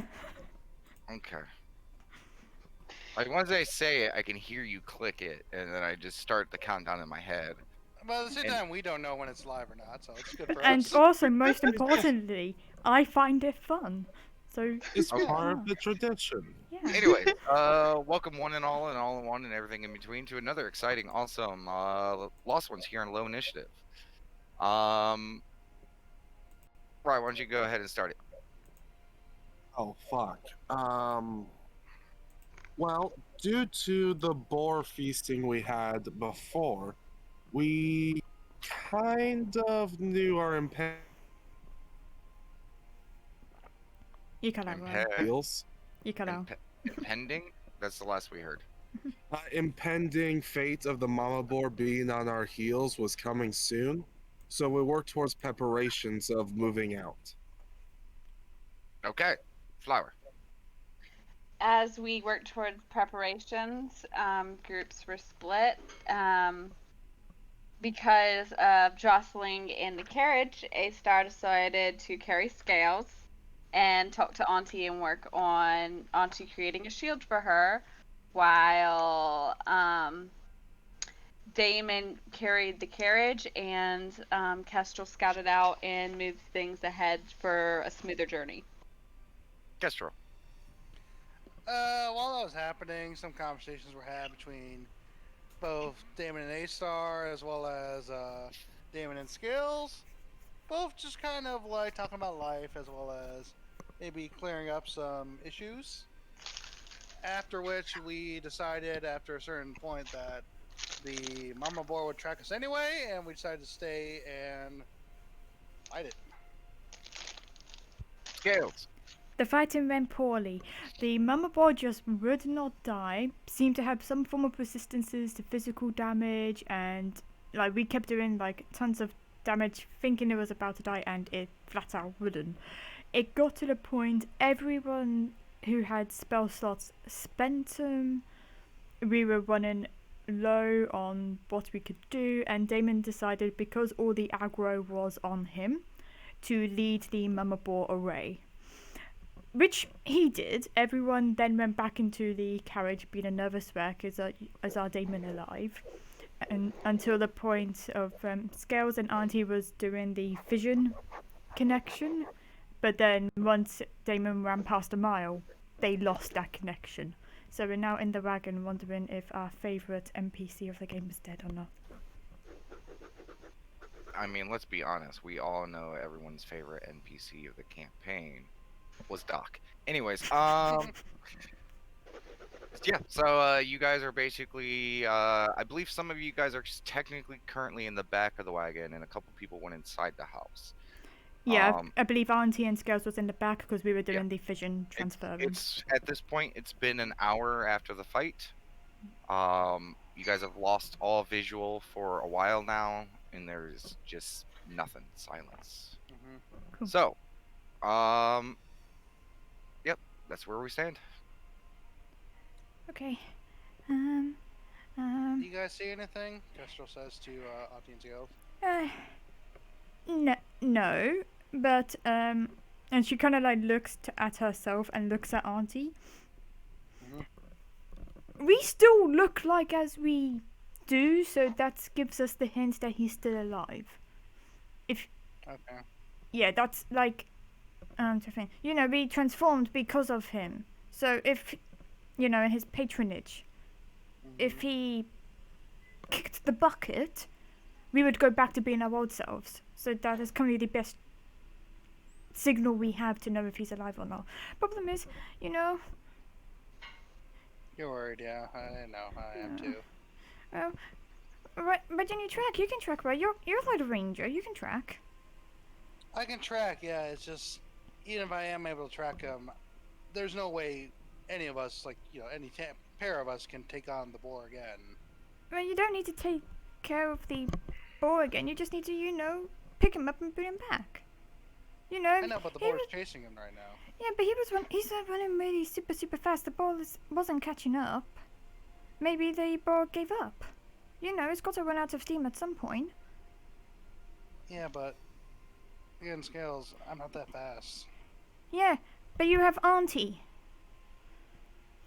fun. Okay. Like once I say it, I can hear you click it, and then I just start the countdown in my head. But at the same And time, we don't know when it's live or not, so it's good for And us. also, most importantly, I find it fun. So, It's Okay. part of the tradition. yeah. anyways, welcome one and all in one, and everything in between to another exciting, awesome, Lost Ones here on Low Initiative. Um, right, why don't you go ahead and start it? Oh fuck. Well, due to the boar feasting we had before, we kind of knew our You cut out, Ryan. Impe- deals. You cut out. impending? That's the last we heard. Impending fate of the mama boar being on our heels was coming soon, so we worked towards preparations of moving out. Okay, Flower. As we worked towards preparations, groups were split. Because of jostling in the carriage, A Star decided to carry Scales and talk to Auntie and work on Auntie creating a shield for her, while Damon carried the carriage and Kestrel scouted out and moved things ahead for a smoother journey. Kestrel. While that was happening, some conversations were had between both Damon and A-Star, as well as Damon and Skills. Both just kind of like talking about life, as well as maybe clearing up some issues. After which we decided, after a certain point, that the Mama Boar would track us anyway, and we decided to stay and fight it. Scales. The fighting went poorly. The mama boar just would not die, seemed to have some form of resistances to physical damage, and like we kept doing like tons of damage thinking it was about to die, and it flat out wouldn't. It got to the point everyone who had spell slots spent them. We were running low on what we could do, and Damon decided, because all the aggro was on him, to lead the mama boar array. Which he did. Everyone then went back into the carriage, being a nervous wreck as our Damon alive, and until the point of Scales and Auntie was doing the fission connection, but then once Damon ran past a mile, they lost that connection. So we're now in the wagon wondering if our favourite NPC of the game is dead or not. I mean, let's be honest. We all know everyone's favorite NPC of the campaign was Doc. Anyways, yeah. So you guys are basically, I believe some of you guys are technically currently in the back of the wagon, and a couple people went inside the house. Yeah, I believe Auntie and Scales was in the back because we were doing Yeah. the fission transfer. It's at this point, it's been an hour after the fight. You guys have lost all visual for a while now, and there's just nothing, silence. Mm-hmm. Cool. So, yep, that's where we stand. Okay. Do you guys see anything? Kestrel says to Auntie and Skills. No, but and she kind of like looks at herself and looks at Auntie. We still look like as we do, so that gives us the hint that he's still alive. Okay. Yeah, that's like, you know, we transformed because of him. So if, you know, his patronage, if he kicked the bucket, we would go back to being our old selves. So that is currently the best signal we have to know if he's alive or not. Problem is, you know. You're worried, yeah. I know. I am too. Right, but then you can track, right? You're like a ranger. You can track. I can track, yeah. It's just, even if I am able to track him, there's no way any of us, like, you know, any pair of us can take on the boar again. Well, you don't need to take care of the boar again. You just need to, you know, pick him up and put him back. You know. I know, but the boar's chasing him right now. Yeah, but he's running really super fast. The boar wasn't catching up. Maybe the boar gave up. You know, it's got to run out of steam at some point. Yeah, but again, Scales, I'm not that fast. Yeah, But you have Auntie.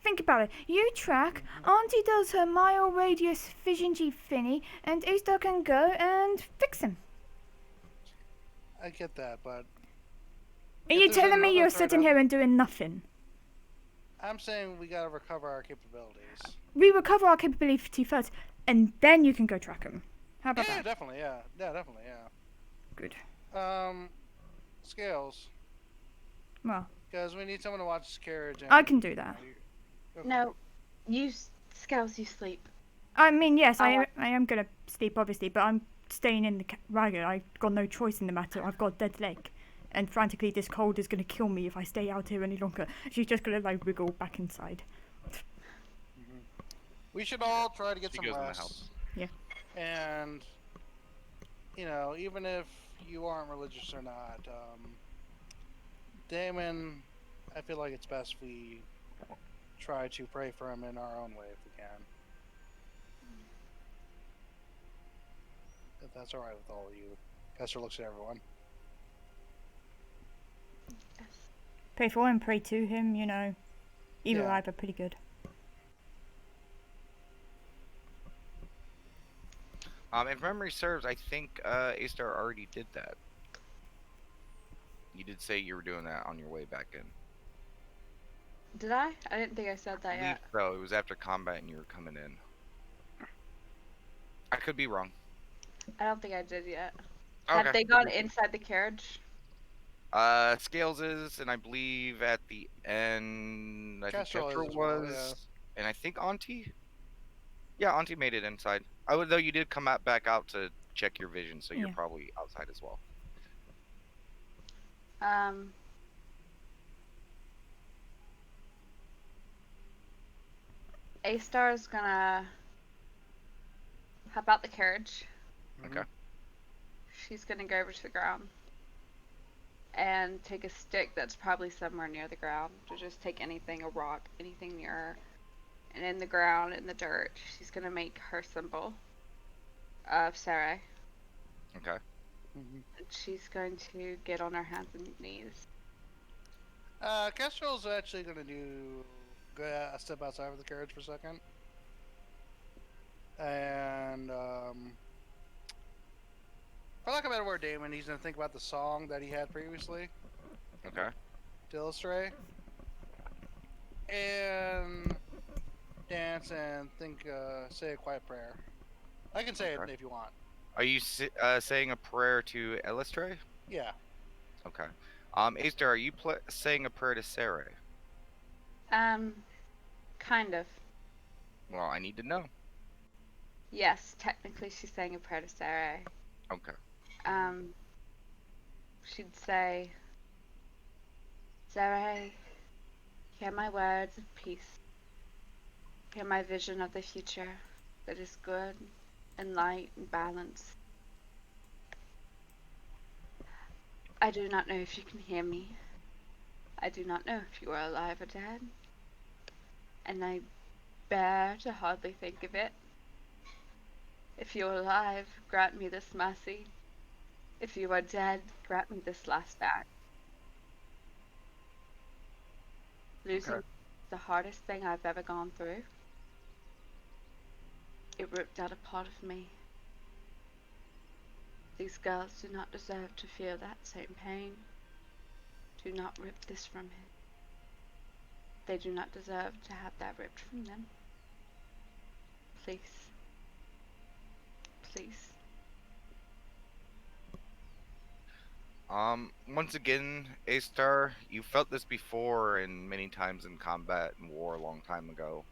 Think about it. You track, Auntie does her mile radius vision G thingy, and A-Star can go and fix him. I get that, but Are If you there's telling me another you're threat sitting out- here and doing nothing? I'm saying we gotta recover our capabilities. We recover our capability first, and then you can go track him. How about Yeah, that? definitely, yeah. Yeah, definitely, yeah. Good. Scales. Well, Because we need someone to watch this carriage. And, I can do that. Okay. No, Scales, you sleep. I mean, yes, I I am gonna sleep, obviously, but I'm staying in the wagon. I've got no choice in the matter. I've got a dead leg. And frantically, this cold is gonna kill me if I stay out here any longer. She's just gonna, like, wiggle back inside. We should all try to get She some goes in the rest. house. Yeah. And, you know, even if you aren't religious or not, Damon, I feel like it's best we try to pray for him in our own way if we can. If that's alright with all of you. Kester looks at everyone. Pray for him, pray to him, you know. Either Yeah. either, pretty good. If memory serves, I think A-Star already did that. You did say you were doing that on your way back in. Did I? I didn't think I said I that believe yet. so. It was after combat and you were coming in. I could be wrong. I don't think I did yet. Okay. Had they gone inside the carriage? Scales is, and I believe at the end, I think Kestrel is Kestrel as well, was, yeah. and I think Auntie. Yeah, Auntie made it inside. Though you did come out back out to check your vision, so you're Yeah. probably outside as well. A-Star is gonna hop out the carriage. Okay. She's gonna go over to the ground and take a stick that's probably somewhere near the ground. To just take anything, a rock, anything near her. And in the ground, in the dirt, she's gonna make her symbol of Sarai. Okay. Mm-hmm. And she's going to get on her hands and knees. Kestrel's actually gonna go a step outside of the carriage for a second. And, for lack of a better word, Damon, he's gonna think about the song that he had previously Okay. to illustrate. And dance and say a quiet prayer. I can say Okay. it if you want. Are you saying a prayer to Elistre? Yeah. Okay. A-Star, are you saying a prayer to Sarai? Kind of. Well, I need to know. Yes, technically she's saying a prayer to Sarai. Okay. She'd say, Sarai, hear my words of peace. Hear my vision of the future that is good and light and balanced. I do not know if you can hear me. I do not know if you are alive or dead. And I bear to hardly think of it. If you are alive, grant me this mercy. If you are dead, grant me this last act. Losing Okay. the hardest thing I've ever gone through. It ripped out a part of me. These girls do not deserve to feel that same pain. Do not rip this from him. They do not deserve to have that ripped from them. Please. Please. Once again, A-Star, you felt this before and many times in combat and war a long time ago.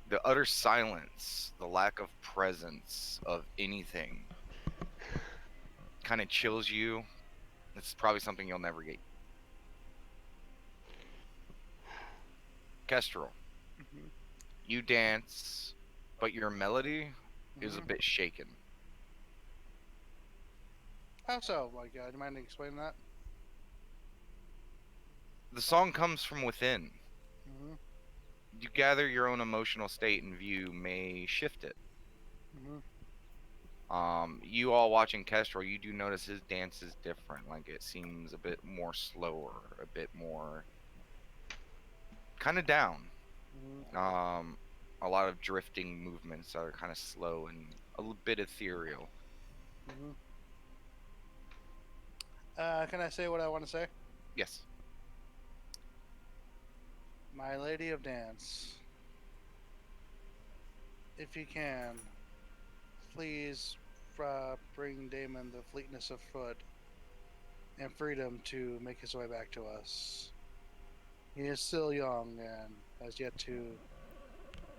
The utter silence, the lack of presence of anything kind of chills you. It's probably something you'll never get. Kestrel, Mhm. you dance, but your melody is a Mhm. bit shaken. How so? Like, do you mind explaining that? The song comes from within. Mm-hmm. You gather your own emotional state and view may shift it. Mm-hmm. You all watching Kestrel, you do notice his dance is different. Like it seems a bit more slower, a bit more kind of down. Mhm. A lot of drifting movements that are kind of slow and a little bit ethereal. Mhm. Can I say what I want to say? Yes. My Lady of Dance, if you can, please bring Damon the fleetness of foot and freedom to make his way back to us. He is still young and has yet to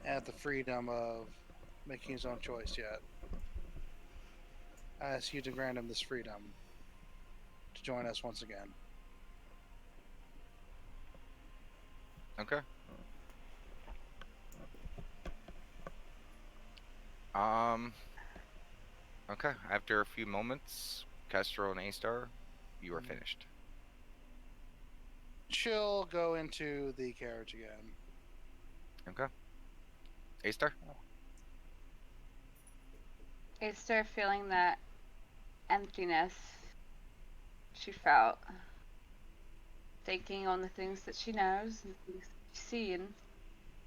have the freedom of making his own choice yet. I ask you to grant him this freedom to join us once again. Okay. Um. Okay. After a few moments, Kestrel and A-Star, you are Mhm. finished. She'll go into the carriage again. Okay. A-Star. I start feeling that emptiness she felt, thinking on the things that she knows and the things that she's seen.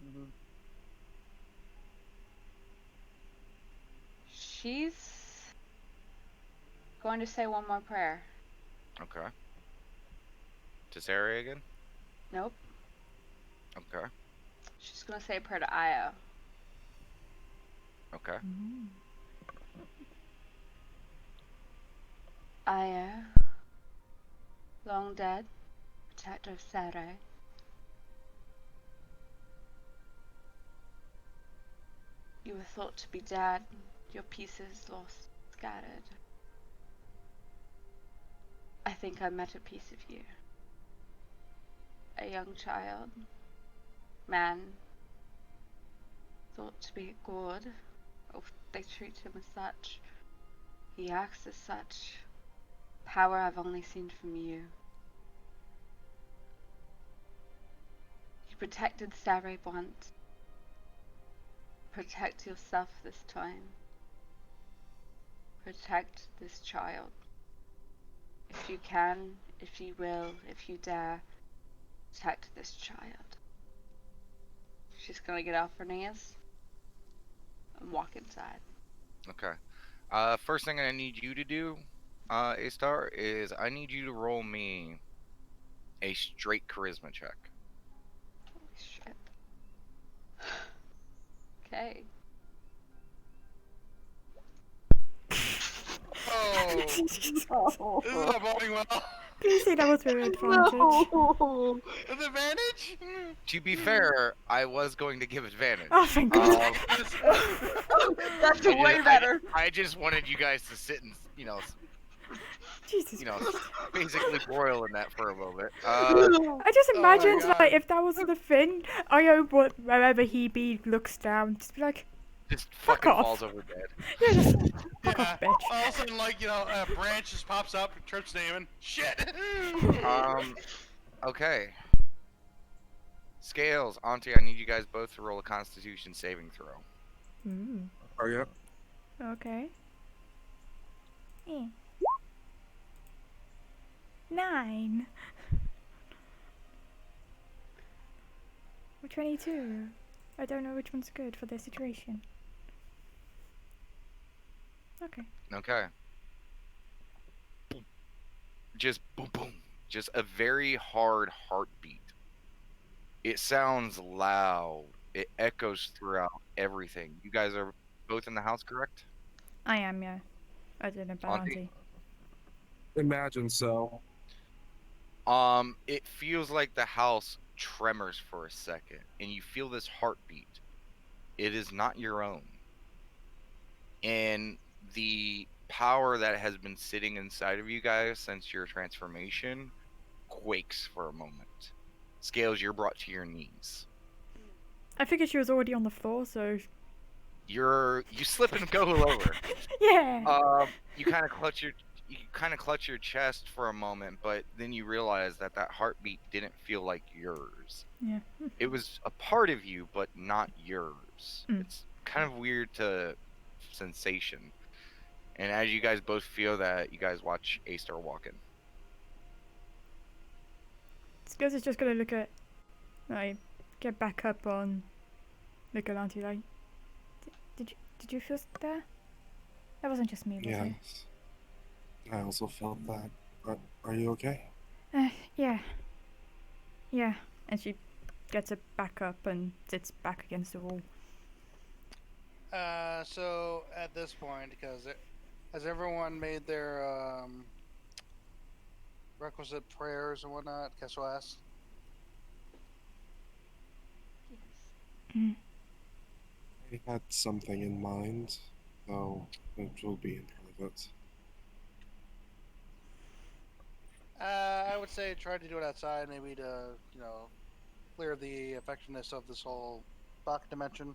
Mhm. She's going to say one more prayer. Okay. Tessera again. Nope. Okay. She's going to say a prayer to Io. Okay. Mm. Io, long dead, protector of Sarai. You were thought to be dead, your pieces lost, scattered. I think I met a piece of you. A young child, man, thought to be a god. Oh, they treat him as such. He acts as such. Power I've only seen from you. You protected Sarai once. Protect yourself this time. Protect this child. If you can, if you will, if you dare, protect this child. She's gonna get off her knees and walk inside. Okay. First thing I need you to do, A-Star, is I need you to roll me a straight charisma check. Holy shit. Okay. Oh, this is not going well. Please say that was with advantage. With advantage? To be fair, I was going to give advantage. Oh, thank God. That's I way just- better. I just wanted you guys to sit and, Jesus Christ. basically broil in that for a moment. I just Oh my imagined, God. like, if that was the thing, Io, wherever he be, looks down, just be like, just Fuck fucking off. falls over dead. yeah, just fuck Yeah. off, bitch. All of a sudden, like, a branch just pops up and trips Damon. Shit! Okay. Scales, Auntie, I need you guys both to roll a Constitution saving throw. Mm, Oh yeah. okay. 9. Or 22. I don't know which one's good for this situation. Okay. Okay. Just boom, boom. Just a very hard heartbeat. It sounds loud. It echoes throughout everything. You guys are both in the house, correct? I am, yeah. I did a Auntie? bounty. Imagine so. It feels like the house tremors for a second, and you feel this heartbeat. It is not your own. And the power that has been sitting inside of you guys since your transformation quakes for a moment. Scales, you're brought to your knees. I figured she was already on the floor, so You slip and go lower. yeah. You kind of clutch your chest for a moment, but then you realize that heartbeat didn't feel like yours. Yeah. It was a part of you, but not yours. Mm. It's kind of weird sensation. And as you guys both feel that, you guys watch A-Star walk in. Skills is just gonna look at, like, get back up on Nicolante. Like, did you feel there? That wasn't just me, was it? Yes. I also felt that. Are you okay? Yeah. Yeah. And she gets it back up and sits back against the wall. So at this point, has everyone made their requisite prayers and whatnot? Kestrel asks. Mm. I had something in mind, though it will be in private. I would say try to do it outside, maybe to clear the effectiveness of this whole Bach dimension.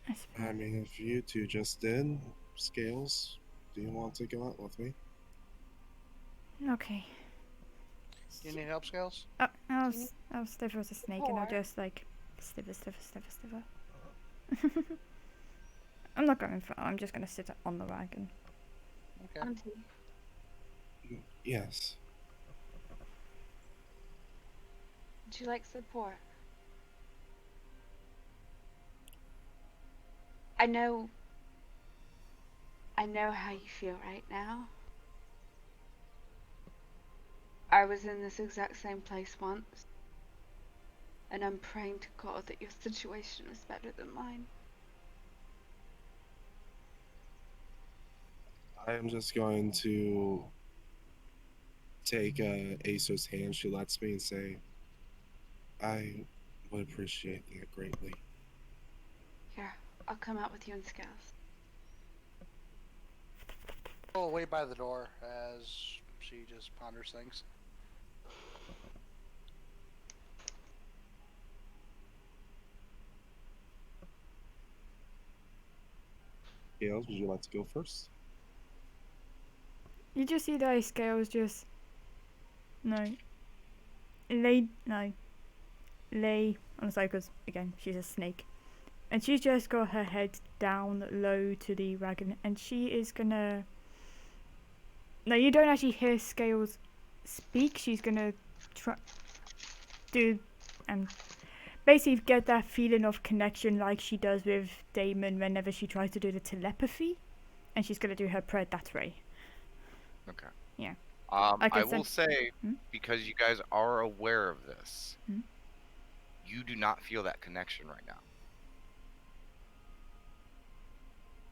I suppose. I mean, if you two just did, Scales, do you want to go out with me? Okay. Do you need help, Scales? I'll sliver as a snake and I'll Or- just like sliver. I'm not going for. I'm just gonna sit on the wagon. Okay. Auntie, Yes. would you like support? I know how you feel right now. I was in this exact same place once, and I'm praying to God that your situation is better than mine. I am just going to take Aso's hand she lets me and say, I would appreciate that greatly. Here, I'll come out with you and Scales. I'll wait by the door as she just ponders things. Scales, would you like to go first? You just see the scales just lay on the side because again she's a snake, and she's just got her head down low to the wagon, and she is gonna. No, you don't actually hear Scales speak. She's gonna try do and basically get that feeling of connection like she does with Damon whenever she tries to do the telepathy, and she's gonna do her prayer that way. Okay. Yeah. I Okay, will say, Hmm? because you guys are aware of this, Hmm? you do not feel that connection right now.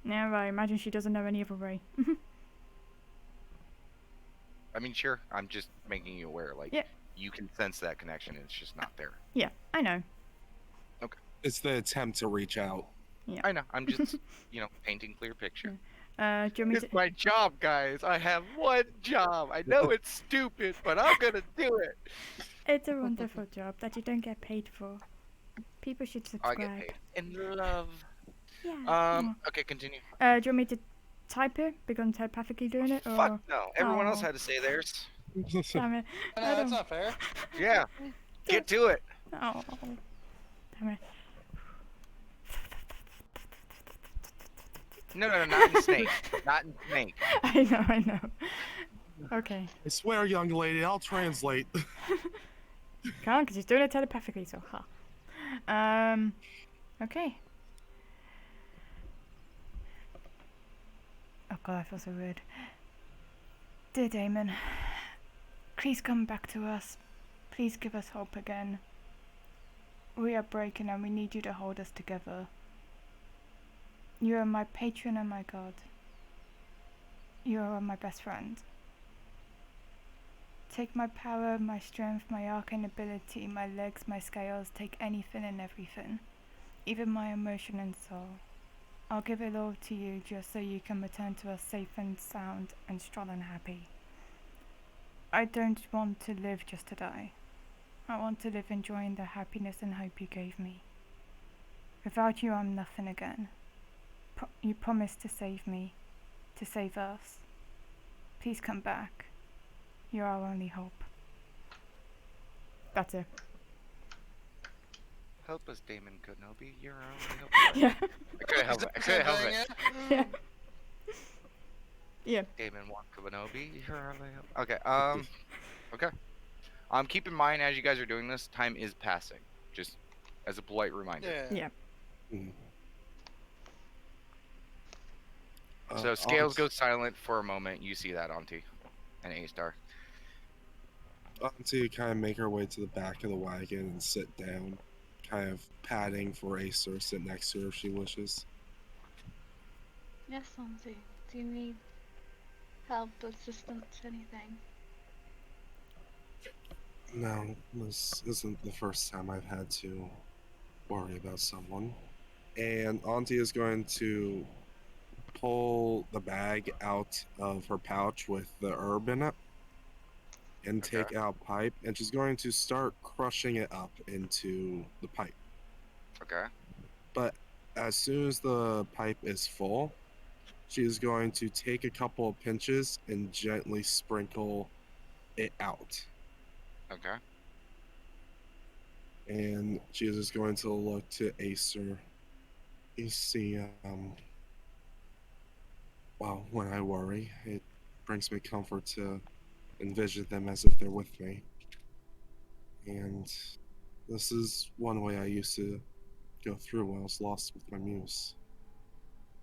Yeah, right. Imagine she doesn't know any other way. I mean, sure, I'm just making you aware. Like, Yeah. you can sense that connection, it's just not there. Yeah, I know. It's the attempt to reach out. I know. I'm just, painting clear picture. Do you want me to? It's my job, guys. I have one job. I know it's stupid, but I'm gonna do it. It's a wonderful job that you don't get paid for. People should I subscribe. get paid in love. Yeah. Okay, continue. Do you want me to type it? Because I'm telepathically doing it, or? Fuck no. Everyone else Oh. had to say theirs. Damn it. No, I that's don't- not fair. Yeah. Get to it. Oh. Damn it. No, not in Snake. Not in Snake. I know. Okay. I swear, young lady, I'll translate. Can't, because he's doing it telepathically, so ha. Okay. Oh god, I feel so weird. Dear Damon, please come back to us. Please give us hope again. We are breaking and we need you to hold us together. You are my patron and my god. You are my best friend. Take my power, my strength, my arcane ability, my legs, my scales, take anything and everything, even my emotion and soul. I'll give it all to you just so you can return to us safe and sound and strong and happy. I don't want to live just to die. I want to live enjoying the happiness and hope you gave me. Without you, I'm nothing again. You promised to save me, to save us. Please come back. You're our only hope. That's it. Help us, Damon Kenobi. You're our only hope. Yeah. I couldn't help it. I couldn't help it. Yeah. Yeah. Damon Kenobi. You're our only hope. Okay. Okay. Keep in mind as you guys are doing this, time is passing. Just as a polite reminder. Yeah. Yeah. Mm. So Scales Aunt- goes silent for a moment. You see that, Auntie, and A-Star. Auntie kind of make her way to the back of the wagon and sit down, kind of padding for Acer to sit next to her if she wishes. Yes, Auntie. Do you need help, assistance, anything? No, this isn't the first time I've had to worry about someone. And Auntie is going to pull the bag out of her pouch with the herb in it and Okay. take out pipe, and she's going to start crushing it up into the pipe. Okay. But as soon as the pipe is full, she is going to take a couple of pinches and gently sprinkle it out. Okay. And she is just going to look to Acer. You see, well, when I worry, it brings me comfort to envision them as if they're with me. And this is one way I used to go through when I was lost with my muse.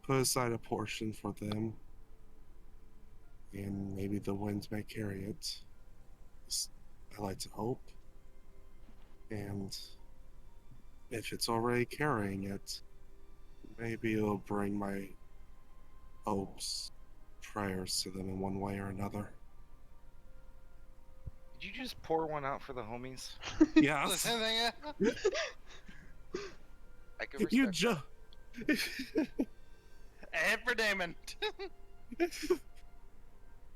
Put aside a portion for them, and maybe the wind may carry it. I like to hope. And if it's already carrying it, maybe it'll bring my hopes, prayers to them in one way or another. Did you just pour one out for the homies? The Yes. same thing, yeah. I could respect You that. just. And for Damon.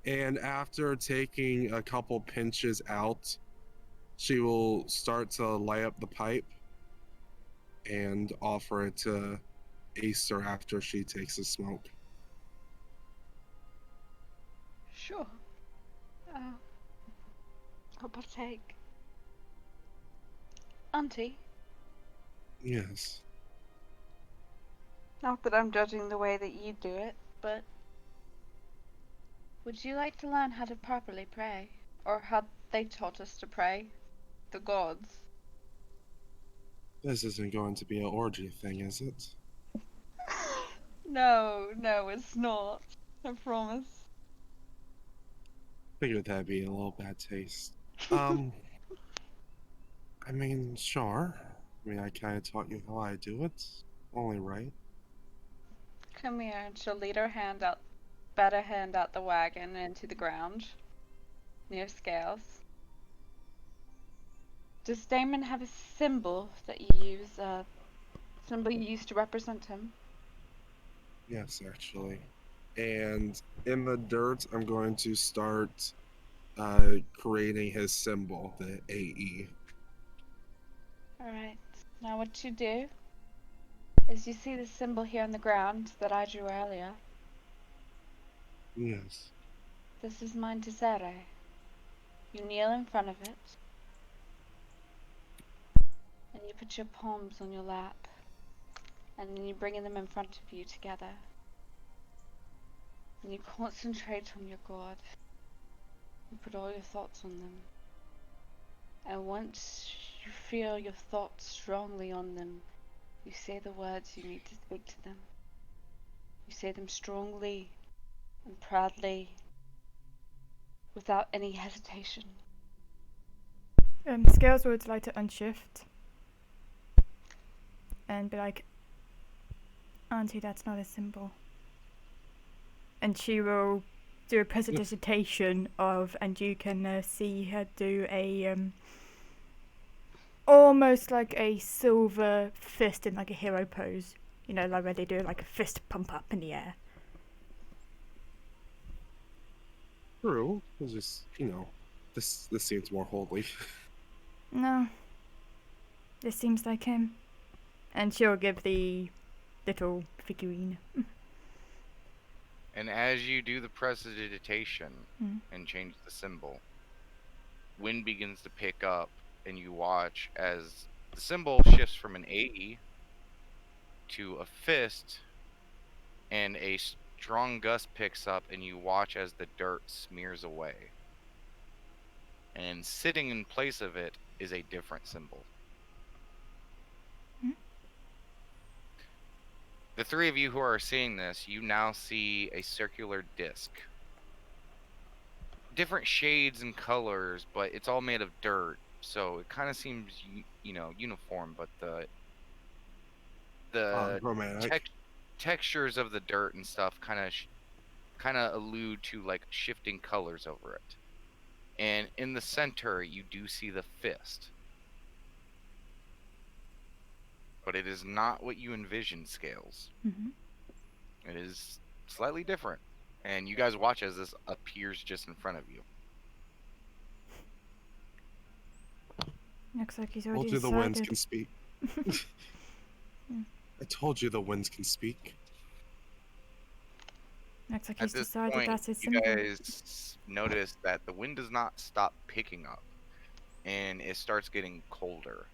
And after taking a couple pinches out, she will start to light up the pipe and offer it to Acer after she takes a smoke. Sure. I'll partake. Auntie, Yes. not that I'm judging the way that you do it, but would you like to learn how to properly pray? Or how they taught us to pray? The gods. This isn't going to be an orgy thing, is it? No, it's not. I promise. Figured that'd be a little bad taste. I mean, sure. I mean, I kind of taught you how I do it. Only right. Come here, and she'll lead her hand out, better hand out the wagon and into the ground, near Scales. Does Damon have a symbol that you use, symbol you use to represent him? Yes, actually. And in the dirt, I'm going to start creating his symbol, the AE. Alright, now what you do is you see the symbol here on the ground that I drew earlier. Yes. This is mine to Sere. You kneel in front of it, and you put your palms on your lap, and then you bring them in front of you together. And you concentrate on your god. You put all your thoughts on them. And once you feel your thoughts strongly on them, you say the words you need to speak to them. You say them strongly and proudly, without any hesitation. Scales would like to unshift and be like, Auntie, that's not a symbol. And she will do a presentation of, and you can see her do a almost like a silver fist in like a hero pose. You know, like where they do like a fist pump up in the air. True. It's just, this seems more holy. No, this seems like him. And she'll give the little figurine. And as you do the prestidigitation Mm. and change the symbol, wind begins to pick up, and you watch as the symbol shifts from an AE to a fist, and a strong gust picks up, and you watch as the dirt smears away. and sitting in place of it is a different symbol. Hmm? The three of you who are seeing this, you now see a circular disc. Different shades and colors, but it's all made of dirt, so it kind of seems uniform, but the Romantic. textures of the dirt and stuff kind of allude to like shifting colors over it. And in the center, you do see the fist. But it is not what you envisioned, Scales. Hmm. It is slightly different. And you guys watch as this appears just in front of you. Looks like he's Told already you the winds decided. can speak. I told you the winds can speak. Looks like At he's this decided point, that's his you symbol. guys notice that the wind does not stop picking up. And it starts getting colder.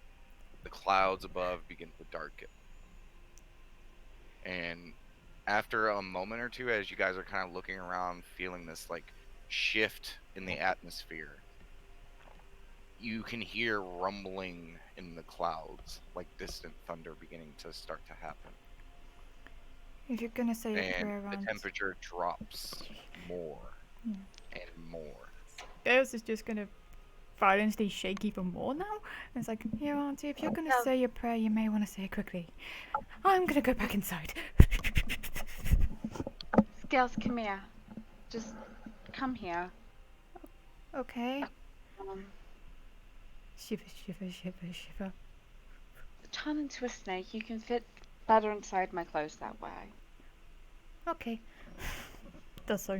The clouds above begin to darken. And after a moment or two, as you guys are kind of looking around, feeling this like shift in the atmosphere, you can hear rumbling in the clouds, like distant thunder beginning to start to happen. If you're gonna say a And prayer the around, temperature drops more Yeah. and more. Scales is just gonna violently shake even more now. And it's like, yeah, Auntie, if you're gonna Yeah. say your prayer, you may want to say it quickly. I'm gonna go back inside. Scales, come here. Just come here. Okay. Um, Shiver, shiver, shiver, shiver. turn into a snake. You can fit better inside my clothes that way. Okay. Does so.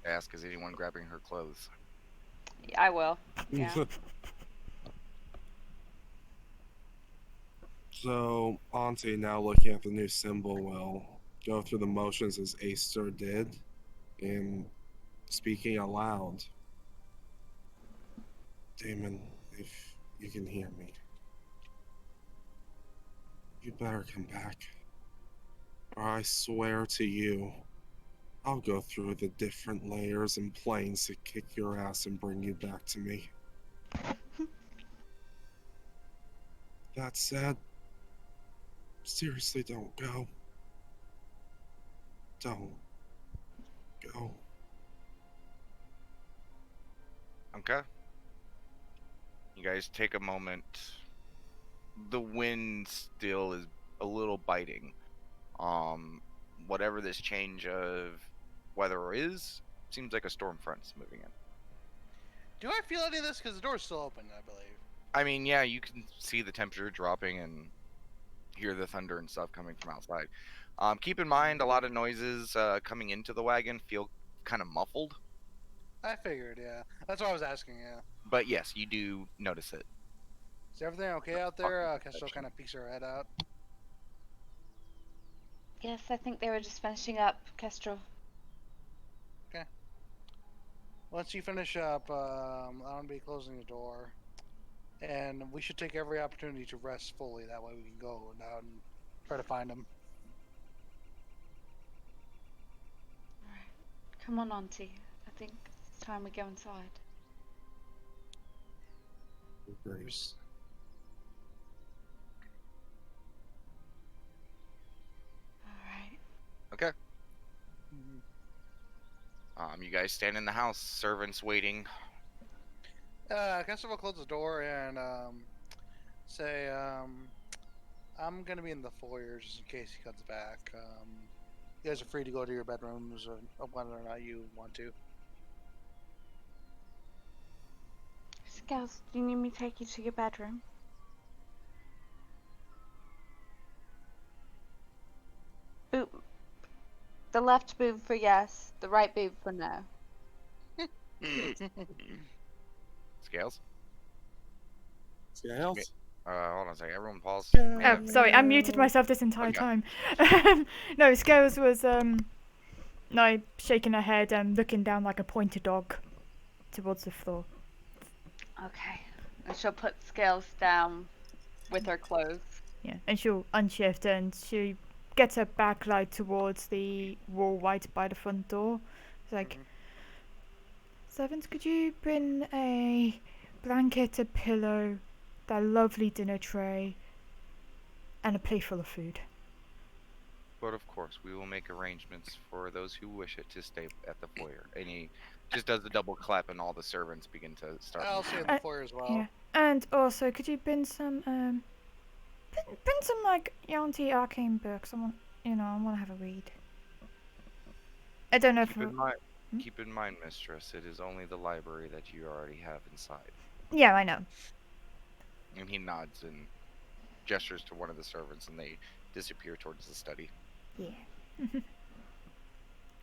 Ask, is anyone grabbing her clothes? I will. Yeah. So, Auntie, now looking at the new symbol, will go through the motions as Aster did, and speaking aloud. Damon, if you can hear me, you better come back. Or I swear to you, I'll go through the different layers and planes to kick your ass and bring you back to me. That said, seriously, don't go. Don't go. Okay. You guys take a moment. The wind still is a little biting. Whatever this change of weather is, seems like a storm front's moving in. Do I feel any of this? Because the door's still open, I believe. I mean, yeah, you can see the temperature dropping and hear the thunder and stuff coming from outside. Keep in mind, a lot of noises coming into the wagon feel kind of muffled. I figured, yeah. That's what I was asking, yeah. But yes, you do notice it. Is everything okay out there? Kestrel kind of peeks her head out. Yes, I think they were just finishing up, Kestrel. Once you finish up, I'll be closing the door. And we should take every opportunity to rest fully. That way we can go now and try to find them. Come on, Auntie. I think it's time we go inside. Bruce. Alright. Okay. Mhm. You guys stand in the house, servants waiting. Kestrel will close the door and say, I'm gonna be in the foyer just in case he comes back. You guys are free to go to your bedrooms or whether or not you want to. Scales, do you need me to take you to your bedroom? Boot. The left boob for yes, the right boob for no. Scales? Scales? Hold on a second. Everyone pause. Oh, sorry, I muted myself this entire Okay. time. No, Scales was no, shaking her head and looking down like a pointer dog towards the floor. Okay. And she'll put Scales down with her clothes. Yeah, and she'll unshift and she gets her backlight towards the wall right by the front door. It's like, Mhm. servants, could you bring a blanket, a pillow, that lovely dinner tray, and a plate full of food? But of course, we will make arrangements for those who wish it to stay at the foyer. And he just does the double clap, and all the servants begin to start. I'll stay in Uh, the foyer as well. Yeah. And also, could you bring some bring some like Yanti arcane books? I want to have a read. I don't know if. Keep in mind, mistress, it is only the library that you already have inside. Yeah, I know. And he nods and gestures to one of the servants, and they disappear towards the study. Yeah.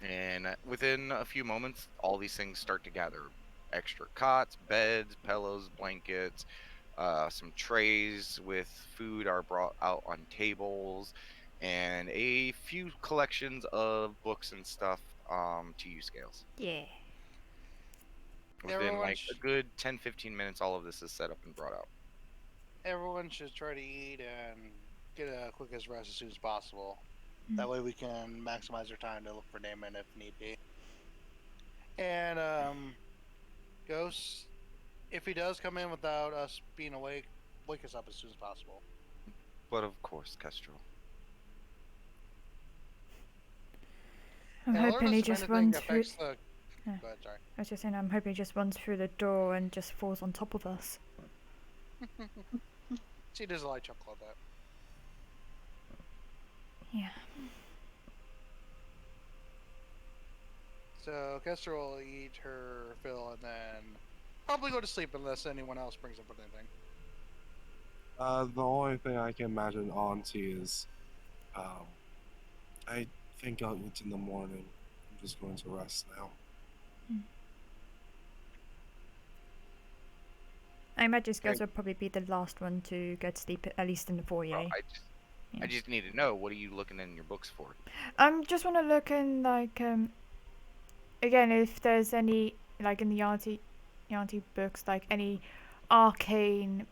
And within a few moments, all these things start to gather. Extra cots, beds, pillows, blankets, some trays with food are brought out on tables, and a few collections of books and stuff to use scales. Yeah. Within Everyone like a good 10-15 minutes, all of this is set up and brought out. Everyone should try to eat and get a quickest rest as soon as possible. Mm. That way we can maximize our time to look for Damon if need be. And Ghost, if he does come in without us being awake, wake us up as soon as possible. But of course, Kestrel. I'm And hoping he just runs through. The... Yeah. Go ahead, sorry. I was just saying, I'm hoping he just runs through the door and just falls on top of us. She does a light chuckle at that. Yeah. So Kester will eat her fill and then probably go to sleep unless anyone else brings up with anything. The only thing I can imagine Auntie is, I think I'll eat in the morning. I'm just going to rest now. I imagine Scales will probably be the last one to go to sleep, at least in the foyer. Well, Yeah. I just need to know, what are you looking in your books for? Just want to look in, like, again, if there's any, like, in the Yanti books, like, any arcane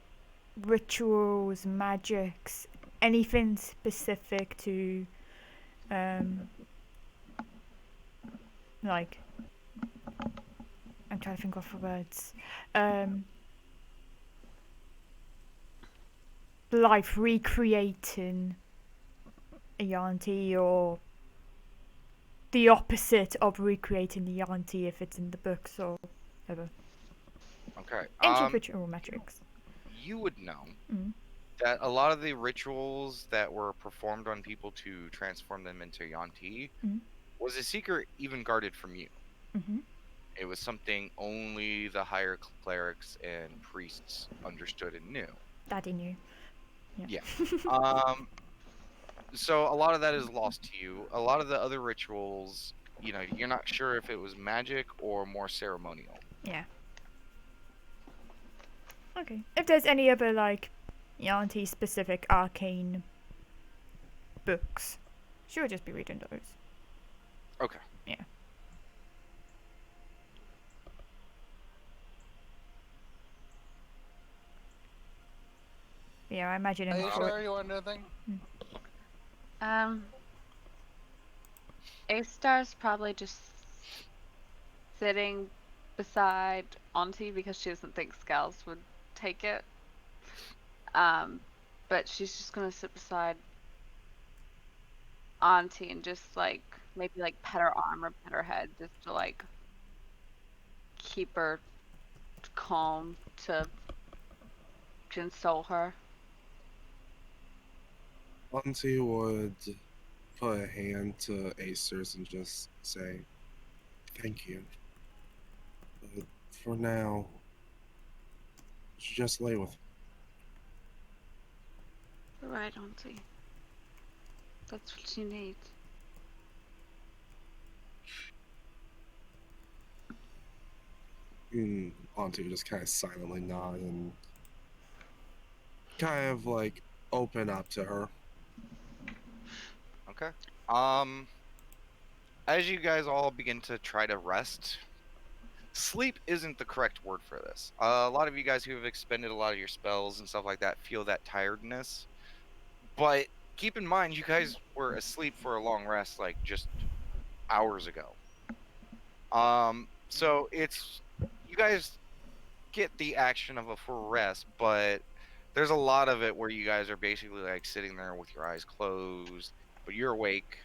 rituals, magics, anything specific to, like, I'm trying to think of the words, life recreating a Yanti, or the opposite of recreating the Yanti if it's in the books or whatever. Okay. Ancient ritual metrics. You would know Mm. that a lot of the rituals that were performed on people to transform them into Yanti Mhm. was a secret even guarded from you. Mm-hmm. It was something only the higher clerics and priests understood and knew. Daddy knew. Yeah. So a lot of that is lost to you. A lot of the other rituals, you're not sure if it was magic or more ceremonial. Yeah. Okay. If there's any other, like, Yanti specific arcane books, she would just be reading those. Okay. Yeah. Yeah, I imagine in Are the you foyer. sure you want to do anything? A-Star's probably just sitting beside Auntie because she doesn't think Scales would take it. But she's just gonna sit beside Auntie and just like maybe like pet her arm or pet her head just to like keep her calm, to console her. Auntie would put a hand to Acer's and just say, "Thank you. But for now, you should just lay with me." You're right, Auntie. That's what you need. Auntie would just kind of silently nod and kind of like open up to her. Okay. As you guys all begin to try to rest, sleep isn't the correct word for this. A lot of you guys who have expended a lot of your spells and stuff like that feel that tiredness, but keep in mind, you guys were asleep for a long rest, like just hours ago. So it's you guys get the action of a full rest, but there's a lot of it where you guys are basically like sitting there with your eyes closed, but you're awake,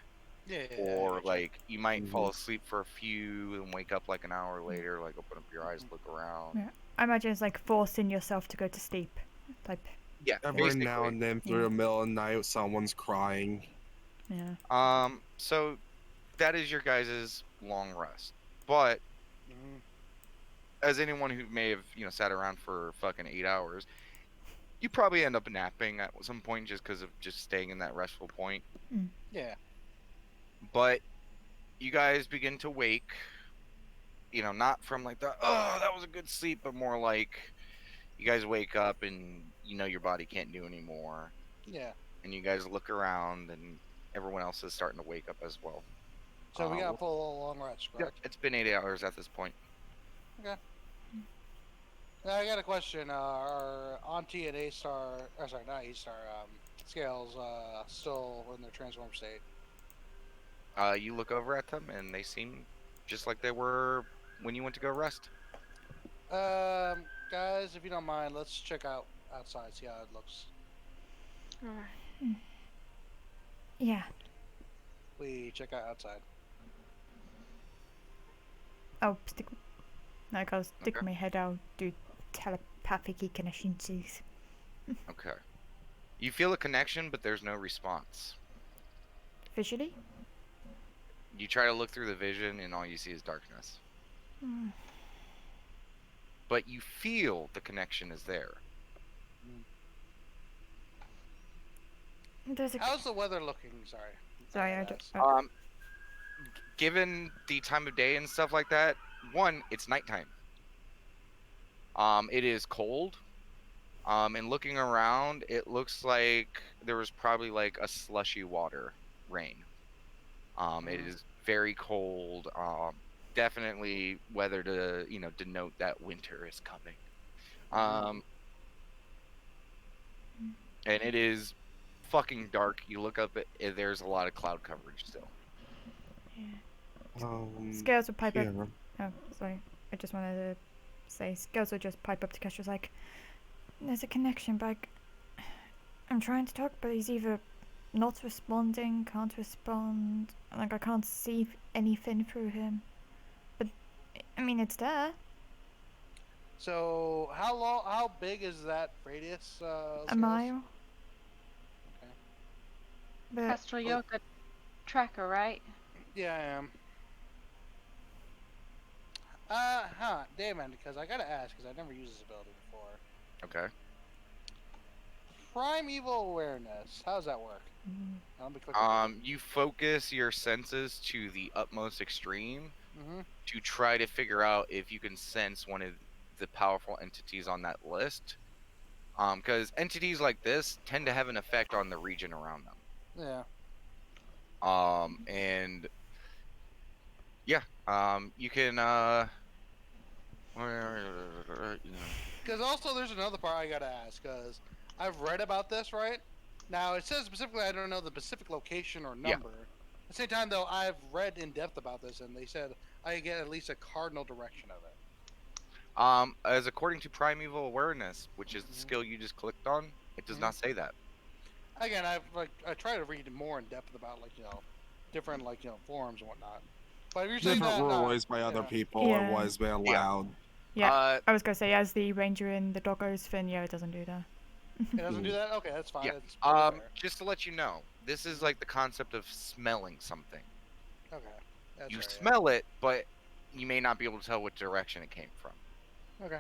Yeah. or I gotcha. like you might fall Mhm. asleep for a few and wake up like an hour later, like open up your eyes, look around. Yeah. I imagine it's like forcing yourself to go to sleep. Type. Yeah, Every now basically. and then, through Yeah. the middle of the night, someone's crying. Yeah. So that is your guys' long rest. But Mhm. as anyone who may have, sat around for fucking 8 hours, you probably end up napping at some point just because of just staying in that restful point. Yeah. But you guys begin to wake, not from like the, oh, that was a good sleep, but more like you guys wake up and your body can't do anymore. Yeah. And you guys look around and everyone else is starting to wake up as well. So we got well, a full long rest, Yeah, correct? it's been 8 hours at this point. Okay. Now I got a question. Are Auntie and A-Star, or sorry, not A-Star, Scales, still in their transform state? You look over at them and they seem just like they were when you went to go rest. Guys, if you don't mind, let's check out outside, see how it looks. Alright. Yeah. We check out outside. I'll stick. Like I'll stick Okay. my head out, do telepathic connections. Okay. You feel a connection, but there's no response. Visually. You try to look through the vision, and all you see is darkness. Mm. But you feel the connection is there. There's a. How's the weather looking? Sorry. Sorry, I Yes. don't. Given the time of day and stuff like that, one, it's nighttime. It is cold. And looking around, it looks like there was probably like a slushy water rain. It is very cold. Definitely weather to denote that winter is coming. And it is fucking dark. You look up, there's a lot of cloud coverage still. Scales will pipe up. Here. Oh, sorry. I just wanted to say Scales will just pipe up to Kestra's like, there's a connection, but I'm trying to talk, but he's either not responding, can't respond. Like I can't see anything through him. But I mean, it's there. So how big is that radius? A Scales? mile. Okay. But Kestrel, you're a good tracker, right? Yeah, I am. Damn it, because I gotta ask, because I never used this ability before. Okay. Primeval awareness. How does that work? I'll be clicking. You focus your senses to the utmost extreme Mm-hmm. to try to figure out if you can sense one of the powerful entities on that list. Because entities like this tend to have an effect on the region around them. Yeah. And yeah, you can Because also there's another part I gotta ask, because I've read about this, right? Now it says specifically I don't know the specific location or Yeah. number. At the same time though, I've read in depth about this, and they said I get at least a cardinal direction of it. as according to primeval awareness, which is the Mhm. skill you just clicked on, it does Mhm. not say that. Again, I try to read more in depth about different forums and whatnot. But if you're saying Different that, rules by other yeah. people Yeah. or what has been allowed. yeah, I was gonna say as the ranger in the doggos thing, yeah, it doesn't do that. It doesn't do that. Okay, that's fine. Yeah. That's pretty fair. Just to let you know, this is like the concept of smelling something. Okay. That's You fair, yeah. smell it, but you may not be able to tell what direction it came from. Okay.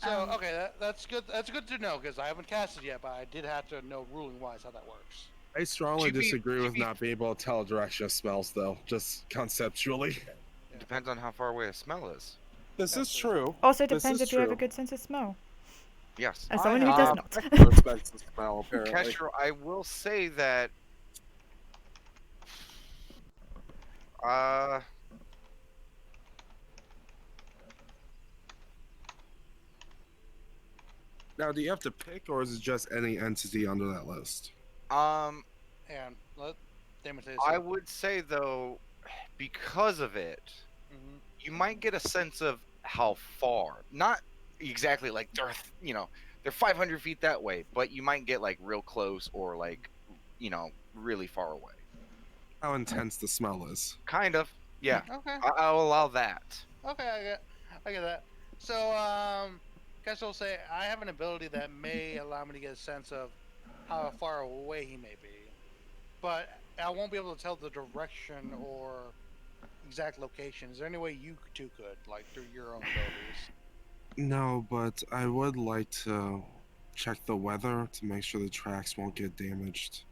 So Um, okay, that's good. That's good to know because I haven't casted yet, but I did have to know ruling wise how that works. I strongly To be- disagree to with be- not being able to tell direction of spells, though, just conceptually. Yeah. Depends on how far away a smell is. This That's is true. true. Also, This depends is if you have a true. good sense of smell. Yes. As someone who I does have not. excellent sense of smell, apparently. Kestrel, I will say that Now, do you have to pick, or is it just any entity under that list? And let Damon say I so. would say though, because of it, Mhm. you might get a sense of how far. Not exactly like they're 500 feet that way, but you might get like real close or like, really far away. How intense the smell is. Kind of. Yeah. Okay. I'll allow that. Okay, I get that. So, guess I'll say I have an ability that may allow me to get a sense of how far away he may be, but I won't be able to tell the direction or exact location. Is there any way you two could, like through your own abilities? No, but I would like to check the weather to make sure the tracks won't get damaged.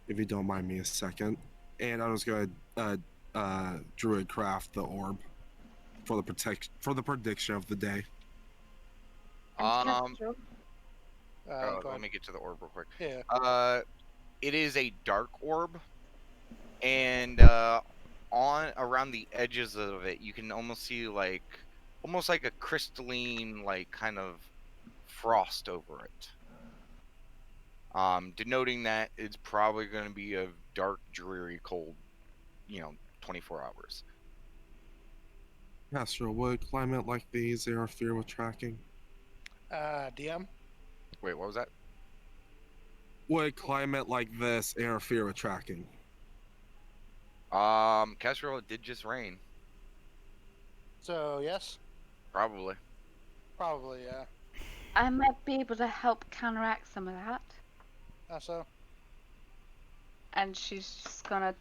If you don't mind me a second. And I was gonna druid craft the orb for the prediction of the day. Um. Go Let ahead. me get to the orb real quick. Yeah. It is a dark orb, and on around the edges of it, you can almost see almost like a crystalline, like kind of frost over it. Denoting that it's probably going to be a dark, dreary, cold, 24 hours. Astro, would climate like these interfere with tracking? DM. Wait, what was that? Would climate like this interfere with tracking? Casserole, it did just rain. So yes, Probably. probably yeah. I might be able to help counteract some of that. So And she's just gonna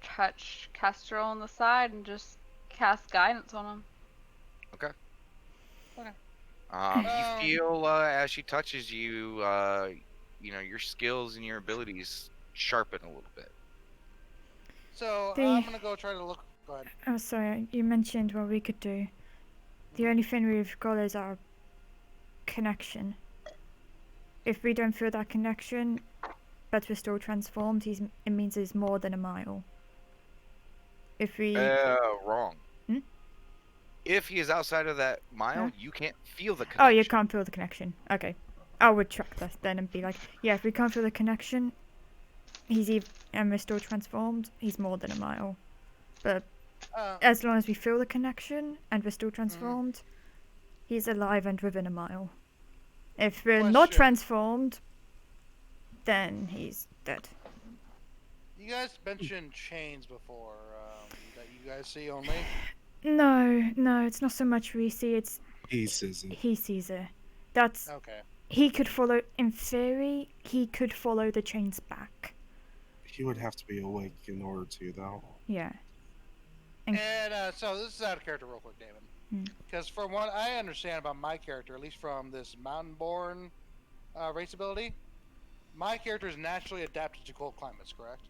touch Castro on the side and just cast guidance on him. Okay. Okay. You feel as she touches you, your skills and your abilities sharpen a little bit. So The- I'm gonna go try to look. Go ahead. Oh, sorry. You mentioned what we could do. The only thing we've got is our connection. If we don't feel that connection, but we're still transformed, it means he's more than a mile. If we... Wrong. Hmm? If he is outside of that mile, Huh? you can't feel the connection. Oh, you can't feel the connection. Okay. I would track that then and be like, yeah, if we can't feel the connection, and we're still transformed, he's more than a mile. But as long as we feel the connection and we're still transformed, he's alive and within a mile. If we're not Question. transformed, then he's dead. You guys mentioned chains before that you guys see only. No, it's not so much we see, it's He says it. he sees it. That's... Okay. He could follow, in theory, he could follow the chains back. He would have to be awake in order to, though. Yeah. And so this is out of character real quick, Damon. Because from what I understand about my character, at least from this mountain-born race ability, my character is naturally adapted to cold climates, correct?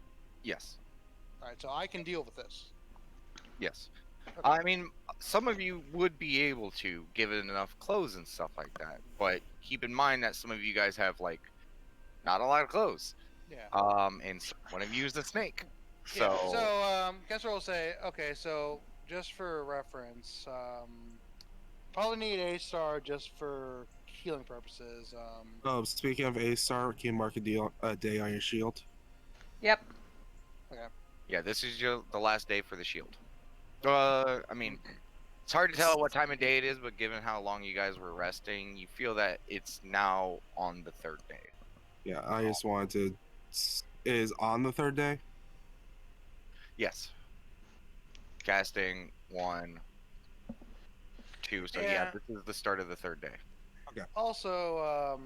Yes. Alright, so I can deal with this. Yes. Okay. I mean, some of you would be able to, given enough clothes and stuff like that. But keep in mind that some of you guys have not a lot of clothes. Yeah. And one of you is a snake. Yeah, So. so Kessler will say, okay, so just for reference, probably need a star just for healing purposes. Oh, speaking of A-Star, can you mark a day on your shield? Yep. Yeah, this is the last day for the shield. I mean, it's hard to tell what time of day it is, but given how long you guys were resting, you feel that it's now on the third day. Yeah, I just wanted to... Is on the third day? Yes. Casting 1, 2. So yeah, Yeah. this is the start of the third day. Also,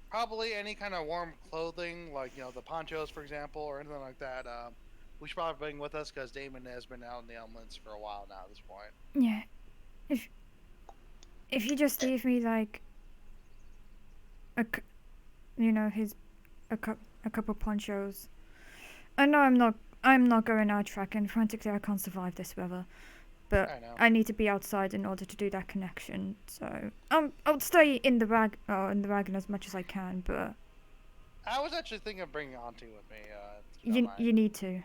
probably any kind of warm clothing, like the ponchos, for example, or anything like that. We should probably bring with us because Damon has been out in the elements for a while now at this point. Yeah. If you just leave me a couple ponchos. I know I'm not going out tracking. Frantically, I can't survive this weather. But I know. I need to be outside in order to do that connection. So I'll stay in the wagon as much as I can. But I was actually thinking of bringing Auntie with me. If you don't mind. you need to.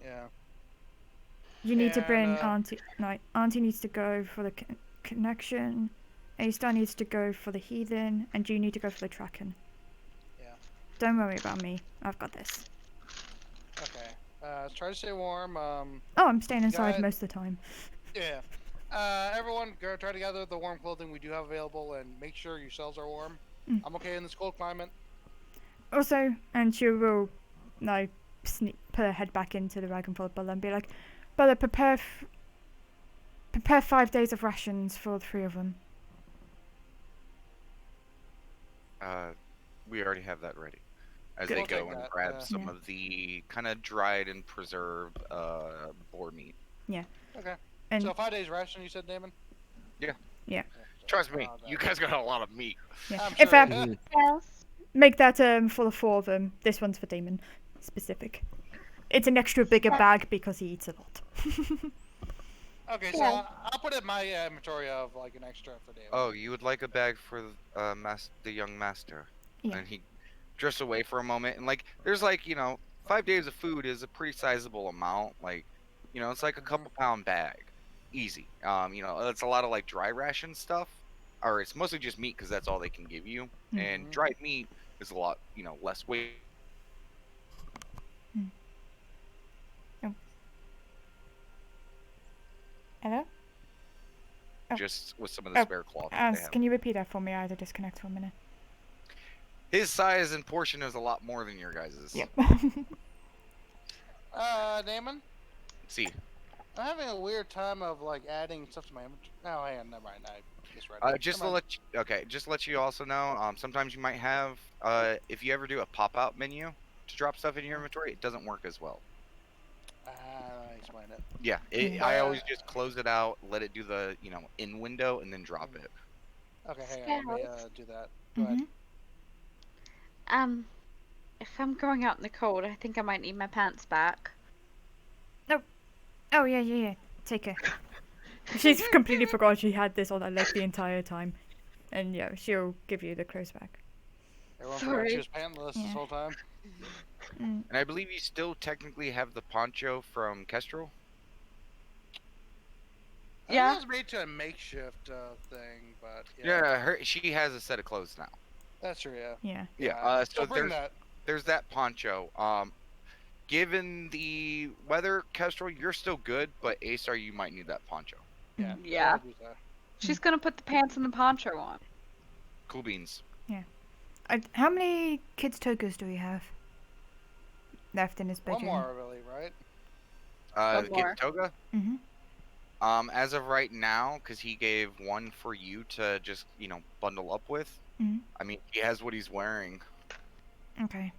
Yeah. You need to bring And, Auntie. No, Auntie needs to go for the connection. A-Star needs to go for the heathen, and you need to go for the tracking. Don't worry about me. I've got this. Okay. Try to stay warm. Oh, I'm staying inside Got- most of the time. Yeah. Everyone, try to gather the warm clothing we do have available, and make sure yourselves are warm. Mm. I'm okay in this cold climate. Also, and she will, like, put her head back into the wagon for Bella and be like, Bella, prepare 5 days of rations for the 3 of them. We already have that ready. As Good. they We'll go take and that, grab yeah. some Yeah. of the kind of dried and preserved boar meat. Okay. And So 5 days ration, you said, Damon? Yeah. Trust me, Oh, you that- guys got a lot of meat. yeah. I'm In sure. fact, Yes. make that for the 4 of them. This one's for Damon, specific. It's an extra bigger bag because he eats a lot. Okay, so Yeah. I'll put it in my inventory of like an extra for Damon. Oh, you would like a bag for the young master? Yeah. And he drifts away for a moment, and like, there's like, 5 days of food is a pretty sizable amount. Like, it's like a couple pound bag, easy. It's a lot of like dry ration stuff, or it's mostly just meat because that's all they can give you. And Mhm. dried meat is a lot, less weight. Hello? Oh. Just with some of the spare cloth. that they have. Can you repeat that for me? I had to disconnect for a minute. His size and portion is a lot more than your guys's. Yep. Damon, See, I'm having a weird time of like adding stuff to my inventory. No, hang on, never mind. I misread it. just Never to mind. let you also know, sometimes you might have, if you ever do a pop-out menu to drop stuff in your inventory, it doesn't work as well. Explain it. Yeah, Yeah. I always just close it out, let it do the, in window, and then drop it. Okay, hang on. Let me Scales. do that. Go ahead. Mhm. If I'm going out in the cold, I think I might need my pants back. Oh, yeah. Take her. She's completely forgot she had this on her leg the entire time. And yeah, she'll give you the clothes back. Everyone forgot Sorry. she was pantless Yeah. this whole time. Mm. And I believe you still technically have the poncho from Kestrel. I Yeah. think it was made to a makeshift thing, but Yeah, she has a set of clothes now. that's true. Yeah. Yeah. Yeah, so bring that. there's that poncho. Given the weather, Kestrel, you're still good, but Astar, you might need that poncho. Yeah. Yeah. I'll do that. She's gonna put the pants and the poncho on. Cool beans. How many kids' togas do we have left in his One bedroom? more, really, right? The more. kid toga. Mhm. As of right now, because he gave one for you to just bundle up with. Mhm. I mean, he has what he's wearing. Okay.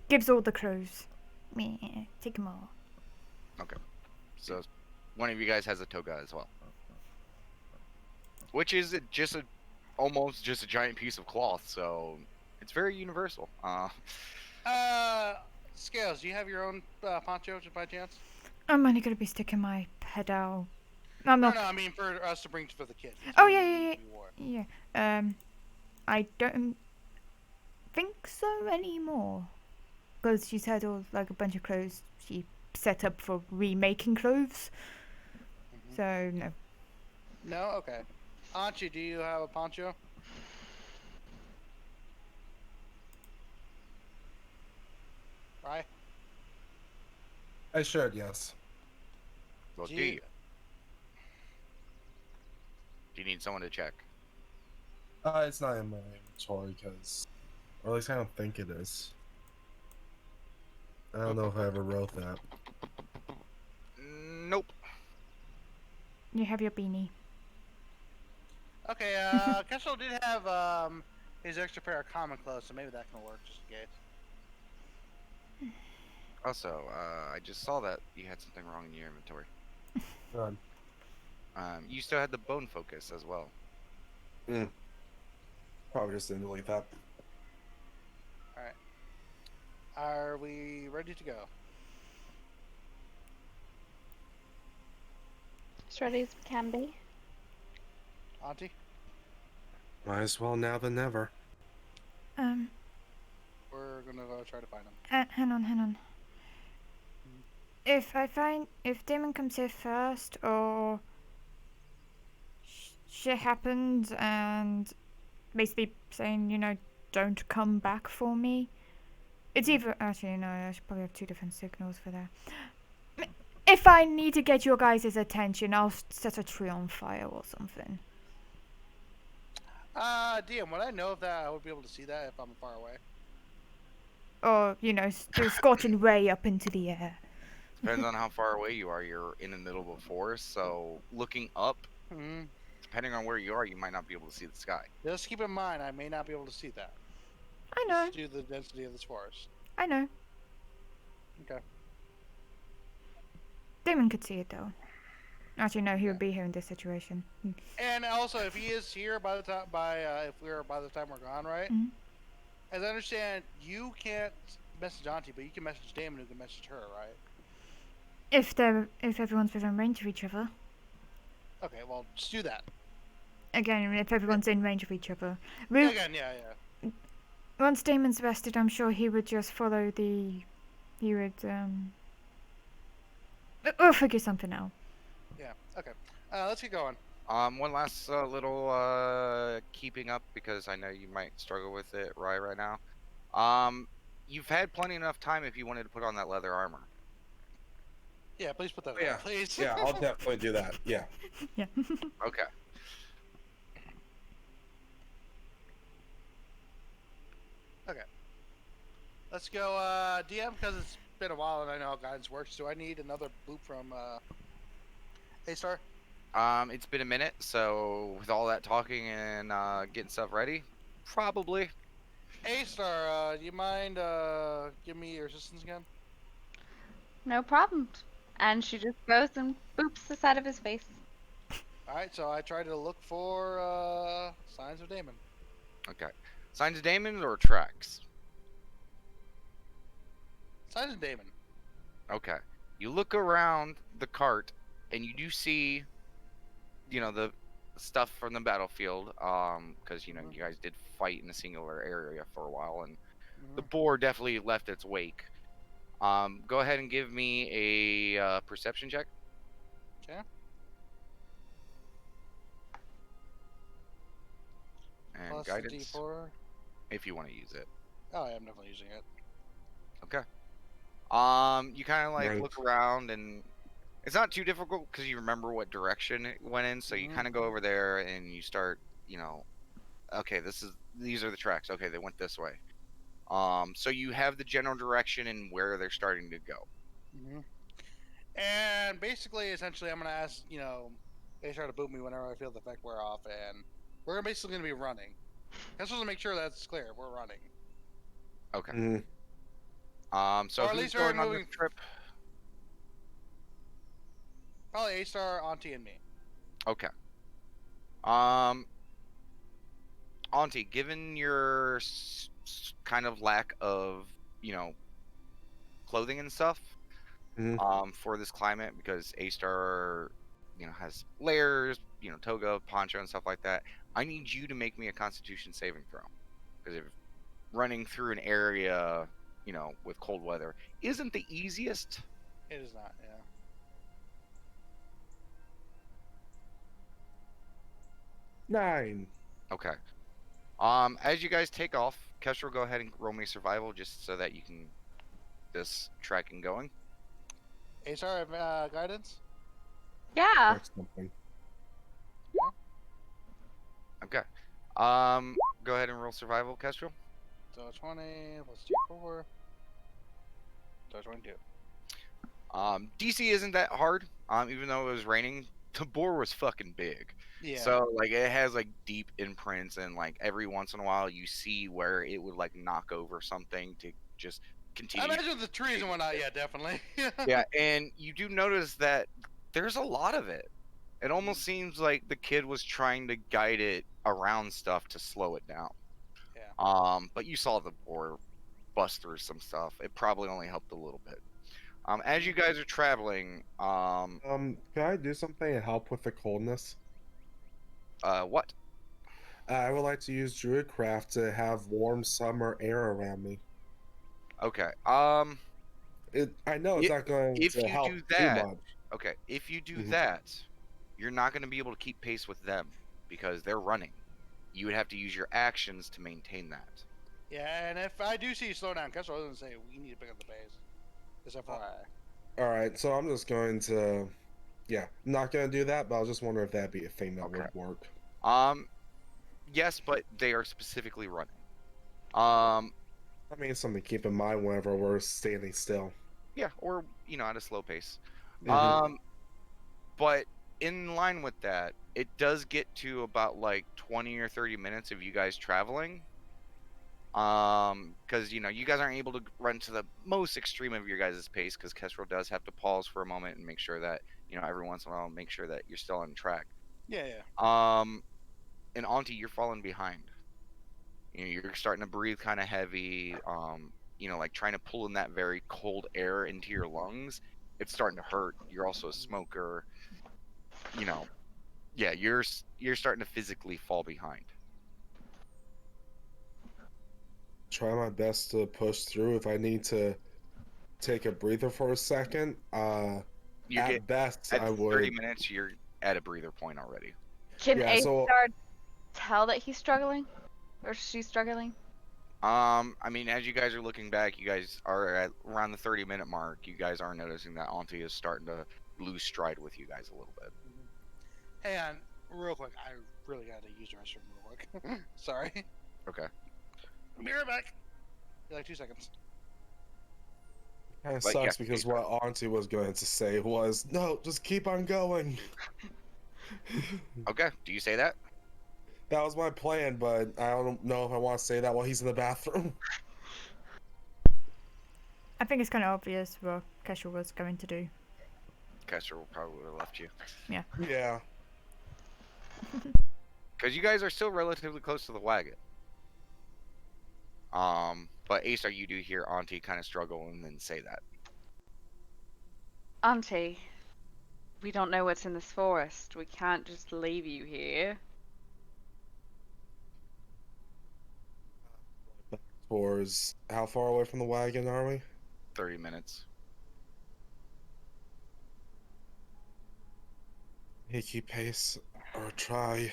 Gives all the clothes. Meh. Take them all. So one of you guys has a toga as well, which is almost just a giant piece of cloth. So it's very universal. Scales, do you have your own poncho, just by chance? I'm only gonna be sticking my head out. I'm No, not. no, I mean for us to bring for the kids. Oh, You- yeah. you wore. Yeah. I don't think so anymore. Because she's had like a bunch of clothes she set up for remaking clothes. Mhm. So no. No, okay. Anchi, do you have a poncho? Right. I should, yes. Well, Do do you- you? Do you need someone to check? It's not in my inventory because, or at least I don't think it is. I don't know if I ever wrote that. Nope. You have your beanie. Okay, Kestrel did have his extra pair of common clothes, so maybe that can work just in case. Also, I just saw that you had something wrong in your inventory. None. You still had the bone focus as well. Probably just didn't delete that. Are we ready to go? As ready as we can be. Auntie? Might as well now than never. We're gonna go try to find him. Hang on. If Damon comes here first, or shit happens, and basically saying, don't come back for me. It's either actually no, I should probably have two different signals for that. If I need to get your guys' attention, I'll set a tree on fire or something. DM, would I know if that I would be able to see that if I'm far away? Or, you know, do a scorching ray up into the air. Depends on how far away you are. You're in the middle of a forest, so looking up, Hmm. depending on where you are, you might not be able to see the sky. Just keep in mind, I may not be able to see that I know, due to the density of this forest. I know. Okay. Damon could see it though. Actually, no, he would be here in this situation. And also, if he is here by the time if we're by the time we're gone, right? Mhm. As I understand, you can't message Auntie, but you can message Damon, who can message her, right? If everyone's within range of each other. Okay, well, just do that. Again, if everyone's in range of each other. Again, yeah. Once Damon's rested, I'm sure he would just follow the. He would We'll figure something out. Yeah. Okay. Let's get going. One last little keeping up, because I know you might struggle with it right now. You've had plenty enough time if you wanted to put on that leather armor. Yeah, please put that Yeah. on, please. Yeah, I'll definitely do that. Yeah. Yeah. Okay. Let's go, DM, because it's been a while and I know how guidance works. Do I need another boop from A-Star? It's been a minute, so with all that talking and getting stuff ready, probably. A-Star, do you mind giving me your assistance again? No problem. And she just goes and boops the side of his face. Alright, so I try to look for signs of Damon. Okay. Signs of Damon or tracks? Signs of Damon. Okay. You look around the cart and you do see, you know, the stuff from the battlefield, because you know you guys did fight in a singular area for a while, and the boar definitely left its wake. Go ahead and give me a perception check. Okay. And Plus guidance, D4. if you want to use it. Oh, yeah, I'm definitely using it. Okay. You kind of like Right. look around, and it's not too difficult because you remember what direction it went in. So you kind of go over there and you start, you know, okay, these are the tracks. Okay, they went this way. So you have the general direction and where they're starting to go. And basically, essentially, I'm going to ask, you know, they try to boot me whenever I feel the effect wear off, and we're basically going to be running. I'm supposed to make sure that's clear. We're running. Okay. Mhm. So Or at who's least we're going on the moving- trip? Probably A-Star, Auntie, and me. Okay. Auntie, given your kind of lack of, you know, clothing and stuff, for this climate, because A-Star, you know, has layers, you know, toga, poncho, and stuff like that, I need you to make me a Constitution saving throw, because if running through an area, you know, with cold weather isn't the easiest. It is not, yeah. Nine. Okay. As you guys take off, Kestrel, go ahead and roll me survival just so that you can this tracking going. A-Star, guidance? Yeah. That's something. Okay. Go ahead and roll survival, Kestrel. So 20 plus 4. So 22. DC isn't that hard. Even though it was raining, the boar was fucking big. Yeah. So like it has like deep imprints, and like every once in a while you see where it would like knock over something to just I continue. imagine the trees and whatnot, yeah, definitely. Yeah, and you do notice that there's a lot of it. It almost seems like the kid was trying to guide it around stuff to slow it down. Yeah. But you saw the boar bust through some stuff. It probably only helped a little bit. As you guys are traveling, Can I do something to help with the coldness? what? I would like to use Druidcraft to have warm summer air around me. Okay. I know it's If- not going if to you help do that- too much. Okay. If you do Mhm. that, you're not going to be able to keep pace with them because they're running. You would have to use your actions to maintain that. Yeah, and if I do see you slow down, Kestrel doesn't say we need to pick up the pace. Just FYI. All right, so I'm just going to, yeah, not going to do that, but I was just wondering if that'd be a thing that Okay. would work. Yes, but they are specifically running. I mean, something to keep in mind whenever we're standing still. Yeah, or at a slow pace. Mhm. But in line with that, it does get to about like 20 or 30 minutes of you guys traveling. Because you guys aren't able to run to the most extreme of your guys' pace, because Kestrel does have to pause for a moment and make sure that every once in a while make sure that you're still on track. Yeah, yeah. And Auntie, you're falling behind. You're starting to breathe kind of heavy. Like trying to pull in that very cold air into your lungs. It's starting to hurt. You're also a smoker. Yeah, you're starting to physically fall behind. Try my best to push through. If I need to take a breather for a second, You at get best, at I 30 would. minutes, you're at a breather point already. Can Yeah, so A-Star tell that he's struggling? Or she's struggling? I mean, as you guys are looking back, you guys are at around the 30-minute mark. You guys are noticing that Auntie is starting to lose stride with you guys a little bit. Hang on, real quick. I really gotta use the restroom real quick. Sorry. Okay. I'll be right back. Be like 2 seconds. kind of Like, yeah, sucks because please what Auntie was going to say was, "No, just keep on going." Okay. Do you say that? That was my plan, but I don't know if I want to say that while he's in the bathroom. I think it's kind of obvious what Kestrel was going to do. Kester will probably have left you. Yeah. Because you guys are still relatively close to the wagon. But A-Star, you do hear Auntie kind of struggle and then say that. Auntie, we don't know what's in this forest. We can't just leave you here. Towards how far away from the wagon are we? 30 minutes. Hey, keep pace or try.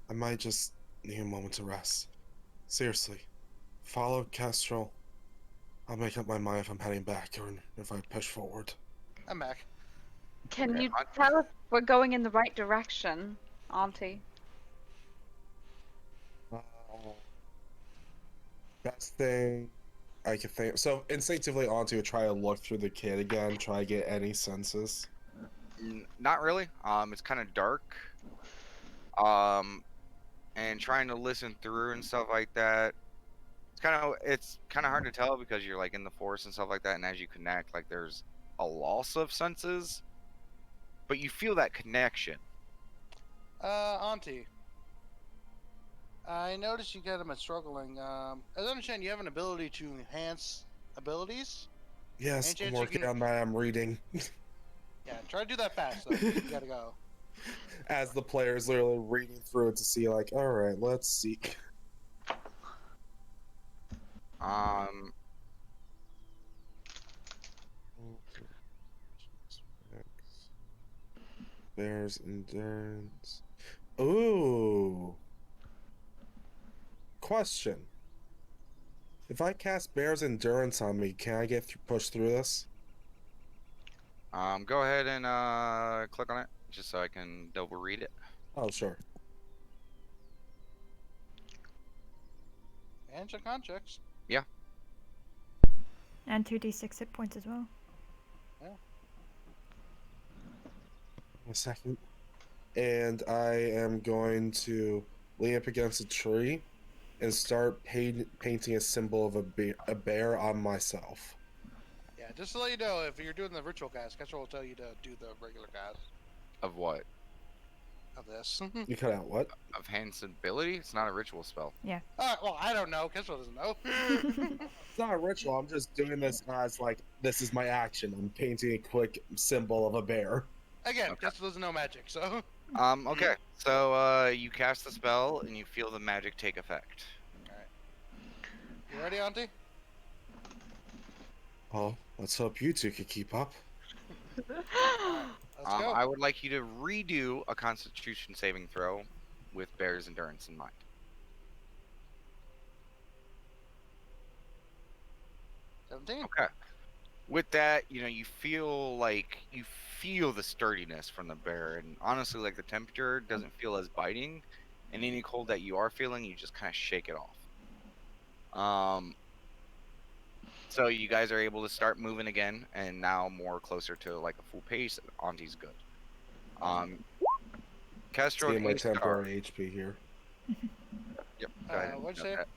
I might just need a moment to rest. Seriously, follow Kestrel. I'll make up my mind if I'm heading back or if I push forward. I'm back. Can Okay, you tell us we're going in the right direction, Auntie? Best thing I could think. So instinctively, Auntie would try to look through the kit again, try to get any senses. Not really. It's kind of dark. And trying to listen through and stuff like that. It's kind of hard to tell because you're like in the forest and stuff like that, and as you connect, like there's a loss of senses, but you feel that connection. Auntie. I noticed you kind of been struggling. As I understand, you have an ability to enhance abilities. Yes, Ain't I'm you working can- on that. I'm reading. Yeah, try to do that fast, though. You gotta go. As the player is literally reading through it to see, like, all right, let's see. Um, Bears endurance. Ooh. Question. If I cast Bear's Endurance on me, can I get push through this? go ahead and click on it just so I can double read it. Oh, sure. And check contracts. And 2d6 hit points as well. A second. And I am going to lean up against a tree and start painting a symbol of a bear on myself. Yeah, just to let you know, if you're doing the virtual cast, Kestrel will tell you to do the regular cast Of what? of this. You cut out what? Of Hand's ability? It's not a ritual spell. Well, I don't know. Kestrel doesn't know. It's not a ritual. I'm just doing this as, like, this is my action. I'm painting a quick symbol of a bear. Again, Okay. Kestrel doesn't know magic, so. Okay. So, you cast the spell and you feel the magic take effect. You ready, Auntie? Oh, let's hope you two can keep up. Let's go. I would like you to redo a Constitution saving throw with Bear's Endurance in mind. 17. Okay. With that, you feel the sturdiness from the bear, and honestly, like the temperature doesn't feel as biting, and any cold that you are feeling, you just kind of shake it off. So you guys are able to start moving again, and now more closer to like a full pace. Auntie's good. Kestrel See and my A Star. temporary HP here. Yep. Go ahead. What'd you note say? that.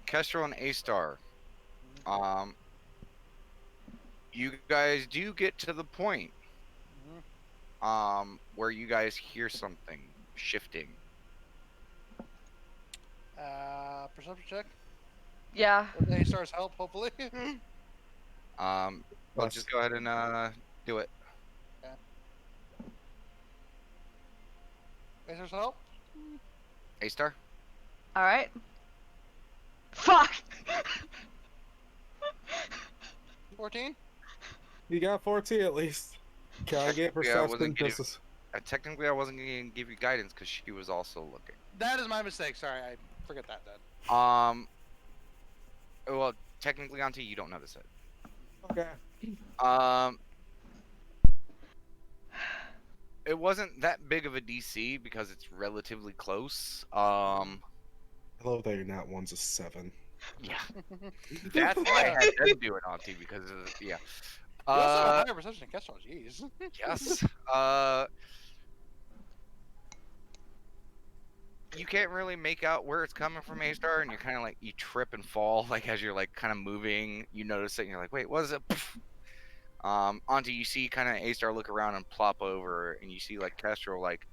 Kestrel and A Star. You guys do get to the point where you guys hear something shifting. Perception check. Yeah. With A-Star's help, hopefully. Let's just go ahead and do it. A-Star's help. A Star. All right. Fuck. 14. You got 14 at least. Can I get Yeah, I wasn't perception? getting- Just as- Technically, I wasn't going to give you guidance because she was also looking. That is my mistake. Sorry, I forget that then. Well, technically, Auntie, you don't know this Okay. yet. It wasn't that big of a DC because it's relatively close. I love that your nat one's a 7. Yeah. That's why I had them do it, Auntie, because yeah. You also have a higher perception than Kestrel. Jeez. Yes. You can't really make out where it's coming from, A Star, and you're kind of like you trip and fall, like as you're like kind of moving. You notice it, and you're like, "Wait, what is it?" Auntie, you see kind of A Star look around and plop over, and you see like Kestrel like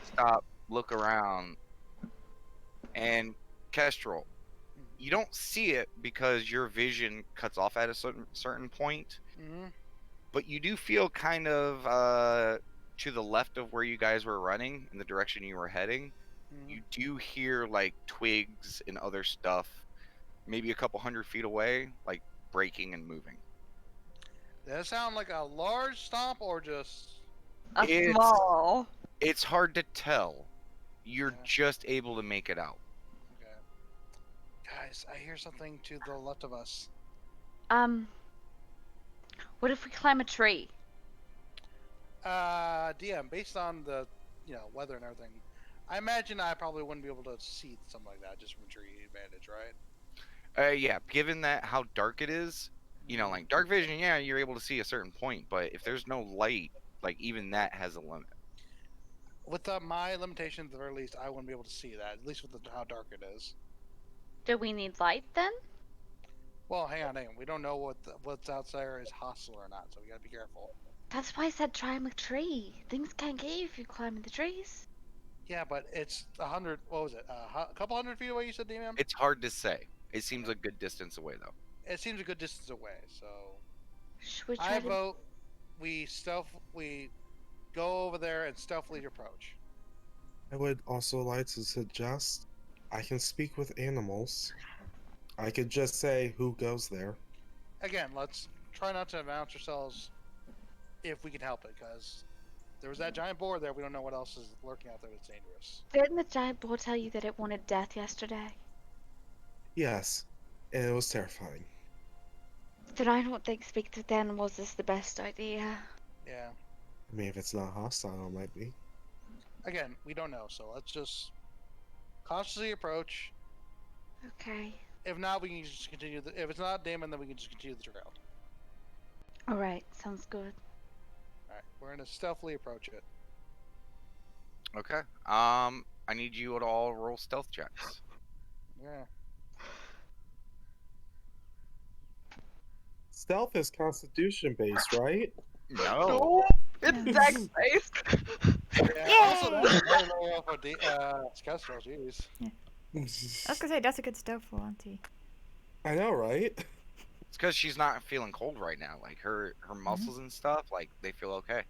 stop, look around, and Kestrel, you don't see it because your vision cuts off at a certain point. Mm-hmm. But you do feel kind of to the left of where you guys were running, in the direction you were heading. You do hear like twigs and other stuff, maybe a couple 100 feet away, like breaking and moving. Does that sound like a large stomp or just? A It's- small. It's hard to tell. You're Yeah. just able to make it out. Okay. Guys, I hear something to the left of us. What if we climb a tree? DM, based on the weather and everything, I imagine I probably wouldn't be able to see something like that just from a tree advantage, right? Yeah, given that how dark it is, like dark vision, yeah, you're able to see a certain point, but if there's no light, like even that has a limit. With my limitations, at the very least, I wouldn't be able to see that. At least with how dark it is. Do we need light then? Well, hang on. We don't know what's out there is hostile or not, so we gotta be careful. That's why I said climb a tree. Things can't get you if you climb in the trees. Yeah, but it's 100. What was it? A couple 100 feet away. You said, DM. It's hard to say. It seems a good distance away though. It seems a good distance away. So Should we try I to? vote we go over there and stealthily approach. I would also like to suggest I can speak with animals. I could just say who goes there. Again, let's try not to announce ourselves if we can help it, because there was that giant boar there. We don't know what else is lurking out there that's dangerous. Didn't the giant boar tell you that it wanted death yesterday? Yes, and it was terrifying. Then I don't think speaking to animals is the best idea. Yeah. I mean, if it's not hostile, it might be. Again, we don't know, so let's just cautiously approach. Okay. If not, we can just continue. If it's not Damon, then we can just continue the trail. All right. Sounds good. All right, we're gonna stealthily approach it. Okay. I need you to all roll stealth checks. Yeah. Stealth is constitution based, right? No. It's Yes. dex based. Yeah. Also, that's very low for Kestrel. Jeez. I was gonna say that's a good stuff for Auntie. I know, right? It's because she's not feeling cold right now. Like her muscles and stuff, like they feel okay.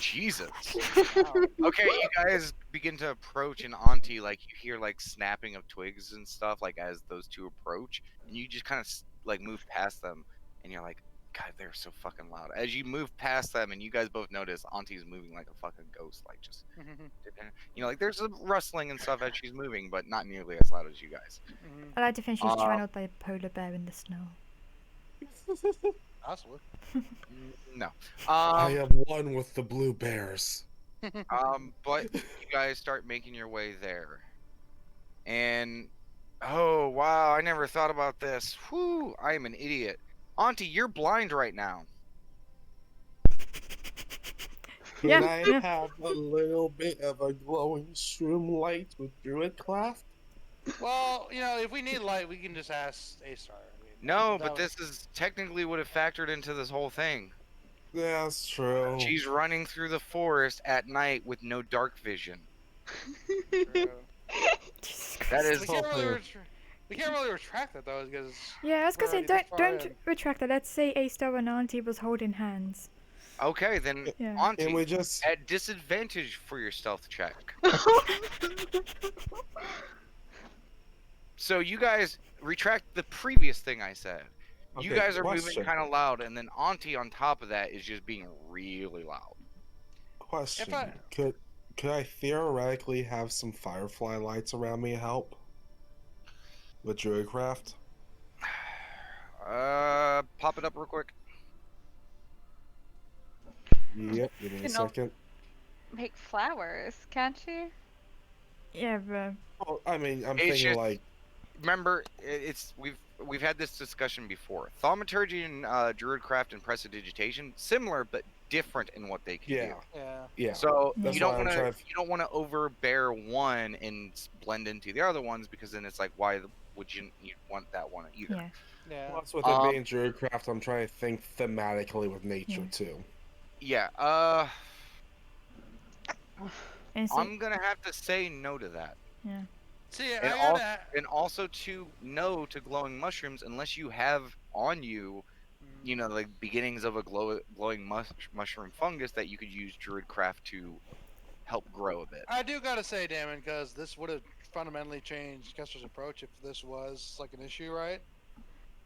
Jesus. Okay, you guys begin to approach, and Auntie, like you hear like snapping of twigs and stuff, like as those two approach, and you just kind of like move past them, and you're like, God, they're so fucking loud. As you move past them, and you guys both notice Auntie's moving like a fucking ghost, like just like there's a rustling and stuff as she's moving, but not nearly as loud as you guys. I like to think she's trying Uh, out by a polar bear in the snow. Possibly. No. I am one with the blue bears. But you guys start making your way there, and oh wow, I never thought about this. Whew, I am an idiot. Auntie, you're blind right now. Can Yeah, I yeah. have a little bit of a glowing shroom light with Druidcraft? Well, if we need light, we can just ask A-Star. I mean, No, that but was- this is technically would have factored into this whole thing. Yeah, that's true. She's running through the forest at night with no dark vision. true. Jesus That Christ. is we can't really helpful. we can't really retract that though, because Yeah, I was gonna say, Alrighty, that's don't fine. retract that. Let's say A-Star and Auntie was holding hands. okay. Then Yeah. Auntie, Can we just? at disadvantage for your stealth check. So you guys retract the previous thing I said. You Okay, guys are moving question. kind of loud, and then Auntie on top of that is just being really loud. Question. If I- Could I theoretically have some firefly lights around me help? With Druidcraft? Pop it up real quick. Yep, give me a You know- second. Make flowers, can't you? Yeah, but Oh, I mean, I'm It's thinking just- like, Remember, it's we've had this discussion before. Thaumaturgy and Druidcraft and Prestidigitation similar but different in what they can yeah, do. yeah. yeah. So That's you don't why I'm want to trying to- you don't want to overbear one and blend into the other ones, because then it's like, why would you want that one either? yeah. Yeah. Plus, with it being Druidcraft, I'm trying to think thematically with nature Yeah. too. Yeah. And see, I'm gonna have to say no to that. yeah. See, And, I gotta. and also to no to glowing mushrooms unless you have on you, like beginnings of a glowing mushroom fungus that you could use Druidcraft to help grow a bit. I do gotta say, Damon, because this would have fundamentally changed Kester's approach if this was like an issue, right?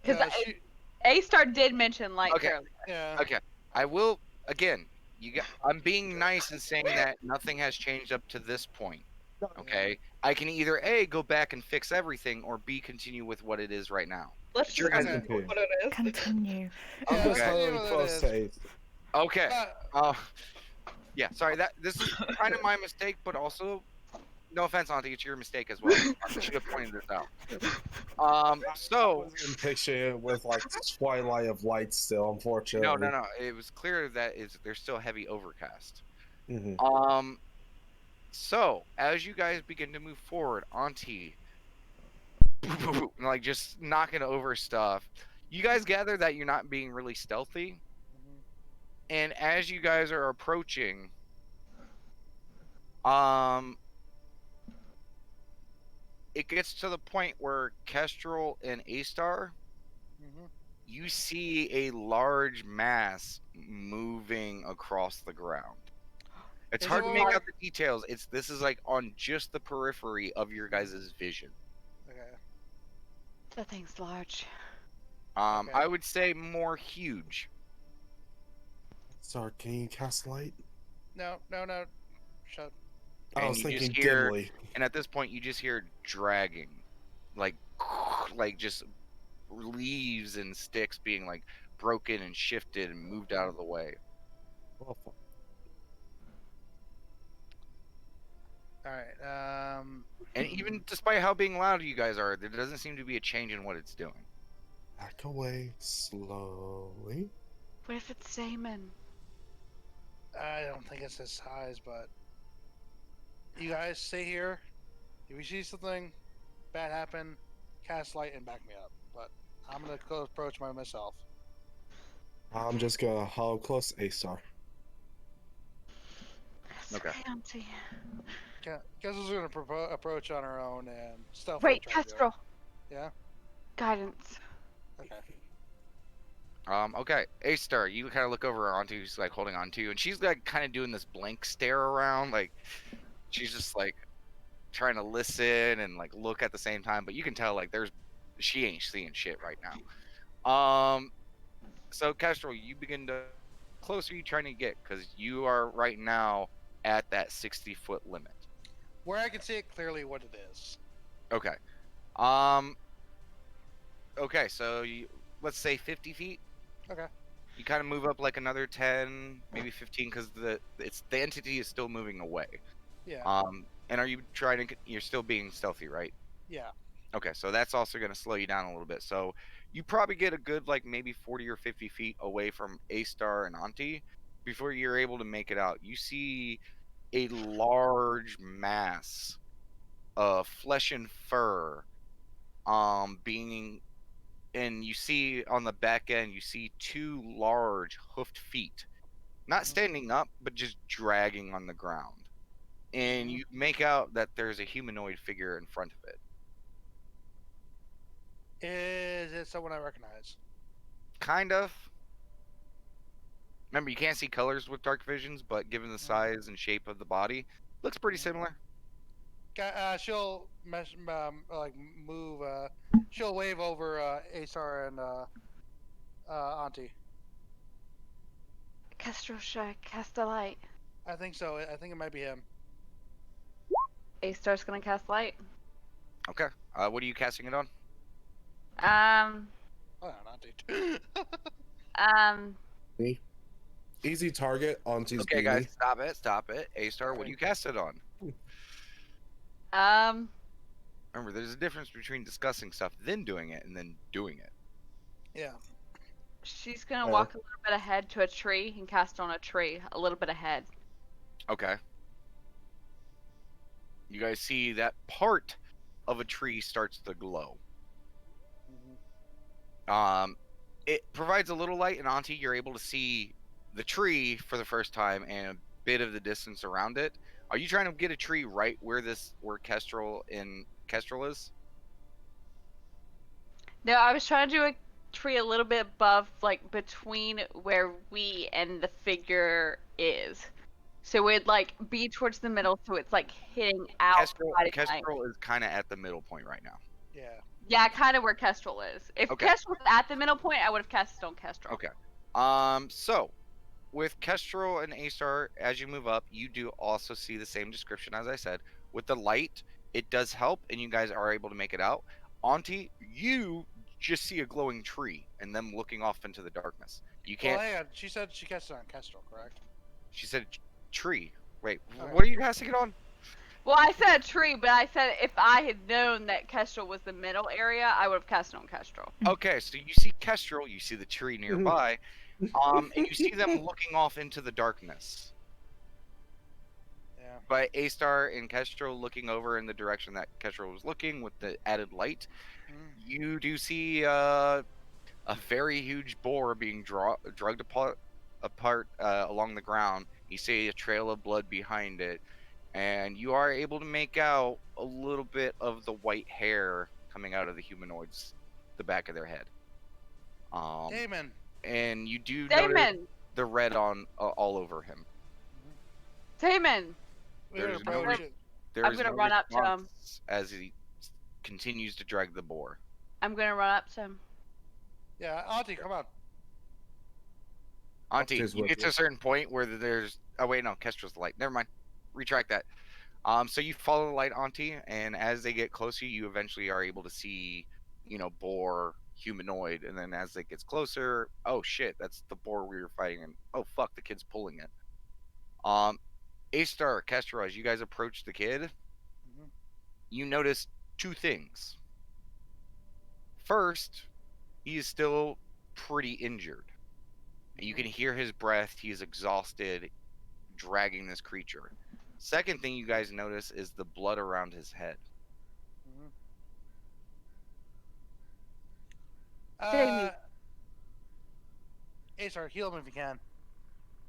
Because Yeah, she- A-Star did mention light Okay. earlier. yeah. Okay, I will again. I'm being nice and saying that nothing has changed up to this point. Okay, I can either A, go back and fix everything, or B, continue with what it is right now. Let's just Sure, guys see can. what it is. Continue. Yeah, I'm let's just see really what it close is. to Ace. Okay. Uh, Yeah. Sorry. This is kind of my mistake, but also, no offense, Auntie, it's your mistake as well. I should have pointed this out. So I'm picturing it with like Twilight of Light still, unfortunately. no. It was clear that there's still heavy overcast. Mhm. So as you guys begin to move forward, Auntie, like just knocking over stuff, you guys gather that you're not being really stealthy, and as you guys are approaching, it gets to the point where Kestrel and A-Star, mhm. you see a large mass moving across the ground. It's Is hard it to make like- out the details. This is like on just the periphery of your guys' vision. Okay. That thing's large. Okay. I would say more huge. Sorry, can you cast light? No. Shut. I And was you just thinking hear- dimly. And at this point, you just hear dragging, like just leaves and sticks being like broken and shifted and moved out of the way. Well, fu- All right. And even despite how being loud you guys are, there doesn't seem to be a change in what it's doing. Back away slowly. What if it's Damon? I don't think it's his size, but you guys stay here. If you see something bad happen, cast light and back me up. But I'm gonna go approach myself. I'm just gonna hollow close A-Star. Okay. Auntie. Kester's gonna approach on her own and stealth. Wait, try to do it. Kestrel. Yeah. Guidance. Okay. Okay, A-Star, you kind of look over onto who's like holding on to you, and she's like kind of doing this blank stare around, like she's just like trying to listen and like look at the same time, but you can tell like she ain't seeing shit right now. So Kestrel, you begin to closer you trying to get because you are right now at that 60-foot limit. Where I can see it clearly what it is. Okay. Um. Okay, so let's say 50 feet. Okay. You kind of move up like another 10, maybe 15, because the entity is still moving away. Yeah. And are you trying to? You're still being stealthy, right? Yeah. Okay, so that's also going to slow you down a little bit. So you probably get a good like maybe 40 or 50 feet away from A Star and Auntie before you're able to make it out. You see a large mass of flesh and fur, being, and you see on the back end, you see two large hoofed feet, not Mhm. standing up, but just dragging on the ground. And Mhm. you make out that there's a humanoid figure in front of it. Is it someone I recognize? Kind of. Remember, you can't see colors with dark visions, but given the size and shape of the body, looks pretty similar. She'll like move. She'll wave over Asar and Auntie. Kestrel, should I cast a light? I think so. I think it might be him. A-Star's gonna cast light. Okay. What are you casting it on? Oh, no, Auntie. Me. Easy target onto his Okay, beanie. guys, stop it. A Star, what do you cast it on? Remember, there's a difference between discussing stuff, then doing it, and then doing it. Yeah. She's gonna walk a little bit ahead to a tree and cast on a tree, a little bit ahead. Okay. You guys see that part of a tree starts to glow. It provides a little light, and Auntie, you're able to see the tree for the first time and a bit of the distance around it. Are you trying to get a tree right where Kestrel is? No, I was trying to do a tree a little bit above, like between where we and the figure is. So it'd like be towards the middle, so it's like hitting out. Kestrel is kind of at the middle point right now. Yeah. Yeah, kind of where Kestrel is. If Okay. Kestrel was at the middle point, I would have cast on Kestrel. Okay. So with Kestrel and A-Star, as you move up, you do also see the same description as I said. With the light, it does help, and you guys are able to make it out. Auntie, you just see a glowing tree and them looking off into the darkness. You can't. Well, hang on. She said she cast it on Kestrel, correct? She said tree. Wait, Okay. what are you casting it on? Well, I said a tree, but I said if I had known that Kestrel was the middle area, I would have cast it on Kestrel. Okay, so you see Kestrel, you see the tree nearby, and you see them looking off into the darkness. Yeah. But A-Star and Kestrel looking over in the direction that Kestrel was looking with the added light, you do see a very huge boar being drugged apart along the ground. You see a trail of blood behind it, and you are able to make out a little bit of the white hair coming out of the humanoids, the back of their head. Damon. And you do notice Damon! the red on all over him. Damon! We gotta There's no approach it. There I'm is gonna no run up to him. response as he continues to drag the boar. I'm gonna run up to him. Yeah, Auntie, come on. Auntie, Upstairs you with get to you. a certain point where there's. Oh wait, no, Kestrel's the light. Never mind. Retract that. So you follow the light, Auntie, and as they get closer, you eventually are able to see, boar, humanoid, and then as it gets closer, oh shit, that's the boar we were fighting, and oh fuck, the kid's pulling it. A-Star, Kestrel, as you guys approach the kid, you notice two things. First, he is still pretty injured. You can hear his breath. He is exhausted, dragging this creature. Second thing you guys notice is the blood around his head. Damon. Asar, heal him if you can.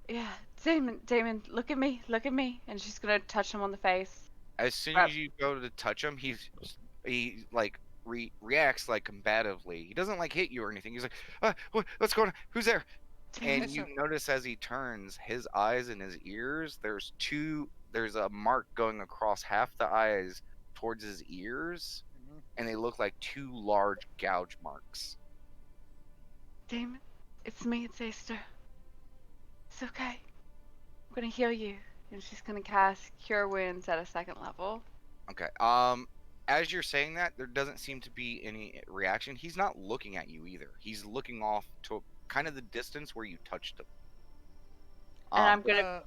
Yeah, Damon, look at me, and she's gonna touch him on the face. As soon as you go to touch him, he like reacts like combatively. He doesn't like hit you or anything. He's like, what's going on? Who's there? And you notice as he turns, his eyes and his ears, there's a mark going across half the eyes towards his ears, and they look like two large gouge marks. Damon, It's me, it's Aster. It's okay. I'm gonna heal you. And she's gonna cast Cure Wounds at a 2nd level. Okay. As you're saying that, there doesn't seem to be any reaction. He's not looking at you either. He's looking off to kind of the distance where you touched him. And I'm gonna. Uh,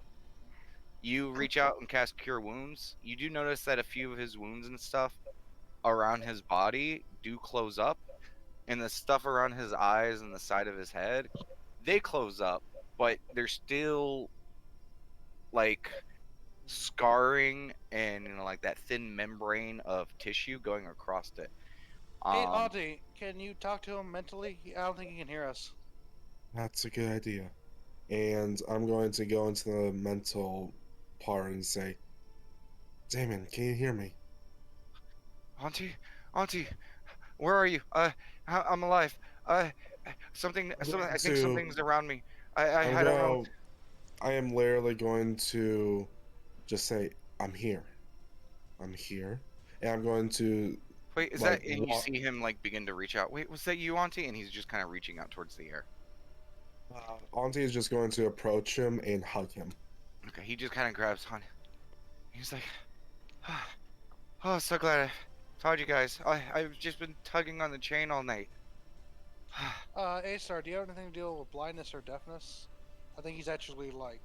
You reach out and cast Cure Wounds. You do notice that a few of his wounds and stuff around his body do close up, and the stuff around his eyes and the side of his head, they close up, but there's still like scarring and like that thin membrane of tissue going across it. hey, Auntie, can you talk to him mentally? I don't think he can hear us. That's a good idea. And I'm going to go into the mental part and say, Damon, can you hear me? Auntie, where are you? I'm alive. Something. I think to- something's around me. I don't know. I am literally going to just say, I'm here. I'm here. And I'm going to Wait, is like, that? And you walk- see him like begin to reach out. Wait, was that you, Auntie? And he's just kind of reaching out towards the air. Auntie is just going to approach him and hug him. Okay, he just kind of grabs on. He's like, oh, so glad I found you guys. I've just been tugging on the chain all night. A-Star, do you have anything to deal with blindness or deafness? I think he's actually like.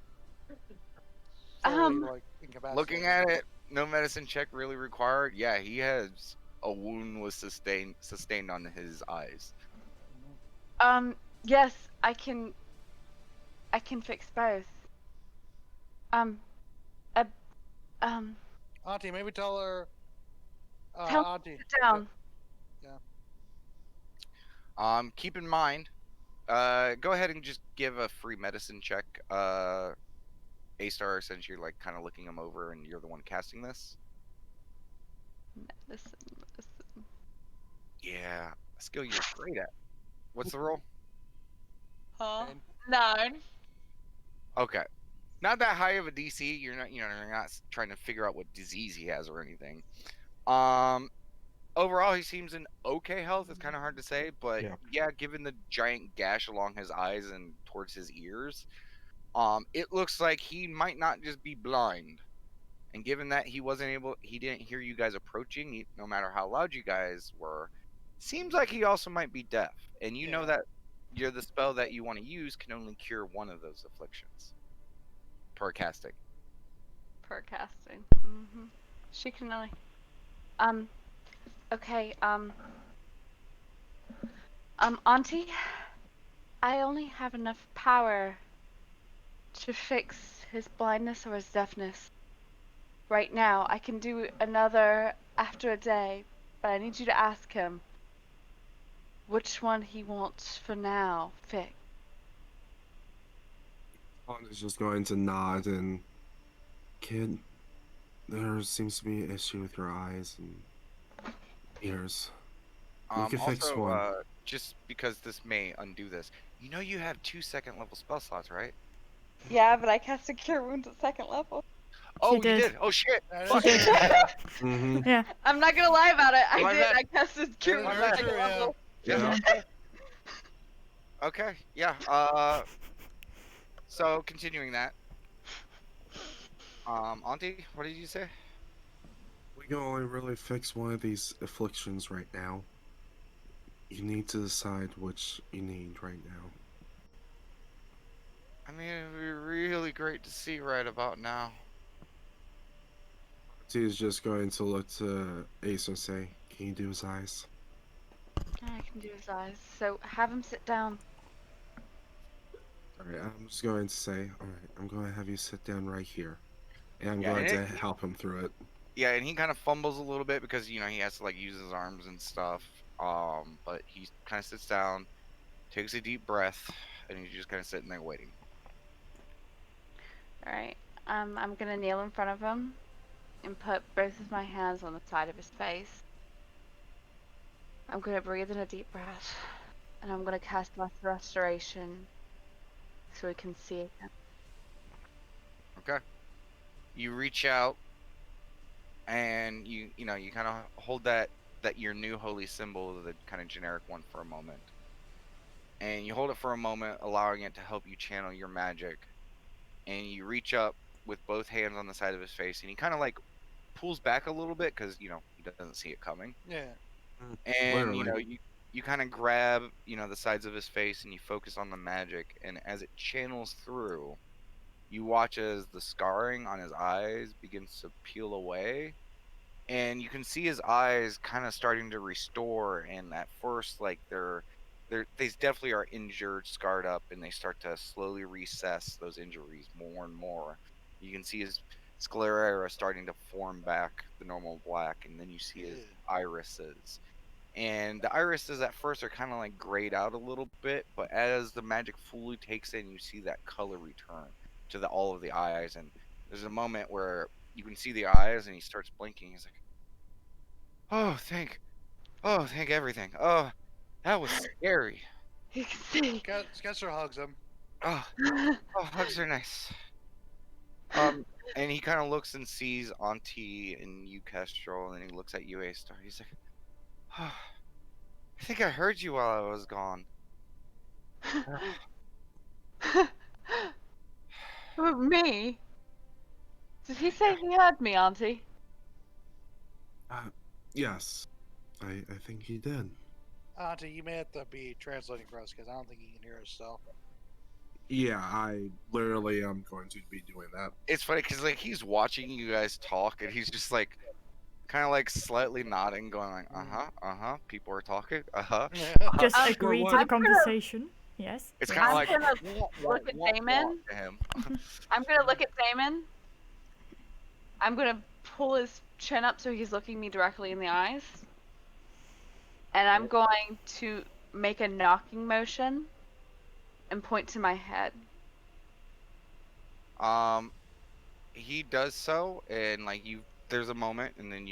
Fully, like, incapacitated. Looking at it, no medicine check really required. Yeah, he has a wound was sustained on his eyes. Yes, I can fix both. Auntie, maybe tell her. Tell- Auntie. Sit down. Keep in mind, go ahead and just give a free medicine check. A-Star, since you're like kind of looking him over and you're the one casting this. Listen. Yeah, a skill you're great at. What's the roll? Huh? And- 9. Okay. Not that high of a DC. You're not trying to figure out what disease he has or anything. Overall, he seems in okay health. It's kind of hard to say, but yeah, given the giant gash along his eyes and towards his ears, it looks like he might not just be blind. And given that he didn't hear you guys approaching, no matter how loud you guys were, seems like he also might be deaf. And you know that the spell that you want to use can only cure one of those afflictions per casting. Per casting. She can only. Okay. Auntie, I only have enough power to fix his blindness or his deafness. Right now, I can do another after a day, but I need you to ask him which one he wants for now fixed. Auntie's just going to nod and, kid, there seems to be an issue with your eyes and ears. We can fix Also, one. just because this may undo this, you have 2 2nd-level spell slots, right? Yeah, but I cast a Cure Wounds at 2nd level. Oh, you did. did. Oh shit. She did. Mm-hmm. Yeah. I'm not gonna lie about it. I My did. bad. I casted Cure My Wounds bad. at 2nd level. Yeah. Yeah. Okay. Yeah. So continuing that. Auntie, what did you say? We can only really fix one of these afflictions right now. You need to decide which you need right now. I mean, it'd be really great to see right about now. Auntie is just going to look to Ace and say, can you do his eyes? I can do his eyes. So have him sit down. Alright, I'm just going to say, alright, I'm going to have you sit down right here. And I'm Yeah, going to and help him through it. Yeah, and he kind of fumbles a little bit because he has to like use his arms and stuff. But he kind of sits down, takes a deep breath, and he's just kind of sitting there waiting. Alright. I'm gonna kneel in front of him and put both of my hands on the side of his face. I'm gonna breathe in a deep breath. And I'm gonna cast Bless Restoration so we can see it. Okay. You reach out, and you kind of hold that your new holy symbol, the kind of generic one, for a moment. and you hold it for a moment, allowing it to help you channel your magic. And you reach up with both hands on the side of his face, and he kind of like pulls back a little bit because he doesn't see it coming. Yeah. And Literally. you kind of grab the sides of his face and you focus on the magic, and as it channels through, you watch as the scarring on his eyes begins to peel away, and you can see his eyes kind of starting to restore. And at first, like they definitely are injured, scarred up, and they start to slowly recess those injuries more and more. You can see his sclera starting to form back the normal black, and then you see his Ew. irises. And the irises at first are kind of like grayed out a little bit, but as the magic fully takes in, you see that color return to all of the eyes. And there's a moment where you can see the eyes, and he starts blinking. He's like, oh, thank everything. Oh, that was scary. You can see. Sketcher hugs him. Oh, hugs are nice. And he kind of looks and sees Auntie and you, Kestrel, and then he looks at you, A-Star. He's like, oh, I think I heard you while I was gone. Me? Did he say he heard me, Auntie? Yes, I think he did. Auntie, you may have to be translating for us because I don't think he can hear us still. Yeah, I literally am going to be doing that. It's funny because like he's watching you guys talk, and he's just like kind of like slightly nodding, going like, people are talking, Just Um, agree to what? the I'm gonna- conversation. Yes. It's yes. kind of I'm like gonna wah, wah, look at wah, Damon. wah to him. I'm gonna look at Damon. I'm gonna pull his chin up so he's looking me directly in the eyes. And I'm going to make a knocking motion and point to my head. He does so, and like there's a moment, and then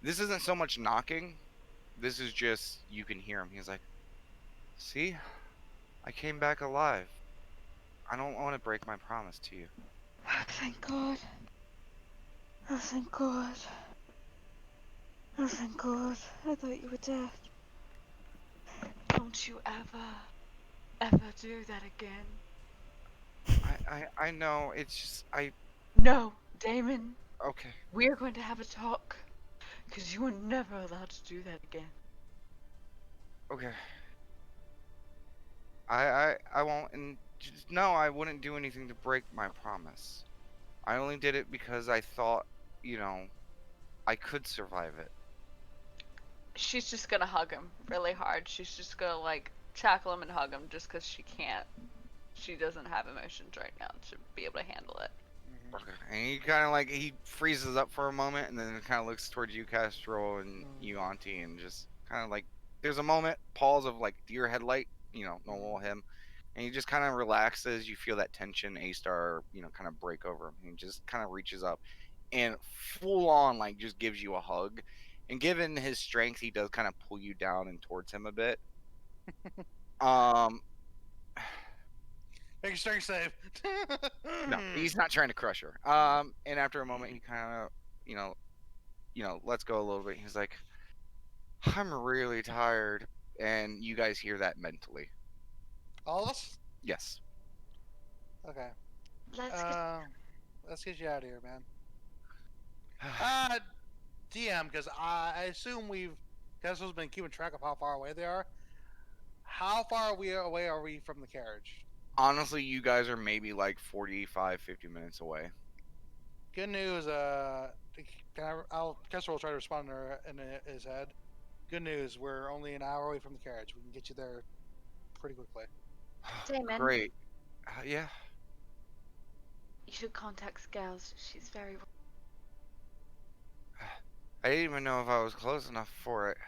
this isn't so much knocking. This is just you can hear him. He's like, "See, I came back alive. I don't want to break my promise to you." Oh, thank God. Oh, thank God. Oh, thank God. I thought you were dead. Don't you ever do that again. I know. It's just No, Damon. okay. We're going to have a talk. Because you were never allowed to do that again. Okay. I won't, and just, no, I wouldn't do anything to break my promise. I only did it because I thought, I could survive it. She's just gonna hug him really hard. She's just gonna, like, tackle him and hug him just because she can't. She doesn't have emotions right now to be able to handle it. Okay. And he kind of like he freezes up for a moment, and then kind of looks towards you, Castro, and you, Auntie, and just kind of like there's a moment pause of like deer headlight, normal him, and he just kind of relaxes. You feel that tension, A-Star, kind of break over him. He just kind of reaches up and full on like just gives you a hug. And given his strength, he does kind of pull you down and towards him a bit. Make a strength save. No, he's not trying to crush her. And after a moment, he kind of, lets go a little bit. He's like, "I'm really tired," and you guys hear that mentally. All of us? Yes. Okay. Let's get Let's get you out of here, man. DM, because I assume Kessel's been keeping track of how far away they are. How far away are we from the carriage? Honestly, you guys are maybe like 45, 50 minutes away. Good news. Kessel will try to respond in his head. Good news. We're only an hour away from the carriage. We can get you there pretty quickly. Damon. Great. Yeah. You should contact Scales. She's very. I didn't even know if I was close enough for it.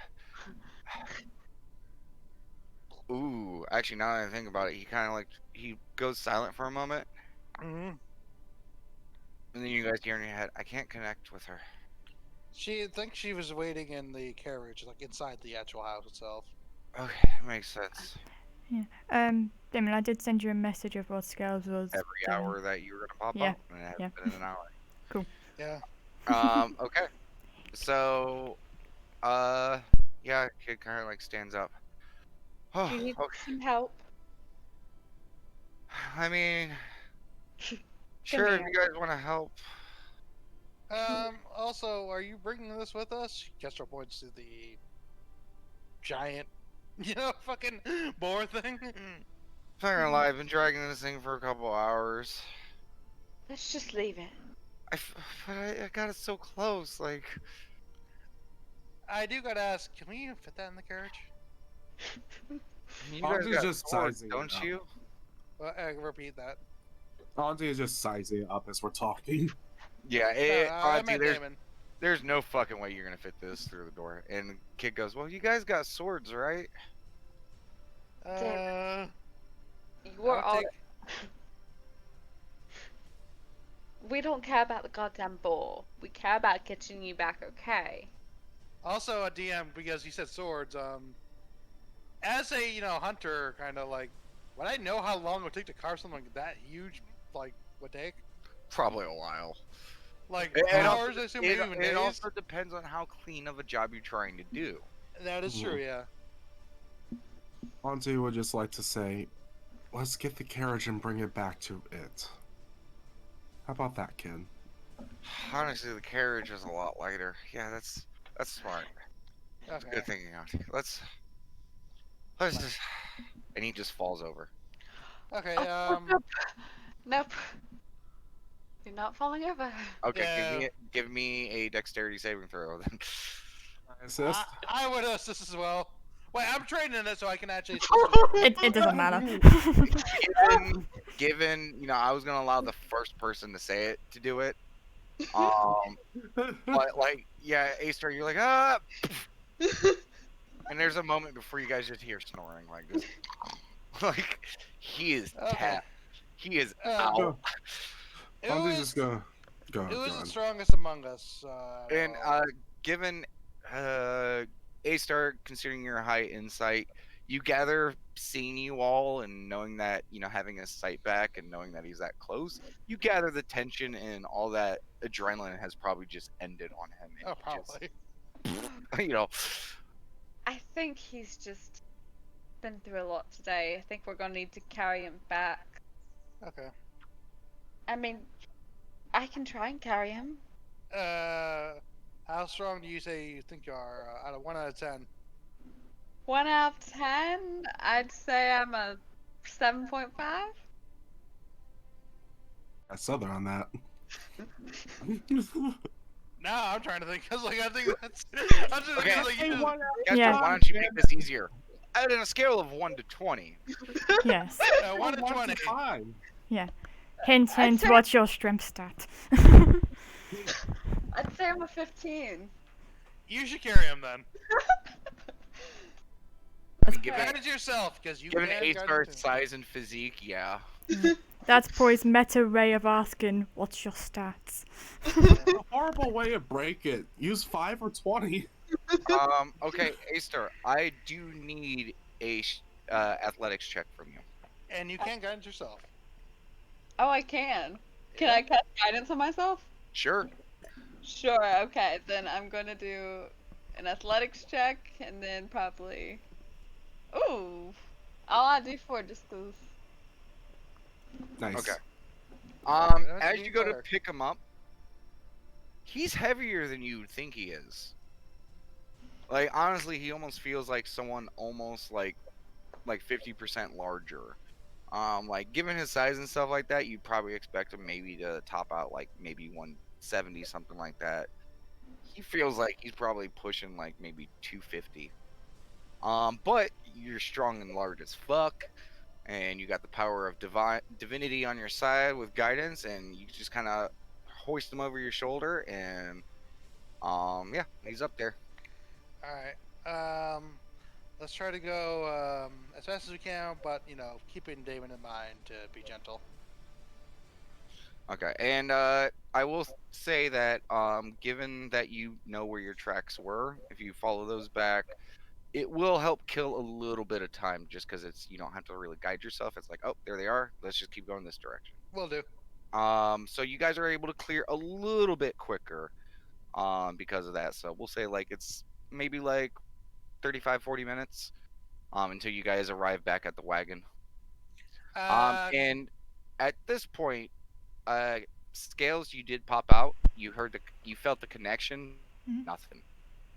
Ooh, actually, now that I think about it, he kind of like he goes silent for a moment, Mm-hmm. and then you guys hear in your head, "I can't connect with her." She thinks she was waiting in the carriage, like inside the actual house itself. Okay, makes sense. Damon, I did send you a message of what Scales was. Every doing. hour that you were gonna pop Yeah, up, and it hasn't yeah. been in an hour. Yeah. Okay. So, yeah, kid kind of like stands up. Do you need Okay. some help? I mean, Come sure, if here. you guys want to help. Also, are you bringing this with us? Kester points to the giant, fucking boar thing. Not gonna lie, I've been dragging this thing for a couple hours. Let's just leave it. But I got it so close, like. I do gotta ask, can we even fit that in the carriage? You guys Auntie got just swords, sizing it don't up. you? Repeat that. Auntie is just sizing it up as we're talking. Yeah, I Auntie, meant Damon. there's no fucking way you're gonna fit this through the door. And the kid goes, well, you guys got swords, right? We're I'll all. take- We don't care about the goddamn boar. We care about getting you back okay. Also a DM because he said swords. As a hunter, kind of like, would I know how long it would take to carve something that huge? Like would take Probably a while. like It also- hours? I assume maybe even It days. also depends on how clean of a job you're trying to do. That is true. Yeah. Auntie would just like to say, let's get the carriage and bring it back to it. How about that, kid? Honestly, the carriage is a lot lighter. Yeah, that's smart. That's Okay. good thinking, Auntie. Let's just. And he just falls over. Okay. Oh, nope. Nope. You're not falling over. Okay, Yeah. give me a dexterity saving throw then. Assist? I would assist as well. Wait, I'm training it so I can actually. It doesn't matter. given, I was gonna allow the first person to say it to do it. But like, yeah, A-Star, you're like, ah, and there's a moment before you guys just hear snoring like this. Like, he is Okay. tapped. He is Uh, out. It Auntie's was, just gonna go. it was go the on. strongest among us. And given A-Star, considering your high insight, you gather seeing you all and knowing that, having his sight back and knowing that he's that close, you gather the tension and all that adrenaline has probably just ended on him. And probably. Just, I think he's just been through a lot today. I think we're gonna need to carry him back. Okay. I mean, I can try and carry him. How strong do you say you think you are? Out of 1 out of 10. 1 out of 10, I'd say I'm a 7.5. I Southern on that. Now I'm trying to think. I think that's. I'm just Okay. thinking, like, Guess Yeah. what? Why don't you make this easier? On a scale of 1 to 20. Yes. 1 to 20. Fine. Hint, hint, say- what's your strength stat? I'd say I'm a 15. You should carry him then. Given, Manage yourself, because you given can. A-Star's size and physique, yeah. That's Poy's meta way of asking, what's your stats? A horrible way to break it. Use 5 or 20. Okay, A-Star, I do need a athletics check from you. And you can guidance yourself. Oh, I can. Can I cast guidance on myself? Sure. Sure, okay. Then I'm gonna do an athletics check and then probably. Ooh! I'll add D4 just because. Nice. Okay. That's As being you go to fair. pick him up, he's heavier than you would think he is. Like, honestly, he almost feels like someone almost like 50% larger. Like, given his size and stuff like that, you'd probably expect him maybe to top out like maybe 170, something like that. He feels like he's probably pushing like maybe 250. But you're strong and large as fuck, and you got the power of divinity on your side with guidance, and you just kind of hoist him over your shoulder, and yeah, he's up there. Alright. Let's try to go as fast as we can, but, keeping Damon in mind to be gentle. Okay, and I will say that given that you know where your tracks were, if you follow those back, it will help kill a little bit of time, just because you don't have to really guide yourself. It's like, oh, there they are. Let's just keep going this direction. Will do. So you guys are able to clear a little bit quicker, because of that. So we'll say like it's maybe like 35, 40 minutes. until you guys arrive back at the wagon. Uh, And at this point, Scales, you did pop out. You felt the connection. Mhm. Nothing.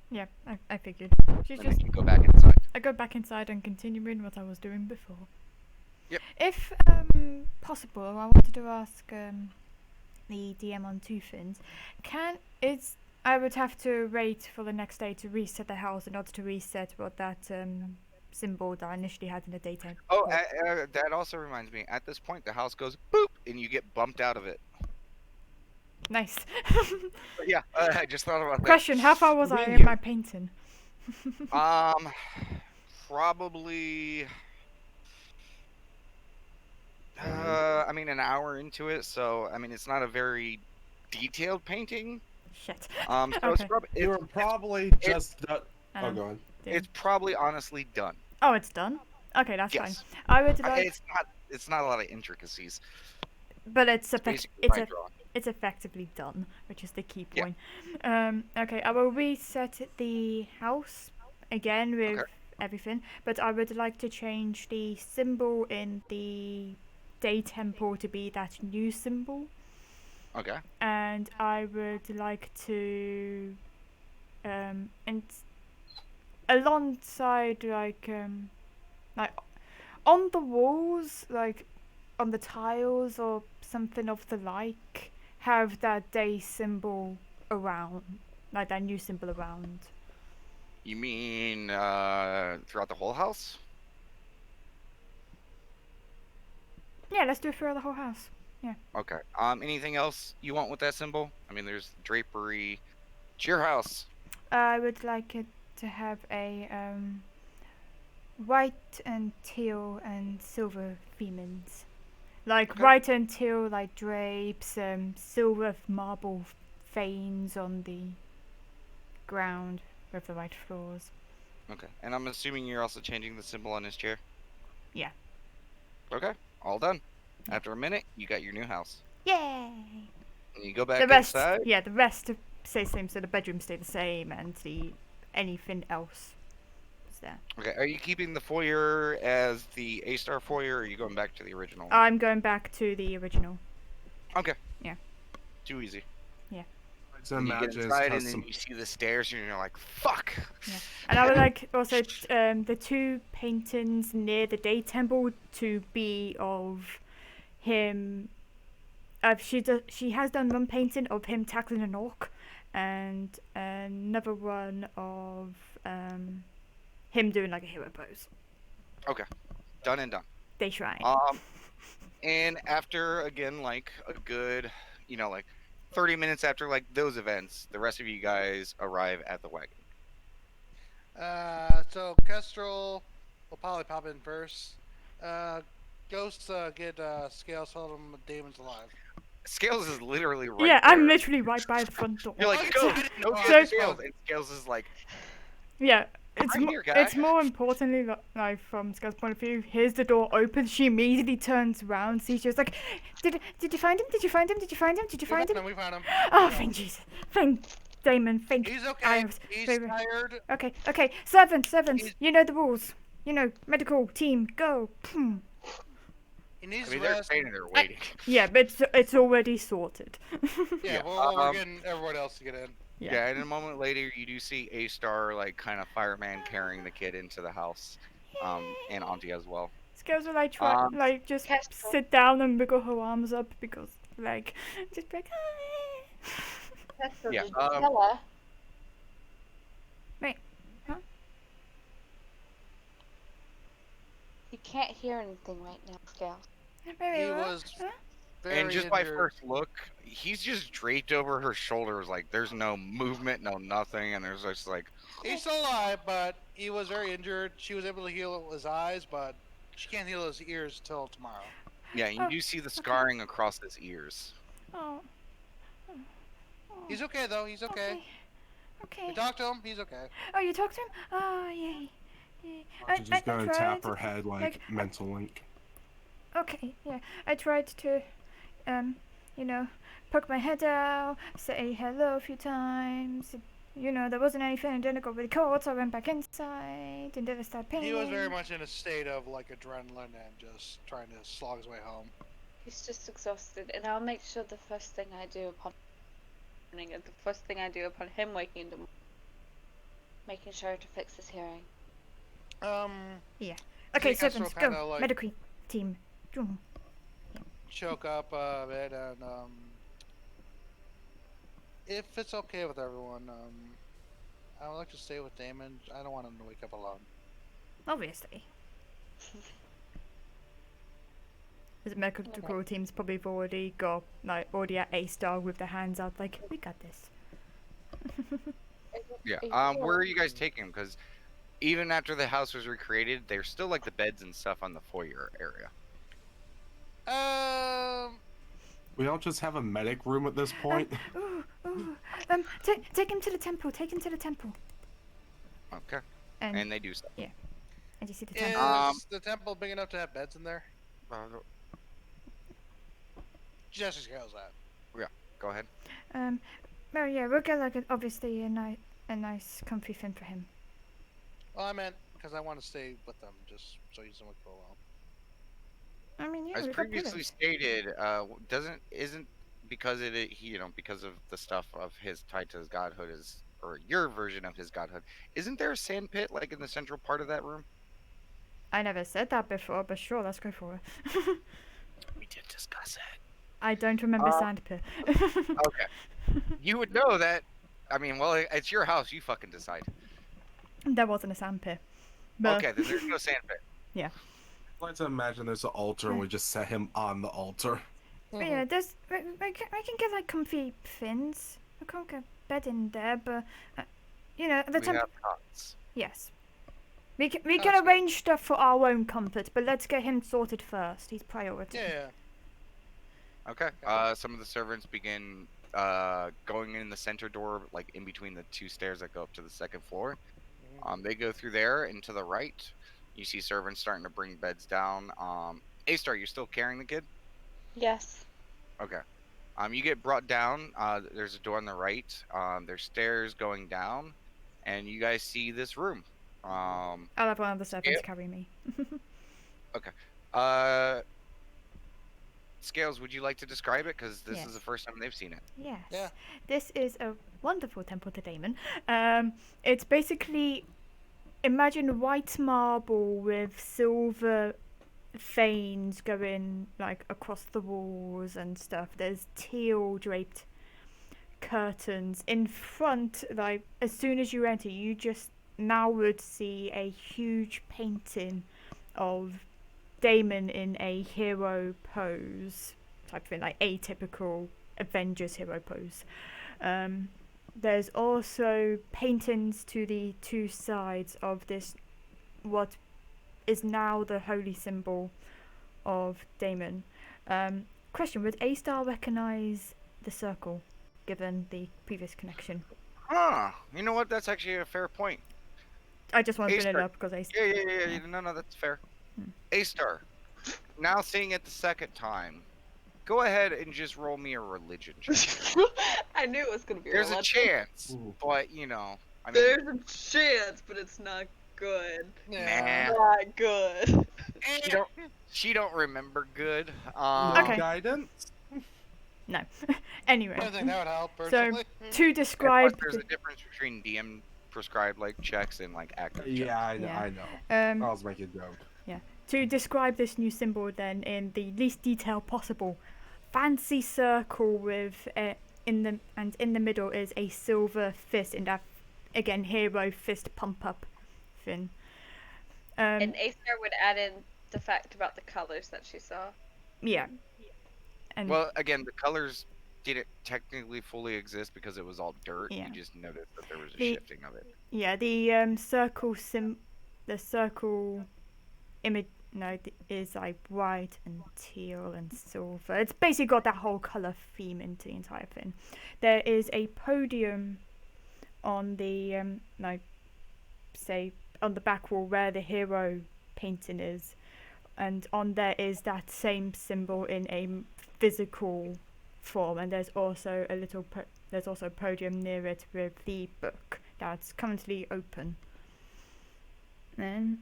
Yeah, I figured. She's And just. then you go back inside. I go back inside and continue in what I was doing before. Yep. If possible, I wanted to ask the DM on Two Fins, I would have to wait for the next day to reset the house in order to reset what that symbol that I initially had in the daytime. Oh, that also reminds me. At this point, the house goes boop, and you get bumped out of it. Nice. But yeah, I just thought about that. Question: how far was I in You. my painting? Probably. I mean, an hour into it, so I mean, it's not a very detailed painting. Shit. So Okay. You were probably just. Oh, Um, go on. it's probably honestly done. Oh, it's done. Okay, that's Yes. fine. I would like, It's not a lot of intricacies. but it's Basically, line drawing. it's effectively done, which is the key Yeah. point. Okay, I will reset the house again with Okay. everything, but I would like to change the symbol in the day temple to be that new symbol, Okay. and I would like to, and alongside like on the walls, like on the tiles or something of the like, have that day symbol around, like that new symbol around. You mean throughout the whole house? Yeah, let's do it for the whole house. Okay. Anything else you want with that symbol? I mean, there's drapery. It's your house. I would like it to have a white and teal and silver themings. Like Okay. white and teal, like drapes, silver marble veins on the ground with the white floors. Okay. And I'm assuming you're also changing the symbol on his chair? Yeah. Okay. All done. After a minute, you got your new house. Yay! And you go back The rest, inside. yeah, the rest stay the same. So the bedrooms stay the same, and the anything else is there. Okay. Are you keeping the foyer as the A-star foyer, or are you going back to the original? I'm going back to the original. Okay. Yeah. Too easy. So And you get imagine inside, and has then some. you see the stairs, and you're like, "Fuck." And I would like also the two paintings near the day temple to be of him. She has done one painting of him tackling an orc, and another one of him doing like a hero pose. Done and done. Day shrine. And after again, like a good, like 30 minutes after like those events, the rest of you guys arrive at the wagon. So Kestrel will probably pop in first. Ghosts get Scales, tell them Damon's alive. Scales is literally right Yeah, I'm there. literally right by the front door. You're like, Okay. go, no So- shit, Scales, and Scales is like, Yeah, it's I'm here, guy. it's more importantly like from Scale's point of view. Here's the door open. She immediately turns around, sees you. It's like, did you find him? Did you find him? Did you find him? Did you find him? We found him. Oh, thank Jesus, thank Damon, thank. He's okay. Iris. He's Baby. tired. Okay, servants. He's- You know the rules. Medical team, go. He needs I mean, to they're rest. standing there waiting. Yeah, but it's already sorted. Yeah, Yeah, we're getting everyone else to get in. Yeah, and a moment later, you do see A-Star, like, kind of fireman carrying the kid into the house, and Auntie as well. Scales will just Kestrel. sit down and wiggle her arms up because just be like. Kestrel, Yeah, did you tell her? Wait, huh? You can't hear anything right now, Scales. He was very And just by injured. first look, he's just draped over her shoulders, like, there's no movement, no nothing, and there's just, like, He's still alive, but he was very injured. She was able to heal his eyes, but she can't heal his ears till tomorrow. yeah, you do see the scarring across his ears. Oh. He's okay though. He's okay. Okay. We talked to him. He's okay. Oh, you talked to him? Oh, yay. She's just gonna tap her head like like- mental link. Okay, yeah. I tried to, poke my head out, say hello a few times, you know, there wasn't anything, and then it got really cold, so I went back inside, and then I started painting. He was very much in a state of like adrenaline and just trying to slog his way home. He's just exhausted, and I'll make sure the first thing I do upon morning, the first thing I do upon him waking into making sure to fix his hearing. Okay, Zeke has to servants, kinda, go. like- Medical team. Zoom. Choke up a bit, and if it's okay with everyone, I would like to stay with Damon. I don't want him to wake up alone. Obviously. The medical team's probably already got, like, already at A-star with their hands out, like, we got this. Yeah. Where are you guys taking them? Because even after the house was recreated, there's still like the beds and stuff on the foyer area. We all just have a medic room at this point. Ooh. Take him to the temple. Take him to the temple. Okay. And And they do so. and you see the Is temple. the temple big enough to have beds in there? Jesse scales that. Go ahead. Well, yeah, we'll get like obviously a nice comfy thing for him. Well, I meant because I want to stay with them, just so he doesn't wake up alone. I mean, yeah, As we've got previously pillows. stated, isn't because because of the stuff of his tied to his godhood or your version of his godhood, isn't there a sand pit like in the central part of that room? I never said that before, but sure, let's go for it. We did discuss it. I don't remember Sandpit. Okay. You would know that. I mean, well, it's your house. You fucking decide. There wasn't a sandpit. But Okay, then there's no sand pit. I'd like to imagine there's an altar and we just set him on the altar. but yeah, there's we can get like comfy fins. We can't get bed in there, but you know the We temple. have cots. Yes. We can That's good. arrange stuff for our own comfort, but let's get him sorted first. He's priority. Yeah. Okay. Some of the servants begin going in the center door, like in between the two stairs that go up to the second floor. They go through there, and to the right, you see servants starting to bring beds down. A-Star, you still carrying the kid? Yes. Okay. You get brought down. There's a door on the right. There's stairs going down, and you guys see this room. I'll have one of the servants carry me. Scales, would you like to describe it? Because this Yes. is the first time they've seen it. Yes. Yeah. This is a wonderful temple to Damon. It's basically imagine white marble with silver veins going like across the walls and stuff. There's teal draped curtains in front. Like as soon as you enter, you just now would see a huge painting of Damon in a hero pose type thing, like atypical Avengers hero pose. There's also paintings to the two sides of this, what is now the holy symbol of Damon. Question, would A-Star recognize the circle, given the previous connection? Huh. You know what? That's actually a fair point. I just want to bring it A-Star. up because Yeah. No, that's fair. A-Star. Now seeing it the second time, go ahead and just roll me a religion check. I knew it was gonna be. There's a reluctant. chance, Ooh. but you know, I mean, There's a chance, but it's not good. Yeah. Not good. she don't remember good. Okay. Guidance? no. Anyway, I think that would help personally. to And describe, plus, there's a difference between DM prescribed like checks and like active checks. Yeah, I know. Yeah. I know. the, I was making a joke. to describe this new symbol then in the least detail possible, fancy circle with in the middle is a silver fist in that again hero fist pump up thing. And Aether would add in the fact about the colors that she saw. Yeah. And Well, again, the colors didn't technically fully exist because it was all dirt. Yeah. You just noticed that there was a The- shifting of it. yeah, the circle image is like white and teal and silver. It's basically got that whole color theme into the entire thing. There is a podium on the say on the back wall where the hero painting is, and on there is that same symbol in a physical form. And there's also a little there's also a podium near it with the book that's currently open. And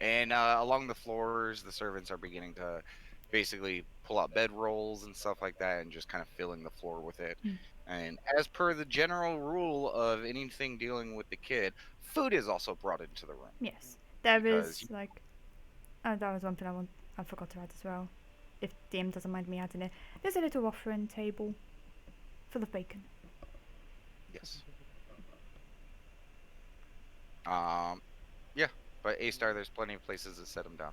And along the floors, the servants are beginning to basically pull out bed rolls and stuff like that and just kind of filling the floor with it. Mm. And as per the general rule of anything dealing with the kid, food is also brought into the room. yes, there Because is like that was one thing I forgot to add as well. If DM doesn't mind me adding it, there's a little offering table full of bacon. Yes. Yeah, but A-Star, there's plenty of places to set them down.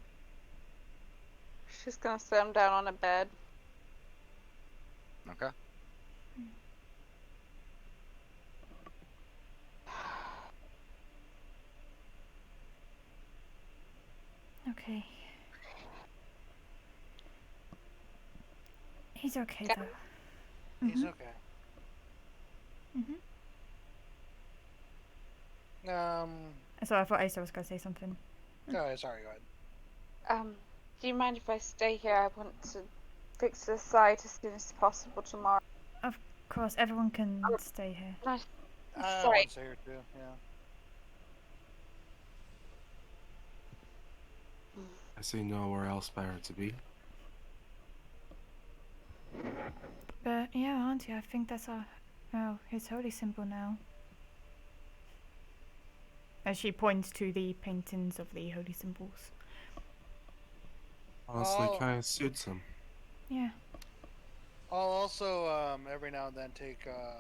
She's gonna sit him down on a bed. Okay. Okay. He's okay Okay. though. He's okay. So I thought Asa was gonna say something. Oh, sorry, go ahead. Do you mind if I stay here? I want to fix the site as soon as possible tomorrow. Of course, everyone can stay here. I Sorry. want to stay here too, yeah. I see nowhere else better to be. But yeah, Auntie, I think that's his holy symbol now. As she points to the paintings of the holy symbols. Honestly, Oh. kind of suits him. Yeah. I'll also every now and then take a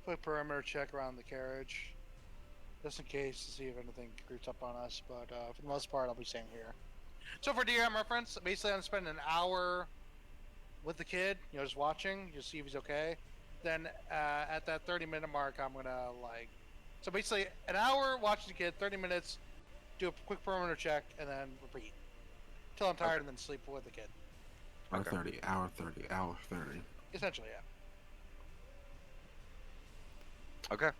quick perimeter check around the carriage, just in case to see if anything creeps up on us. But for the most part, I'll be staying here. So for DRM reference, basically I'm spending an hour with the kid, just watching, just see if he's okay. Then at that 30-minute mark, I'm gonna so basically an hour watching the kid, 30 minutes, do a quick perimeter check, and then repeat till I'm tired, and then sleep with the kid. Hour Okay. 30, hour 30, hour 30. Essentially, yeah. Okay.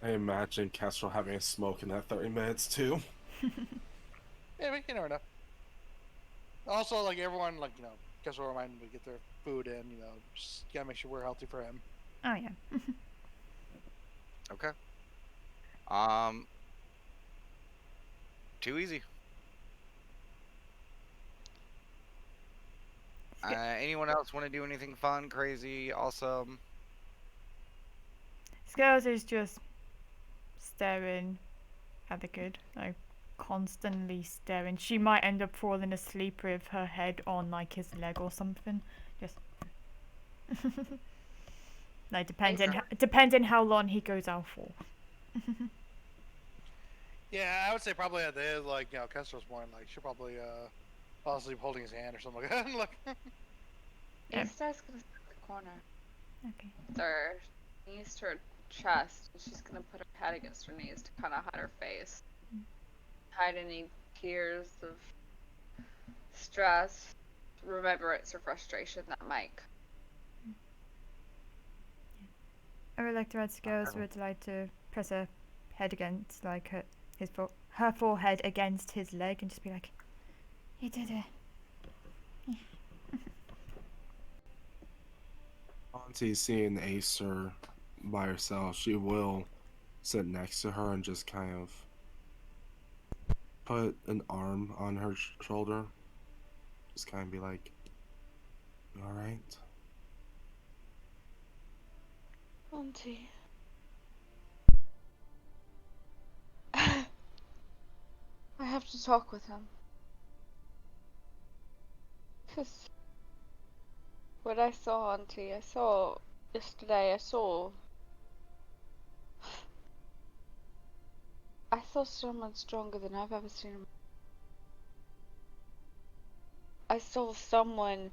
I imagine Kestrel having a smoke in that 30 minutes too. Yeah, but you never know. Also, everyone, guess we'll remind them to get their food in, just gotta make sure we're healthy for him. Oh yeah. Okay. Too easy. Anyone else want to do anything fun, crazy, awesome? Scales is just staring at the kid, constantly staring. She might end up falling asleep with her head on his leg or something. Just depending how long he goes out for. Yeah, I would say probably at the end, Kestrel's point, she'll probably fall asleep holding his hand or something like that. A-Star's gonna sit in the corner. Okay. Her knees to her chest, and she's gonna put her head against her knees to kind of hide her face, hide any tears of stress, remembrance, or frustration that might. I would like to add Scales would like to press her head against her forehead against his leg and just be like, "You did it." Auntie seeing Acer by herself, she will sit next to her and just kind of put an arm on her shoulder. Just kind of be like, "You alright?" Auntie. I have to talk with him. Because what I saw, Auntie, yesterday, I saw someone stronger than I've ever seen him. I saw someone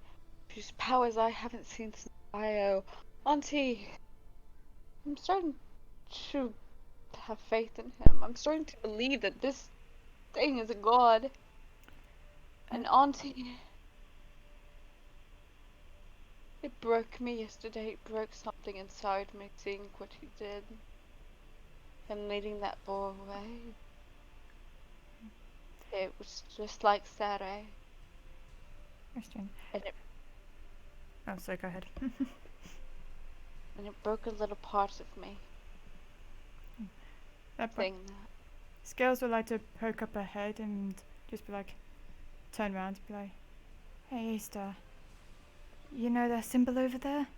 whose powers I haven't seen since IO. Auntie, I'm starting to have faith in him. I'm starting to believe that this thing is a god. And Auntie, it broke me yesterday. It broke something inside me, seeing what he did. Him leading that boy away. It was just like Saturday, Question. and it Oh, sorry, go ahead. broke a little part of me. That part. Saying that. Scales would like to poke up her head and just be like, turn around and be like, hey, Easter, you know that symbol over there?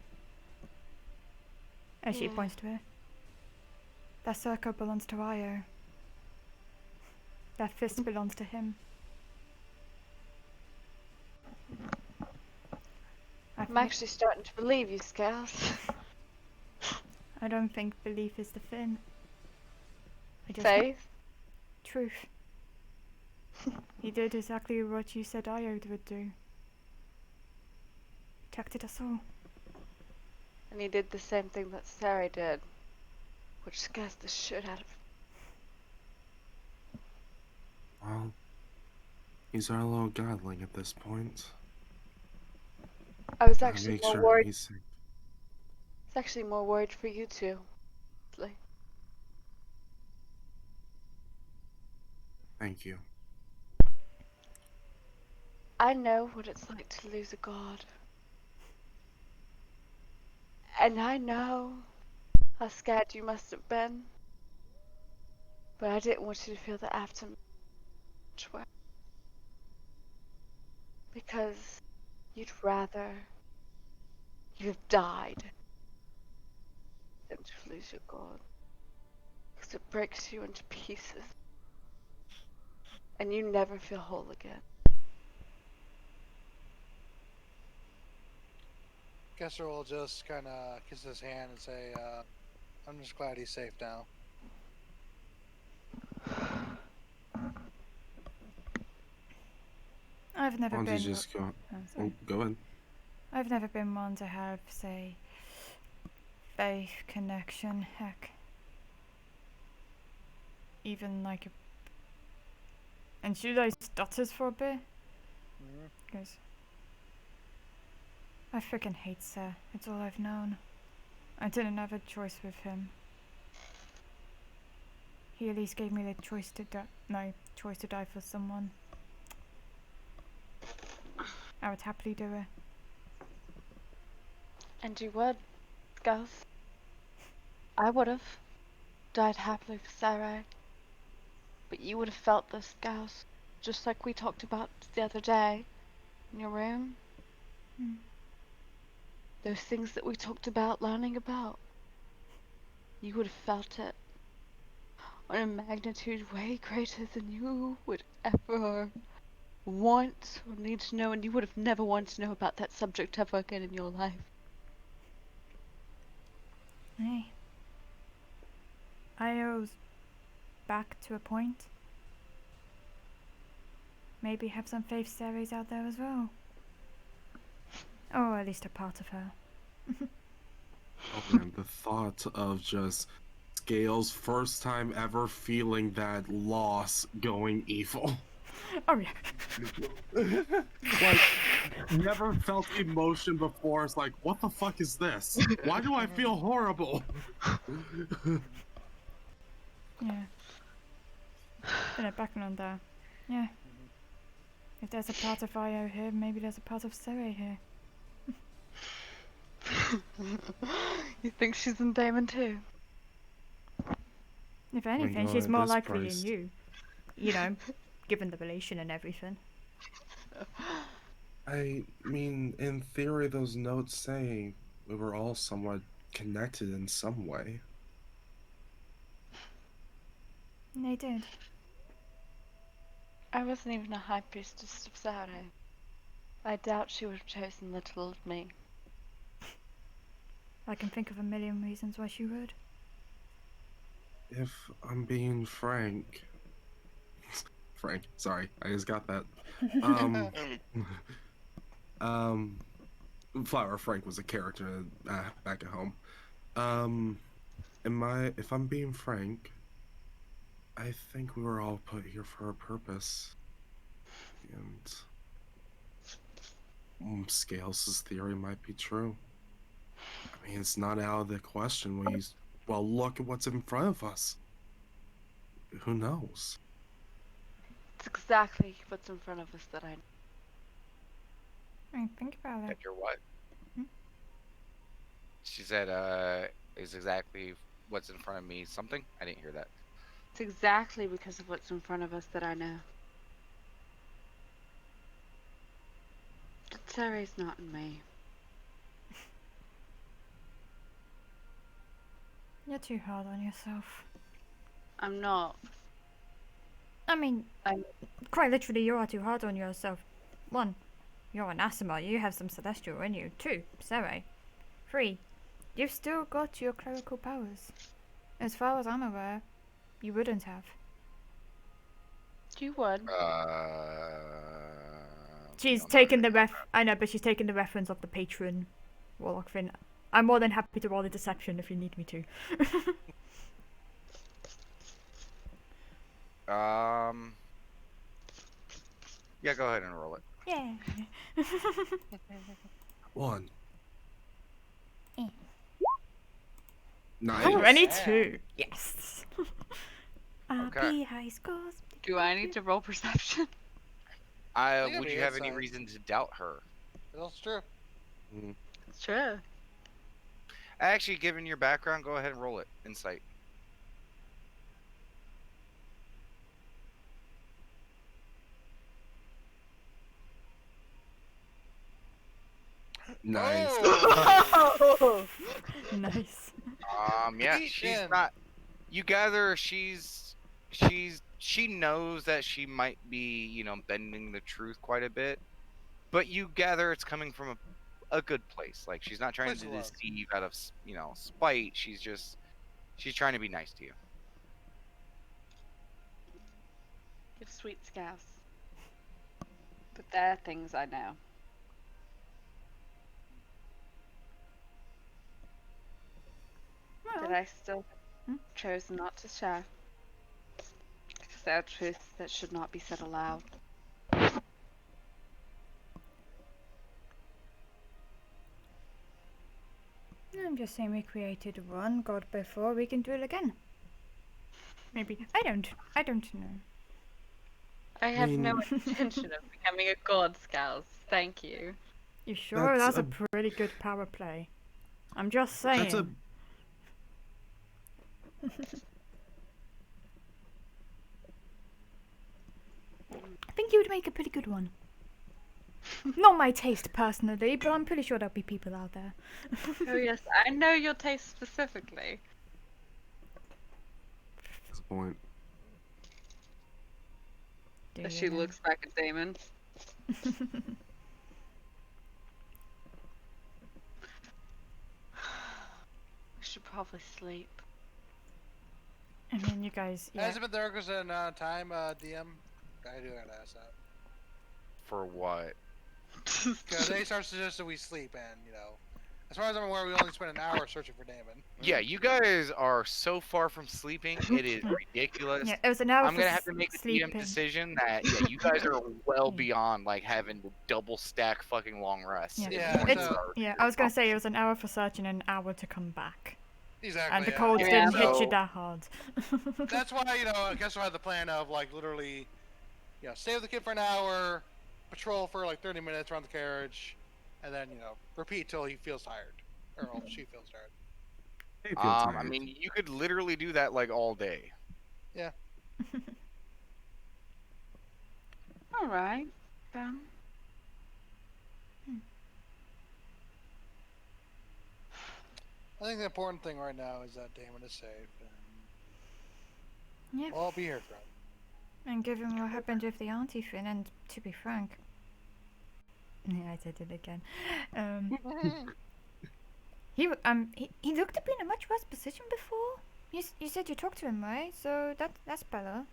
As she Yeah. points to it. That circle belongs to Io. That fist belongs to him. I'm actually starting to believe you, Scales. I don't think belief is the thing. I just Faith? truth. He did exactly what you said Io would do. Protected us all. And he did the same thing that Sarah did, which scares the shit out of me. Well, he's our little godling at this point. I was Gotta actually make more sure worried. he's safe. It's actually more worried for you two. Like, Thank you. I know what it's like to lose a god. And I know how scared you must have been. But I didn't want you to feel the aftermath. Because you'd rather you have died than to lose your god. Because it breaks you into pieces. And you never feel whole again. Kessler will just kind of kiss his hand and say, I'm just glad he's safe now. I've never Why don't been. you just go? Oh, sorry. Go ahead. I've never been one to have, say, faith connection. Heck, even like a. And should I stutters for a bit? Because I freaking hate Sir. It's all I've known. I didn't have a choice with him. He at least gave me the choice to choice to die for someone. I would happily do it. And you would, Gus. I would have died happily for Sarai. But you would have felt this, Gus. Just like we talked about the other day in your room. Mm. Those things that we talked about learning about. You would have felt it on a magnitude way greater than you would ever want or need to know, and you would have never wanted to know about that subject ever again in your life. Hey. Io's back to a point. Maybe have some faith series out there as well. Or at least a part of her. Oh man, the thought of just Scales' first time ever feeling that loss going evil. Oh yeah. Like, never felt emotion before. It's like, what the fuck is this? Why do I feel horrible? Yeah. Been a background there. Yeah. If there's a part of Io here, maybe there's a part of Sere here. You think she's in Damon too? If anything, God, she's more this likely price. in you. You know, given the relation and everything. I mean, in theory, those notes say we were all somewhat connected in some way. They did. I wasn't even a high priestess of Saturday. I doubt she would have chosen little of me. I can think of a million reasons why she would. If I'm being frank, sorry, I just got that. Flower Frank was a character back at home. If I'm being frank, I think we were all put here for a purpose. And Scales' theory might be true. I mean, it's not out of the question when look at what's in front of us. Who knows? It's exactly what's in front of us that I know. I mean, think about That it. you're what? Hmm? She said, is exactly what's in front of me something? I didn't hear that. It's exactly because of what's in front of us that I know. Sarah's not in me. You're too hard on yourself. I'm not. I mean, I'm- quite literally, you are too hard on yourself. 1, you're an Asima. You have some celestial in you. 2, Sarai. 3, you've still got your clerical powers. As far as I'm aware, you wouldn't have. You would. She's no, not taken in the combat. I know, but she's taken the reference of the patron warlock thing. I'm more than happy to roll a deception if you need me to. Yeah, go ahead and roll it. Yeah. 1. Eh. Nice. 22. Yes. Okay. High scores. Do I need to roll perception? think it'd Would be you have any insight. reason to doubt her? That's true. It's true. Actually, given your background, go ahead and roll it. Insight. Nice. Oh! Nice. Yeah, Eat she's in. not. You gather she knows that she might be, bending the truth quite a bit, but you gather it's coming from a good place. Like she's not trying Place to of love. deceive out of, spite. She's trying to be nice to you. Give sweet scouse. But there are things I know. That Well, I still Hmm? chose not to share. Because there are truths that should not be said aloud. I'm just saying we created one god before. We can do it again. Maybe. I don't know. I have no mean- intention of becoming a god, Scouse. Thank you. You sure? That's That's a a- pretty good power play. I'm just saying. That's a I think you would make a pretty good one. Not my taste personally, but I'm pretty sure there'll be people out there. Oh yes, I know your taste specifically. that's a point. Do As you she know? looks back at Damon. I should probably sleep. And then you guys, yeah. Has it been there because in time, DM? I do gotta ask that. For what? Because they start suggesting we sleep, and as far as I'm aware, we only spent an hour searching for Damon. Yeah, you guys are so far from sleeping. It is ridiculous. Yeah, it was an hour I'm for gonna have to make a DM sleeping. decision that you guys are well Yeah. beyond like having to double stack fucking long rests. Yeah. At Yeah, this point, It's, so- yeah, I was gonna say it was an hour for searching and an hour to come back. Exactly. And the yeah. cold Yeah. didn't hit you So- that hard. That's why I guess I had the plan of literally, stay with the kid for an hour, patrol for 30 minutes around the carriage, and then repeat till he feels tired, or she feels tired. I feel I tired. mean, you could literally do that like all day. Alright, then. I think the important thing right now is that Damon is safe, and Yeah. we'll all be here for him. And given what happened with the auntie thing, and to be frank, yeah, I did it again. He looked to be in a much worse position before. You said you talked to him, right? So that's better.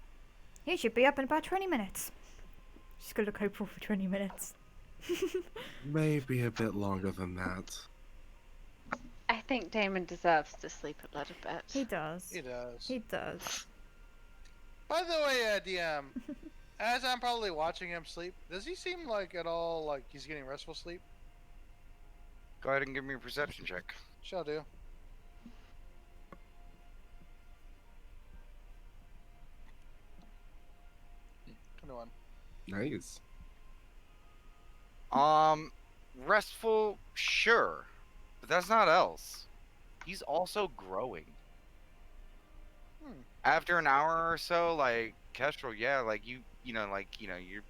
He should be up in about 20 minutes. Just gonna look hopeful for 20 minutes. Maybe a bit longer than that. I think Damon deserves to sleep a little bit. He does. He does. He does. By the way, DM, as I'm probably watching him sleep, does he seem at all like he's getting restful sleep? Go ahead and give me a perception check. Shall do. into one. Nice. Restful, sure, but that's not else. He's also growing. Hmm. After an hour or so, like Kestrel, yeah, like you're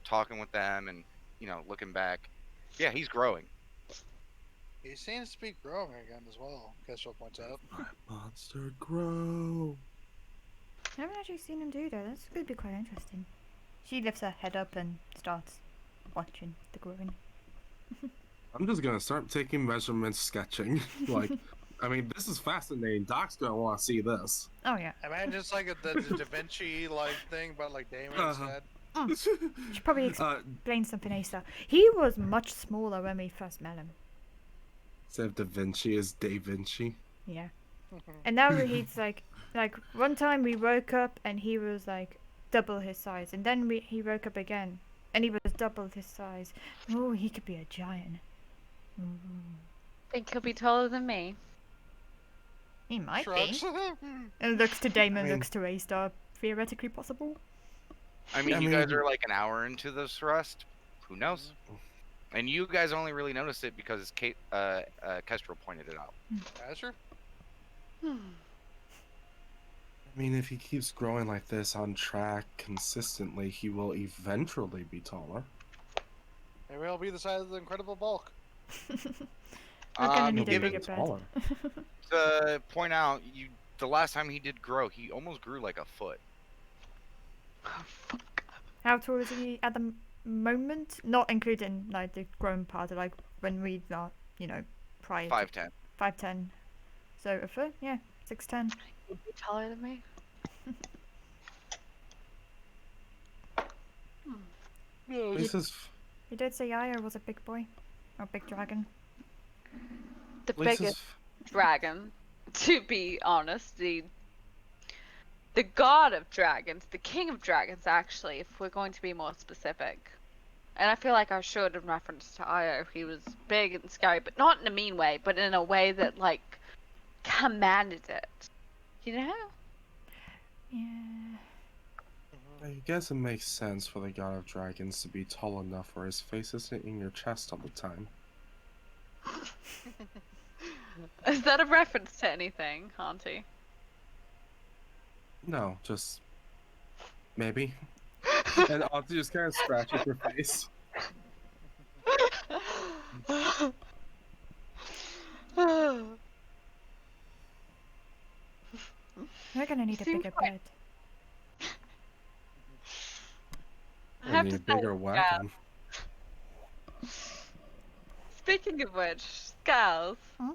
talking with them and looking back. Yeah, he's growing. He seems to be growing again as well, Kestrel points out. My monster grow. I haven't actually seen him do that. That's going to be quite interesting. She lifts her head up and starts watching the growing. I'm just gonna start taking measurements, sketching. Like, I mean, this is fascinating. Doc's gonna want to see this. Oh, yeah. Imagine it's like the Da Vinci like thing, but like Damon Uh-huh. instead. Should probably uh, explain something, Asa. He was much smaller when we first met him. instead of Da Vinci is Da Vinci. Yeah. And now he's like one time we woke up and he was like double his size, and then he woke up again and he was double his size. Oh, he could be a giant. Think he'll be taller than me. He might Shrugs. be. And looks to Damon, I mean- looks to A-Star. Theoretically possible. I mean, I you guys mean- are like an hour into this thrust. Who knows? And you guys only really noticed it because Kestrel pointed it out. Azure? Hmm. I mean, if he keeps growing like this on track consistently, he will eventually be taller. Maybe I'll be the size of the Incredible Bulk. We're gonna need a given bigger bed. taller. to point out, the last time he did grow, he almost grew like a foot. Oh, fuck. How tall is he at the moment? Not including like the grown part, like when we are, prior. 5'10". 5'10". So a foot, yeah, 6'10". You'll be taller than me. No, This is You did say Aya was a big boy, or big dragon. The Lisa's biggest dragon, to be honest, the god of dragons, the king of dragons, actually, if we're going to be more specific. And I feel like I should in reference to Io. He was big and scary, but not in a mean way, but in a way that like commanded it. You know? Yeah. I guess it makes sense for the god of dragons to be tall enough where his face isn't in your chest all the time. Is that a reference to anything, Auntie? No, just maybe. And Auntie just kind of scratches her face. We're gonna need a Seems bigger quite- bed. I I have need to a say, bigger wagon. speaking of which, Skulls. Huh?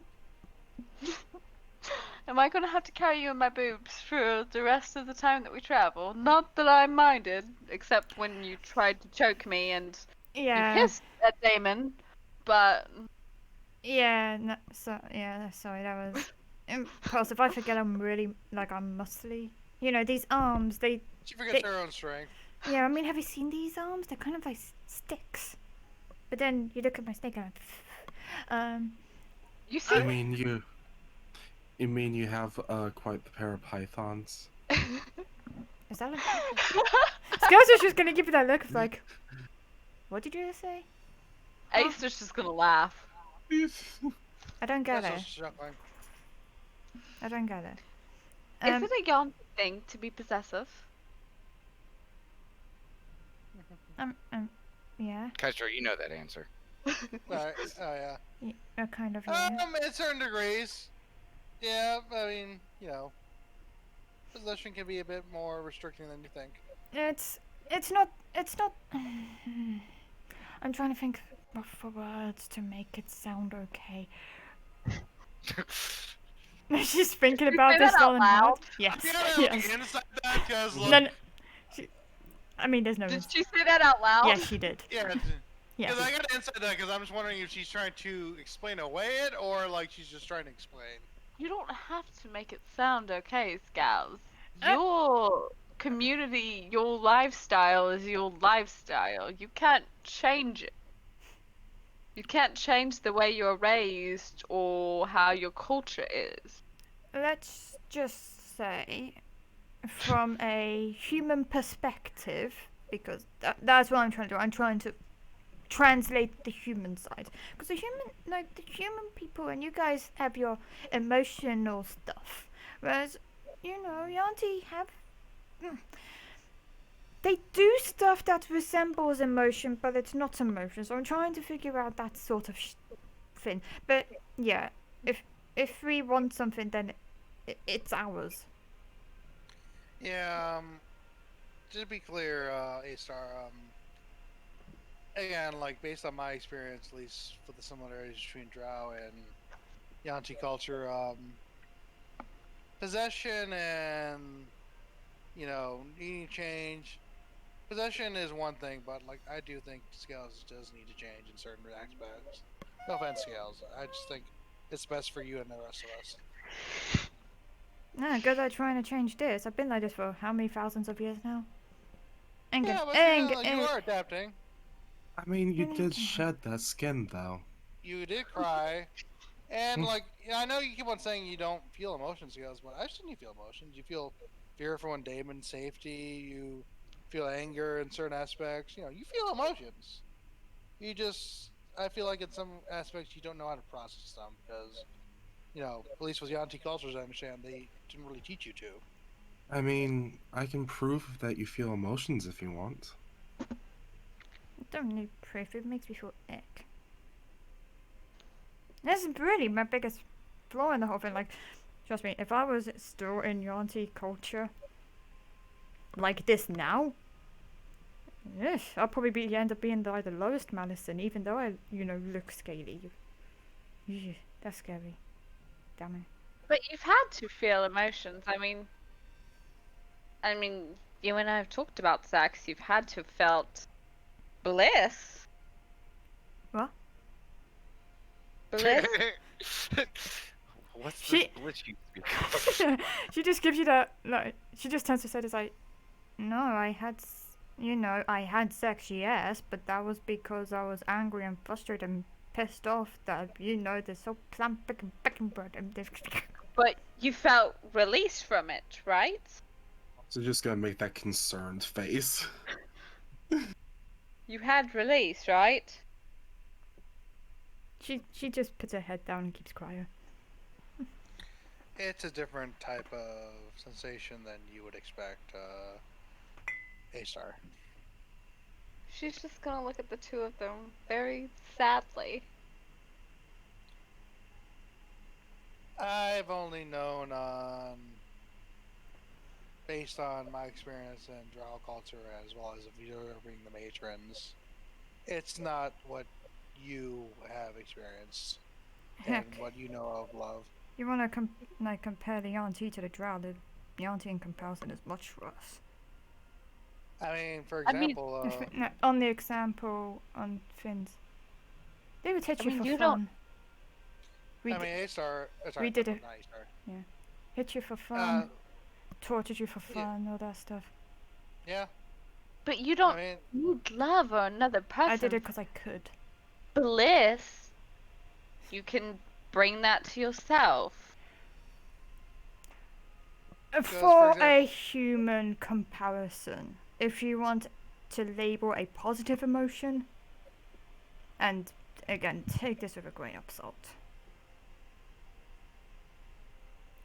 Am I gonna have to carry you in my boobs for the rest of the time that we travel? Not that I minded, except when you tried to choke me and Yeah. you kissed at Damon, but Yeah. No, sorry, that was impulsive. I forget I'm really I'm muscly. These arms. she forgets her own strength. Yeah. I mean, have you seen these arms? They're kind of like sticks. But then you look at my snake and you I see, mean, you mean you have quite the pair of pythons? is that like? Skills was just gonna give you that look of like, what did you just say? Ace was just gonna laugh. I don't get That's it. so chuckling. I don't get it. Is it a yarn thing to be possessive? Yeah. Kestrel, you know that answer. Alright, oh yeah. Kind of. Yeah. In certain degrees. Yeah, I mean, possession can be a bit more restricting than you think. It's not. I'm trying to think for words to make it sound okay. She's thinking about say this that out all in hard. loud? Yes. You gotta look Yes. inside that, because No, no. I mean, there's no. Did she say that out loud? Yes, she did. yeah, Yeah. because I gotta inside that because I'm just wondering if she's trying to explain away it or like she's just trying to explain. You don't have to make it sound okay, Scouts. Uh- Your community, your lifestyle is your lifestyle. You can't change it. You can't change the way you're raised or how your culture is. Let's just say, from a human perspective, because that's what I'm trying to do. I'm trying to translate the human side, because the human people, and you guys have your emotional stuff, whereas Yanti have. They do stuff that resembles emotion, but it's not emotion. So I'm trying to figure out that sort of thing. But yeah, if we want something, then it's ours. Yeah. Just to be clear, A-Star. Again, like based on my experience, at least for the similarities between Drow and Yanti culture, possession and needing change. Possession is one thing, but like I do think Scales does need to change in certain aspects. No offense, Scales. I just think it's best for you and the rest of us. No, good at trying to change this. I've been like this for how many thousands of years now? Yeah, but you are adapting. I mean, you Really? did shed that skin, though. You did cry, and I know you keep on saying you don't feel emotions, Scales, but I've seen you feel emotions. You feel fear for one Damon's safety. You feel anger in certain aspects. You feel emotions. I feel like in some aspects you don't know how to process them because, at least with Yanti cultures, I understand they didn't really teach you to. I mean, I can prove that you feel emotions if you want. I don't need proof. It makes me feel ick. That's really my biggest flaw in the whole thing. Like, trust me, if I was still in Yanti culture like this now, I'll probably end up being the lowest Malison, even though I, look scaly. That's scary. Damn it. But you've had to feel emotions. I mean, you and I have talked about sex. You've had to have felt bliss. What? Bliss? What's She- this bliss you speak of? She just gives you that, like, she just turns to say, it's like, no, I had sex, yes, but that was because I was angry and frustrated and pissed off that, they're so plump, picking bread and this. But you felt release from it, right? So just gonna make that concerned face. You had release, right? She just puts her head down and keeps quiet. It's a different type of sensation than you would expect, A-Star. She's just gonna look at the two of them very sadly. I've only known based on my experience in Drow culture as well as observing the matrons, it's not what you have experienced Heck, and what you know of love. you wanna compare the Yanti to the Drow? The Yanti in comparison is much worse. I mean, for I mean, example, No, on the example on Finns, they would hit I you mean, for you fun. don't- A-Star, we did it. not A-Star. Hit you for fun, tortured you for yeah. fun, all that stuff. Yeah, But you don't I mean, need love or another person. I did it because I could. Bliss. You can bring that to yourself. For for a example- human comparison, if you want to label a positive emotion, and again, take this with a grain of salt.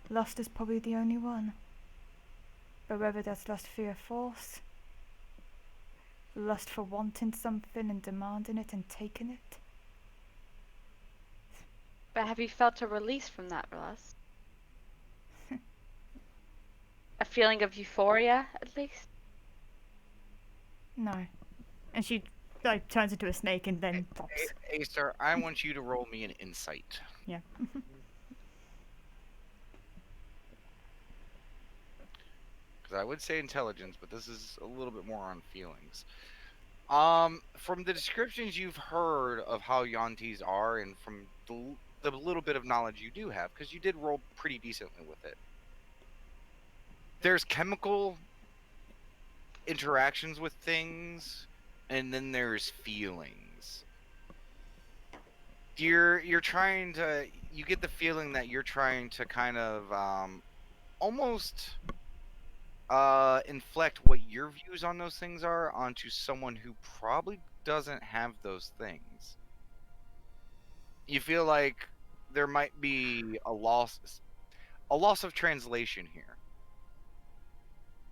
Lust is probably the only one. But whether that's lust for your force, lust for wanting something and demanding it and taking it, But have you felt a release from that lust? A feeling of euphoria, at least? no. And she turns into a snake and then pops. A-Star, I want you to roll me an insight. Yeah. Because I would say intelligence, but this is a little bit more on feelings. From the descriptions you've heard of how Yantis are, and from the little bit of knowledge you do have, because you did roll pretty decently with it, there's chemical interactions with things, and then there's feelings. You're trying to, you get the feeling that you're trying to kind of almost inflect what your views on those things are onto someone who probably doesn't have those things. You feel like there might be a loss of translation here,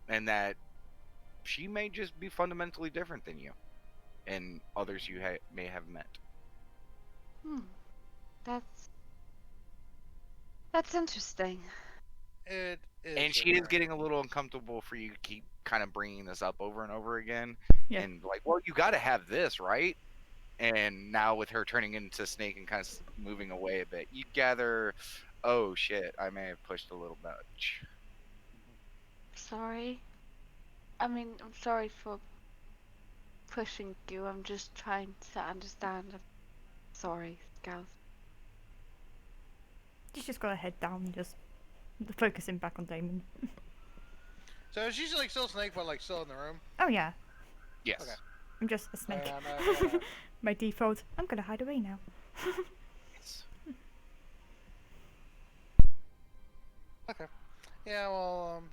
and that she may just be fundamentally different than you and others you may have met. Hmm. That's interesting. It is. And she is getting a little uncomfortable for you to keep kind of bringing this up over and over again. Yeah. And like, well, you got to have this, right? And now with her turning into Snake and kind of moving away a bit, you gather, oh shit, I may have pushed a little much. Sorry. I mean, I'm sorry for pushing you. I'm just trying to understand. I'm sorry, Scout. She's just got her head down, just focusing back on Damon. So she's like still Snake, but like still in the room. Oh yeah, Yes. Okay. I'm just a snake. And, My default. I'm gonna hide away now. Yes. okay. Yeah. Well,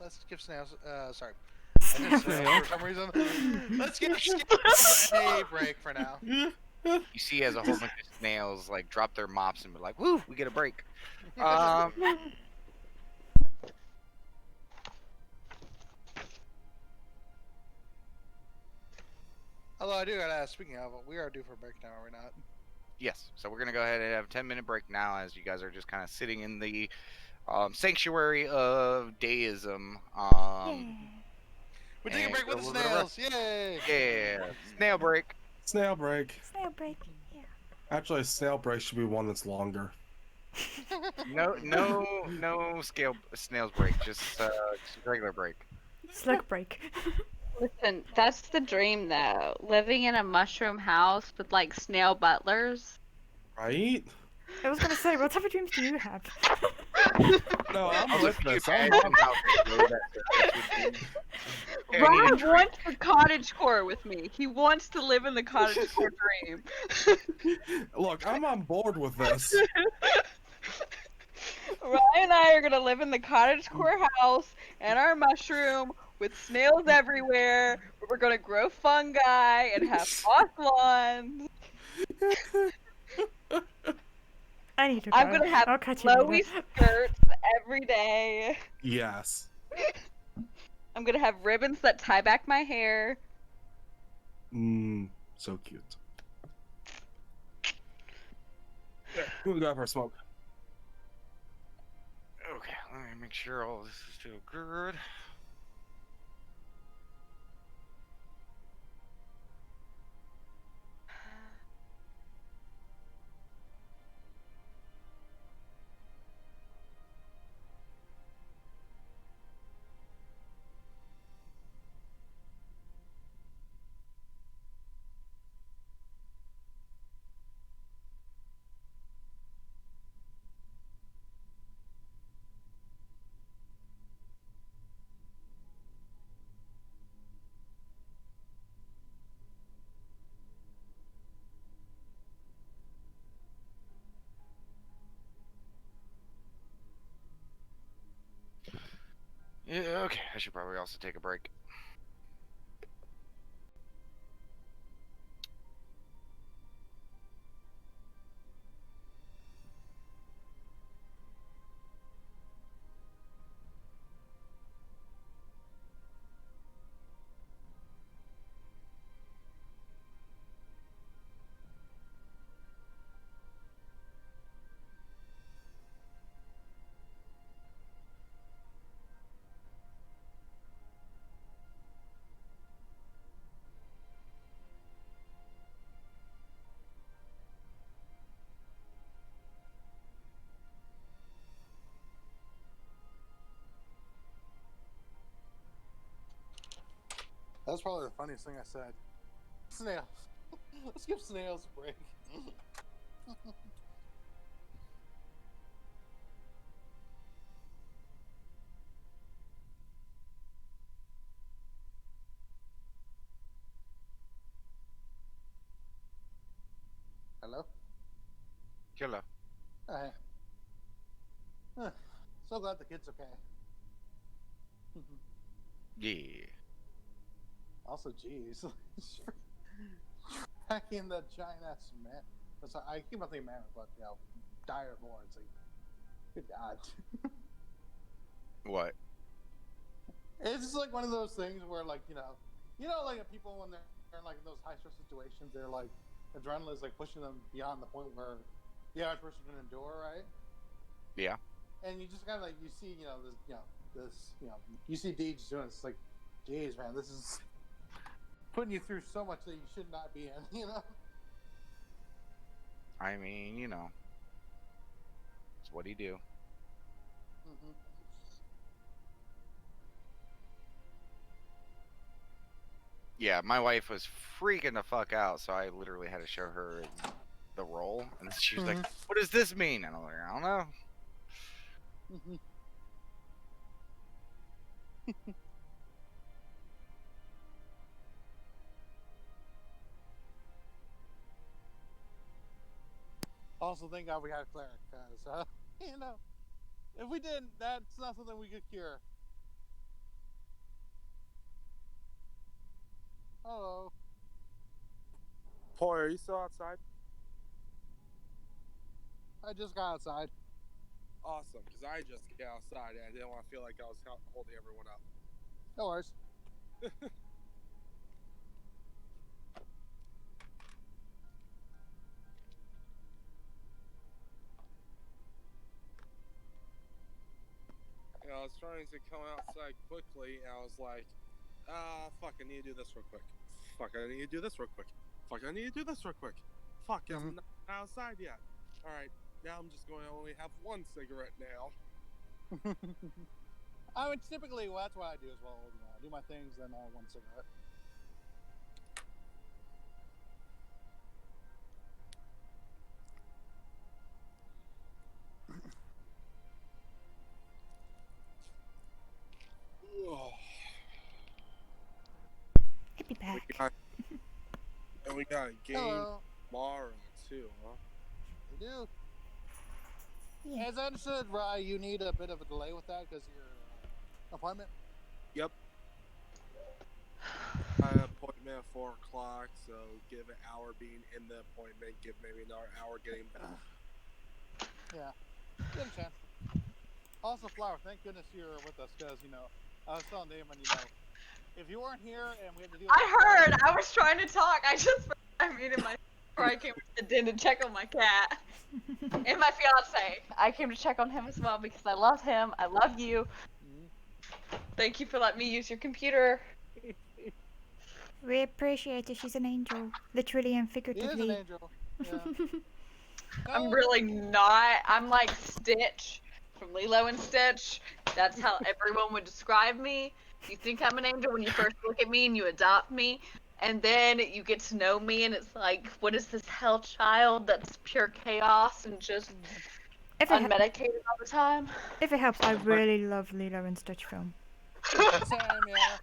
let's give Snails. Sorry. I just, for some reason, let's give Snails a break for now. You see, as a whole bunch of snails like drop their mops and be like, "Woo, we get a break." Although I do gotta ask, speaking of, we are due for a break now, are we not? Yes. So we're gonna go ahead and have a 10-minute break now, as you guys are just kind of sitting in the sanctuary of deism. We take a And break with the a little bit of snails! Yay! Yeah, snail break. Snail break. Snail break. Yeah. Actually, a snail break should be one that's longer. No snails break. Just regular break. Slug break. Listen, that's the dream though. Living in a mushroom house with like snail butlers. Right? I was gonna say, what type of dreams do you have? No, I'm Also, with if you this. could I'm imagine how great that would be. Hey, I need a Ryan drink. wants the cottage core with me. He wants to live in the cottage core dream. Look, I'm on board with this. Ryan and I are gonna live in the cottage core house and our mushroom with snails everywhere. We're gonna grow fungi and have moss lawns. I need to go. I'm gonna have I'll catch you flowy later. skirts every day. Yes. I'm gonna have ribbons that tie back my hair. So cute. Yeah, we'll go for a smoke. Okay, let me make sure all this is still good. Yeah, okay. I should probably also take a break. That was probably the funniest thing I said. Snails. Let's give snails a break. Hello? Hello. Hey. So glad the kid's okay. Yeah. Also, jeez. Cracking the giant ass man. I keep on thinking man, but dire more. It's like, good god. What? It's just like one of those things where, like, like people when they're in like in those high stress situations, they're like adrenaline is like pushing them beyond the point where the average person can endure, right? Yeah. And you just kind of like you see, you see D just doing it. It's like, geez, man, this is putting you through so much that you should not be in, you know? I mean, it's what he do. Mm-hmm. Yeah, my wife was freaking the fuck out, so I literally had to show her the role, and she was like, "What does this mean?" And I'm like, "I don't know." Mm-hmm. Also, thank God we had a cleric, because, if we didn't, that's not something we could cure. Hello. Boy, are you still outside? I just got outside. Awesome, because I just got outside and I didn't want to feel like I was holding everyone up. No worries. I was trying to come outside quickly, and I was like, fuck, I need to do this real quick. Fuck, I need to do this real quick. Fuck, I need to do this real quick. Fuck, I'm not outside yet. Alright, now I'm just going to only have one cigarette now. I mean, typically, well, that's what I do as well. I do my things, then one cigarette. Oh. I'll be back. We got a game Hello. tomorrow, too, huh? We do. Yeah. As I understood, Rye, you need a bit of a delay with that because of your appointment. Yep. I have an appointment at 4 o'clock, so give an hour being in the appointment, give maybe another hour getting back. Yeah. Good chance. Also, Flower, thank goodness you're with us because, I was telling Damon, if you weren't here and we had to deal with I heard. I was trying to talk. I muted my before I came to the den to check on my cat and my fiance. I came to check on him as well because I love him. I love you. Thank you for letting me use your computer. We appreciate it. She's an angel, literally and He is an figuratively. angel. Yeah. I'm really not. I'm like Stitch from Lilo and Stitch. That's how everyone would describe me. You think I'm an angel when you first look at me and you adopt me, and then you get to know me and it's like, what is this hell child that's pure chaos and just If it, unmedicated all the time? if it helps, I really love Lilo and Stitch film. Same, yeah.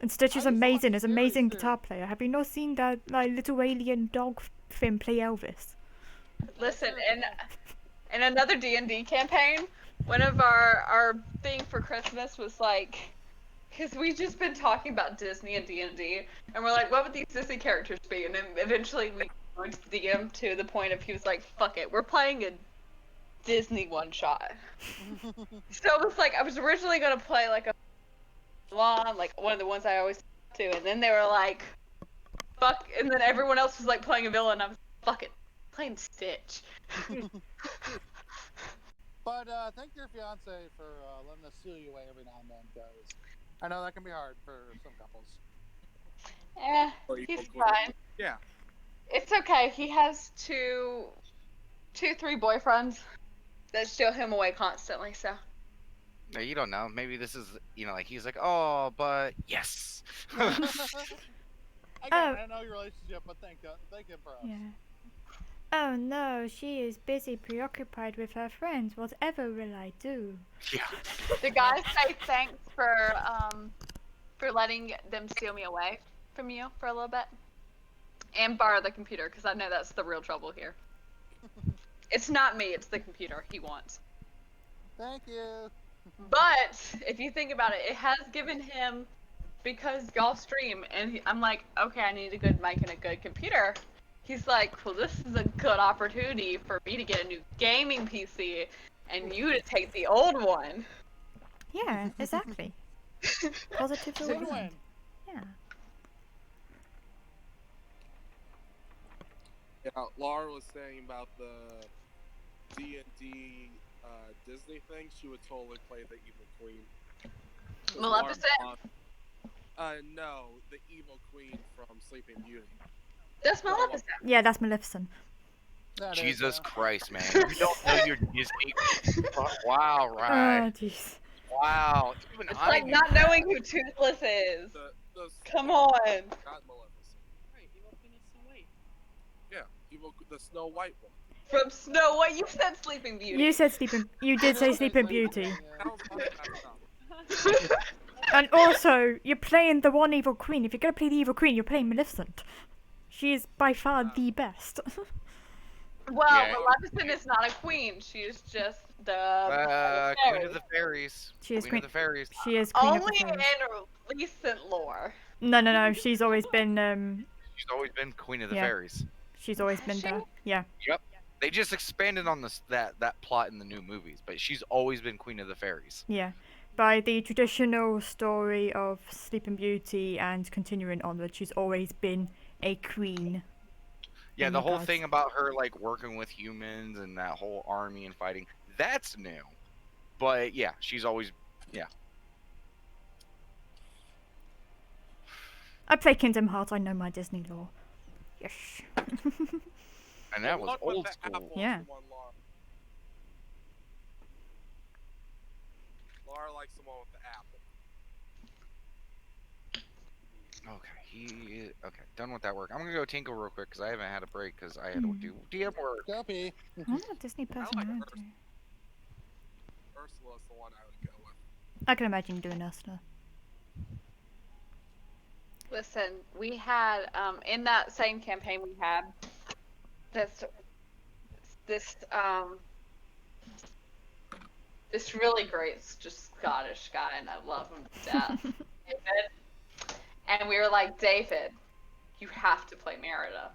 And Stitch is I used to watch amazing. the Is amazing series, too. guitar player. Have you not seen that little alien dog film play Elvis? Listen, in another D&D campaign, one of our thing for Christmas was like, because we've just been talking about Disney and D&D, and we're like, what would these Disney characters be? And then eventually we went to DM to the point of he was like, fuck it, we're playing a Disney one-shot. So it was like, I was originally going to play like a Mulan, like one of the ones I always do, and then they were like, fuck, and then everyone else was like playing a villain, and I was like, fuck it, playing Stitch. But thank your fiance for letting us seal you away every now and then, because I know that can be hard for some couples. He's fine. Yeah. It's okay. He has two, 3 boyfriends that steal him away constantly. So No, you don't know. Maybe this is, like he's like, oh, but yes. Again, I know your relationship, but thank him for us. Yeah. Oh no, she is busy preoccupied with her friends. Whatever will I do? Yeah. the guys say thanks for letting them steal me away from you for a little bit and borrow the computer because I know that's the real trouble here. It's not me. It's the computer he wants. Thank you. But if you think about it, it has given him, because y'all stream, and I'm like, okay, I need a good mic and a good computer. He's like, well, this is a good opportunity for me to get a new gaming PC, and you to take the old one. Yeah, exactly. Positive all Win-win. around. Yeah. Yeah, Laura was saying about the D&D Disney thing. She would totally play the Evil Queen. 'Cause Maleficent? Laura- no, the Evil Queen from Sleeping Beauty. That's Maleficent. Yeah, that's Maleficent. That is, Jesus Christ, man! You don't know your Disney. Wow, Oh, right? jeez. Wow. Even It's I like knew not that. knowing who Toothless is. The Come on. Not Maleficent. Right, Evil Queen is Snow White. Yeah, the Snow White one. From Snow White, you said Sleeping Beauty. You said Sleeping. You did say Sleeping Beauty. That was my messed up. And also, you're playing the one evil queen. If you're gonna play the evil queen, you're playing Maleficent. She is by far the best. Well, Yeah. Maleficent is not a queen. She is just the Queen of the Fairies. She is Queen queen. of the Fairies. She is queen only of the in fairies. recent lore. No. She's always been. She's always been Queen of the Yeah. Fairies. She's always been there. Yeah. Yep. They just expanded on that plot in the new movies, but she's always been Queen of the Fairies. Yeah. By the traditional story of Sleeping Beauty and continuing onward, she's always been a queen. Yeah, in the whole regards- thing about her like working with humans and that whole army and fighting, that's new. But yeah, she's always I play Kingdom Hearts. I know my Disney lore. Yes. and that was Luck with old the school. apple is Yeah. the one Laura. Laura likes the one with the apple. Okay, done with that work. I'm gonna go tinkle real quick because I haven't had a break because I had to do DM work. Guppy. I'm not a Disney I like personality. Ursula's the one I would go with. I can imagine doing Ursula. Listen, we had in that same campaign we had this really great just Scottish guy, and I love him to death. David. And we were like, David, you have to play Merida.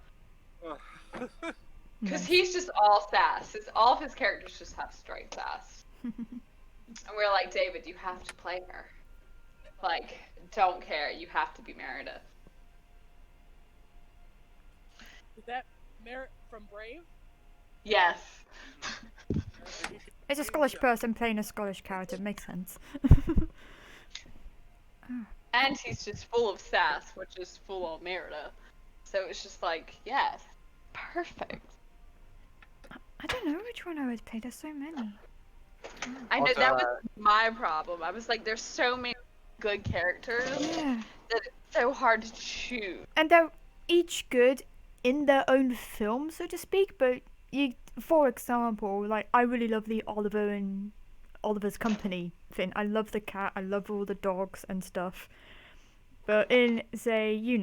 Because he's just all sass. All of his characters just have straight sass. And we were like, David, you have to play her. Like, don't care. You have to be Merida. Is that Merit from Brave? Yes. It's a Scottish person playing a Scottish character. Makes sense. And he's just full of sass, which is full on Merida. So it's just like, yes, perfect. I don't know which one I would play. There's so many. I know Also, that was my problem. I was like, there's so many good characters Yeah. that it's so hard to choose. And they're each good in their own film, so to speak. But for example, like I really love the Oliver and Oliver's Company thing. I love the cat. I love all the dogs and stuff. But in say, you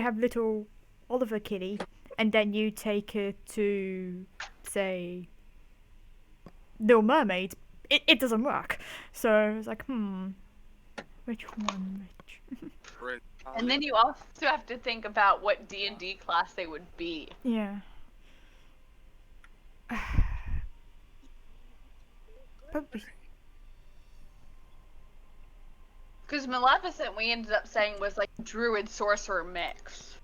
have little Oliver Kitty, and then you take her to say Little Mermaid. It doesn't work. So it's like, which one? Great. And then you also have to think about what D&D class they would be. Yeah. Probably. Because Maleficent, we ended up saying, was like druid sorcerer mix.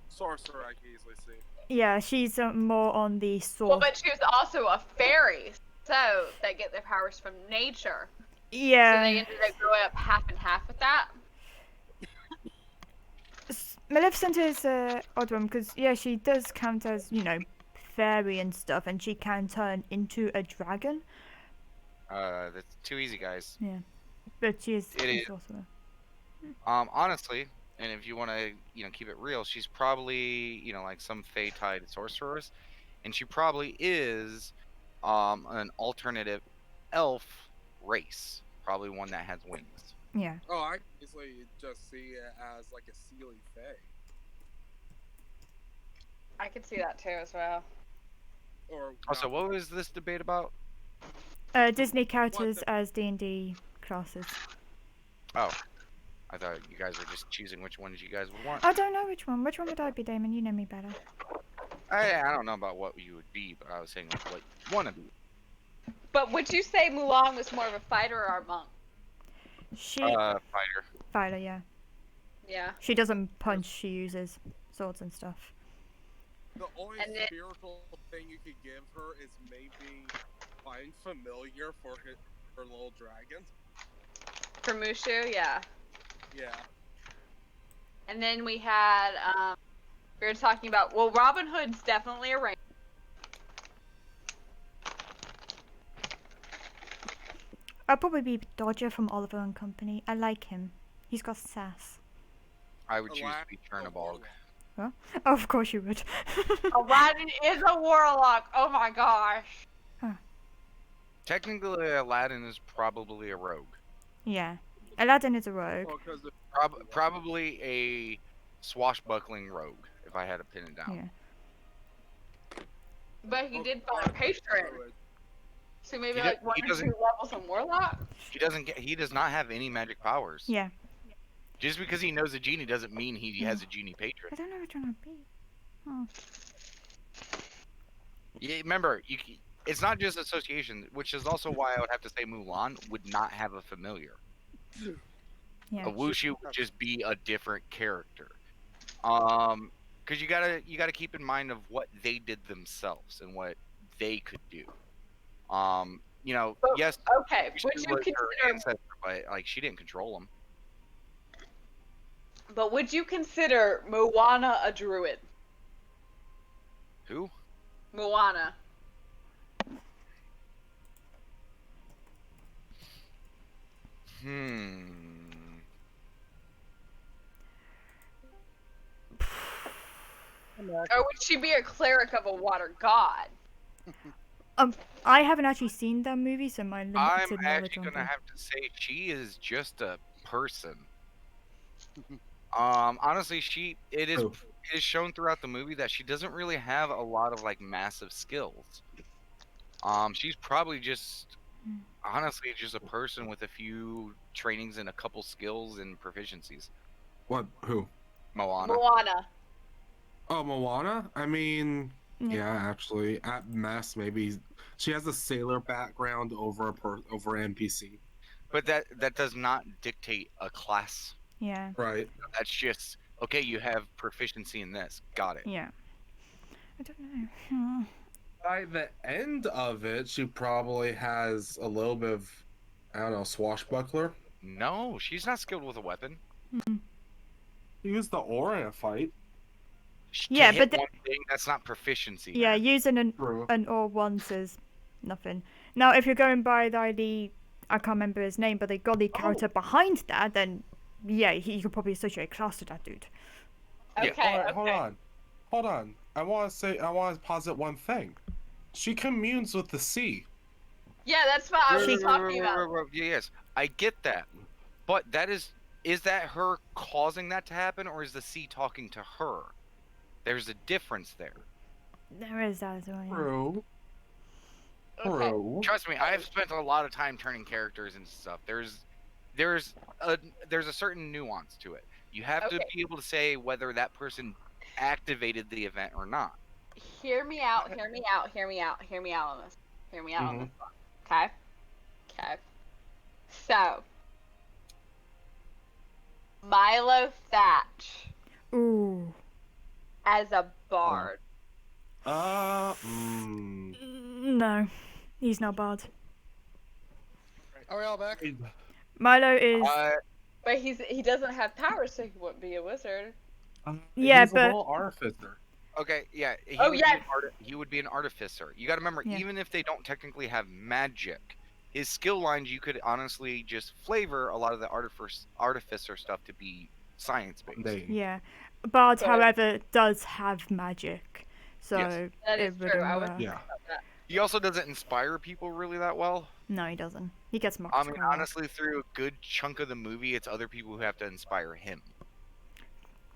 Sorcerer, I can easily see. Yeah, she's more on the Well, sword. but she was also a fairy, so they get their powers from nature. So Yeah. they ended up growing up half and half with that. Maleficent is odd one because she does count as fairy and stuff, and she can turn into a dragon. That's too easy, guys. But she is It a is. sorcerer. Honestly, and if you want to, keep it real, she's probably, like some Fae-tide sorceress, and she probably is, an alternative elf race, probably one that has wings. Yeah. Oh, I can easily just see it as like a Sealy Fae. I could see that too as well. Or Also, what was this debate about? Disney characters as D&D classes. Oh, I thought you guys were just choosing which ones you guys would want. I don't know which one. Which one would I be, Damon? You know me better. I don't know about what you would be, but I was saying like what you want to be. But would you say Mulan was more of a fighter or a monk? She Fighter. fighter, yeah. Yeah. She doesn't punch. She uses swords and stuff. The only And then- spiritual thing you could give her is maybe find familiar for her little dragon. For Mushu, yeah. Yeah. And then we had, we were talking about, well, Robin Hood's definitely a ranger. I'll probably be Dodger from Oliver and Company. I like him. He's got sass. I would choose to Aladdin be or Chernabog. Warlock. Oh, of course you would. Aladdin is a warlock. Oh my gosh. Technically, Aladdin is probably a rogue. Yeah. Aladdin is a rogue. Well, 'cause if- Probably a swashbuckling rogue, if I had to pin it down. Yeah. But he well, did find Warlock is patron. druid. So maybe He like do- one he or doesn't- two levels of warlock? He does not have any magic powers. Yeah. Just because he knows a genie doesn't mean he has a genie I patron. don't know which one I'd be. Oh. Yeah, remember, it's not just association, which is also why I would have to say Mulan would not have a familiar. Yeah. A Wushu would just be a different character. Because you gotta keep in mind of what they did themselves and what they could do. You know, But- yes, Okay, she would you was her consider, ancestor, but like she didn't control them. but would you consider Moana a druid? Who? Moana. Or would she be a cleric of a water god? I haven't actually seen that movie, so my I'm limited knowledge actually on gonna that. have to say she is just a person. Honestly, it is Who? shown throughout the movie that she doesn't really have a lot of like massive skills. She's probably just honestly just a person with a few trainings and a couple skills and proficiencies. What? Who? Moana. Moana. Oh, Moana? I mean, Yeah. yeah, actually, at best, maybe she has a sailor background over over an NPC. But that does not dictate a class. Yeah. Right. That's just okay, you have proficiency in this. Got it. Yeah. I don't know. Hmm. By the end of it, she probably has a little bit of, I don't know, swashbuckler. No, she's not skilled with a weapon. Use the aura in a fight. To Yeah, hit but the- one thing, that's not proficiency. Yeah, using True. an or once is nothing. Now, if you're going by the I can't remember his name, but the godly character behind that, then yeah, you could probably associate class to that dude. Yeah. Okay, Alright, okay. hold on. I want to posit one thing. She communes with the sea. Yeah, that's what I was She- talking about. Yes, I get that, but is that her causing that to happen, or is the sea talking to her? There's a difference there. There is that as well. Yeah. True. Okay. True. Trust me, I've spent a lot of time turning characters and stuff. There's a certain nuance to it. You have to Okay. be able to say whether that person activated the event or not. Hear me out, hear me out, hear me out, hear me out on this. Hear me out on Mhm. this one. Okay? Okay. So, Milo Thatch Ooh. as a bard. No, he's not bad. Are we all back? Milo is But he doesn't have powers, so he wouldn't be a wizard. Yeah, he's a but- little artificer. Okay, yeah. He Oh, would yes. Be he would be an artificer. You got to remember, Yeah. even if they don't technically have magic, his skill lines you could honestly just flavor a lot of the artificer stuff to be science based. yeah. Bard, So- however, does have magic, so Yes. That it is true. wouldn't I would work. Yeah. He also doesn't inspire people really that well. No, he doesn't. He gets mocked. I mean, quite a lot. honestly, through a good chunk of the movie, it's other people who have to inspire him.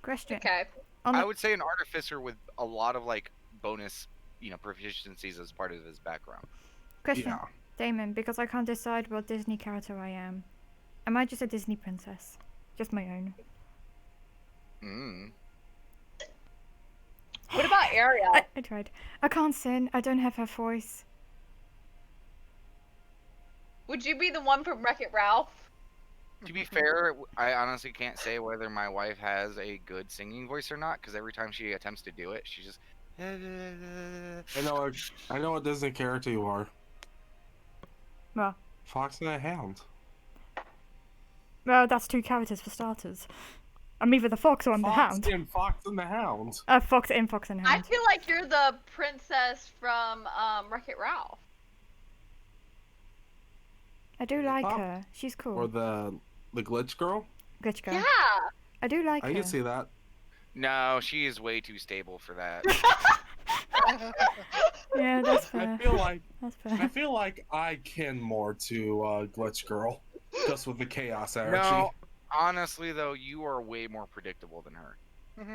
Question. Okay. On I the- would say an artificer with a lot of like bonus, proficiencies as part of his background. Question. Yeah. Damon, because I can't decide what Disney character I am. Am I just a Disney princess? Just my own. Mm. What about Ariel? I tried. I can't sing. I don't have her voice. Would you be the one from Wreck-It Ralph? To be fair, I honestly can't say whether my wife has a good singing voice or not, because every time she attempts to do it, she just. I know what Disney character you are. Well, Fox and the Hound. well, that's two characters for starters. I'm either the fox or I'm the hound. Fox and the Hound. Fox and Fox and I Hound. feel like you're the princess from Wreck-It Ralph. I do like Pop? her. She's cool. Or the glitch girl. Glitch girl. Yeah. I do like I her. can see that. No, she is way too stable for that. Yeah, that's I fair. feel like That's fair. I kin more to glitch girl, just with the chaos energy. No, honestly though, you are way more predictable than her.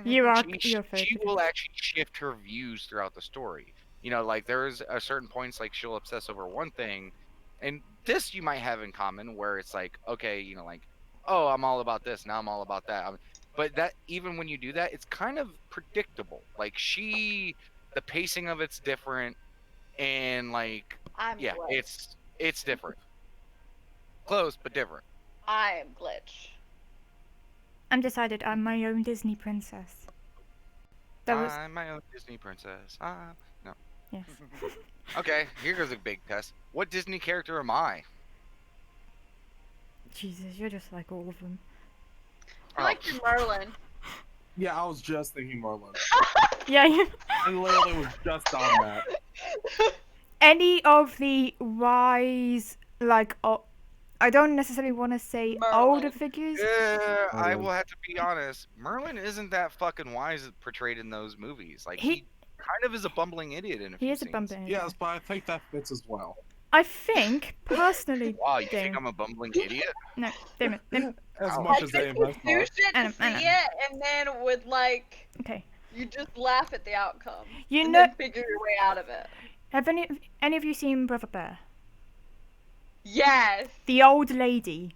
You are. She You're fair. will actually shift her views throughout the story. You know, like there's a certain points like she'll obsess over one thing, and this you might have in common where it's like, okay, you know, like, oh, I'm all about this, now I'm all about that. But that even when you do that, it's kind of predictable. Like the pacing of it's different, and like, I'm yeah, Glitch. it's different. Close but different. I am Glitch. I'm decided. I'm my own Disney princess. That was I'm my own Disney princess. No. yes. Okay, here goes a big test. What Disney character am I? Jesus, you're just like all of them. I like your Merlin. Yeah, I was just thinking Merlin. Yeah. I literally was just on that. Any of the wise, like, I don't necessarily want to say Merlin. older figures. I will have to be honest. Merlin isn't that fucking wise portrayed in those movies. Like he kind of is a bumbling idiot in a few He is a scenes. bumbling. Yes, but I think that fits as well. I think personally. Wow, you think Damon. I'm a bumbling idiot? No, damn it. As Ow. much Like as they you invest do more. shit Anna, to see Anna. it, and then would like Okay. you just laugh at the outcome. You and know, then figure your way out of it. have any of you seen Brother Bear? Yes. The old lady,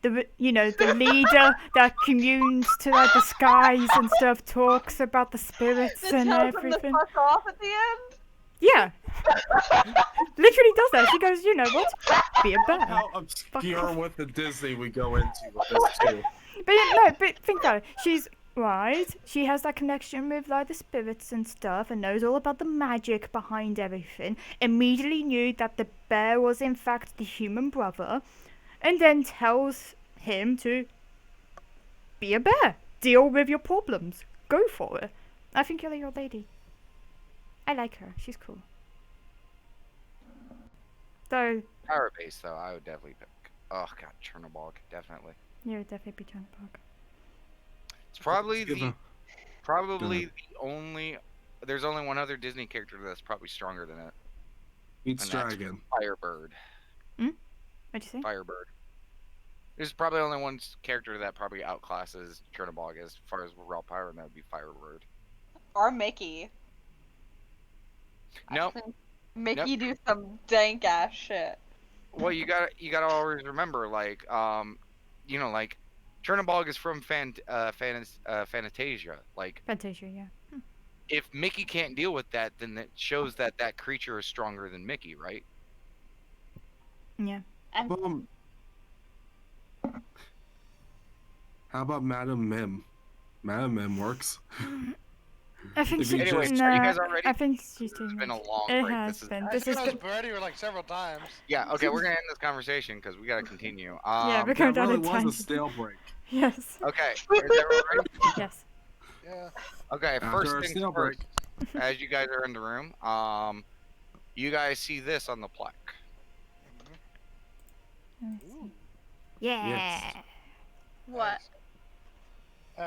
the leader that communes to like the skies and stuff, talks about the spirits That and tells them to everything. fuck off at the end. Yeah, literally does that. She goes, you know what? Be a bear. How obscure with the Disney we go into with this too. But think about it. She's right. She has that connection with like the spirits and stuff, and knows all about the magic behind everything. Immediately knew that the bear was in fact the human brother, and then tells him to be a bear. Deal with your problems. Go for it. I think you're the old lady. I like her. She's cool. Though Power base though, I would definitely pick. Oh god, Chernobog, definitely. you would definitely be trying to park. It's probably Let's give the only. There's only one other Disney character that's probably stronger than it. Beats And that's Dragon. Firebird. What'd you say? Firebird. There's probably only one character that probably outclasses Chernobog as far as raw power, and that would be Firebird. Or Mickey. Nope. I've seen Mickey do some dank ass shit. Well, you gotta always remember, like, like, Chernobog is from Fantasia. Like, Fantasia, yeah. if Mickey can't deal with that, then that shows that that creature is stronger than Mickey, right? Yeah. How about Madam Mim? Madam Mim works. I think If she. you Anyways, just- are you Nah, guys all ready? I think she's It's doing been a it. long It break. has This is been. I This is think I was good. Birdie like several times. Yeah. Okay, we're gonna end this conversation because we gotta continue. Yeah, we're That going down really a was a tangent. stale break. Yes. Okay. Is everyone ready? Yes. Yeah. Okay. After First our things stale first. break. As you guys are in the room, you guys see this on the plaque. Yeah. Yes. What?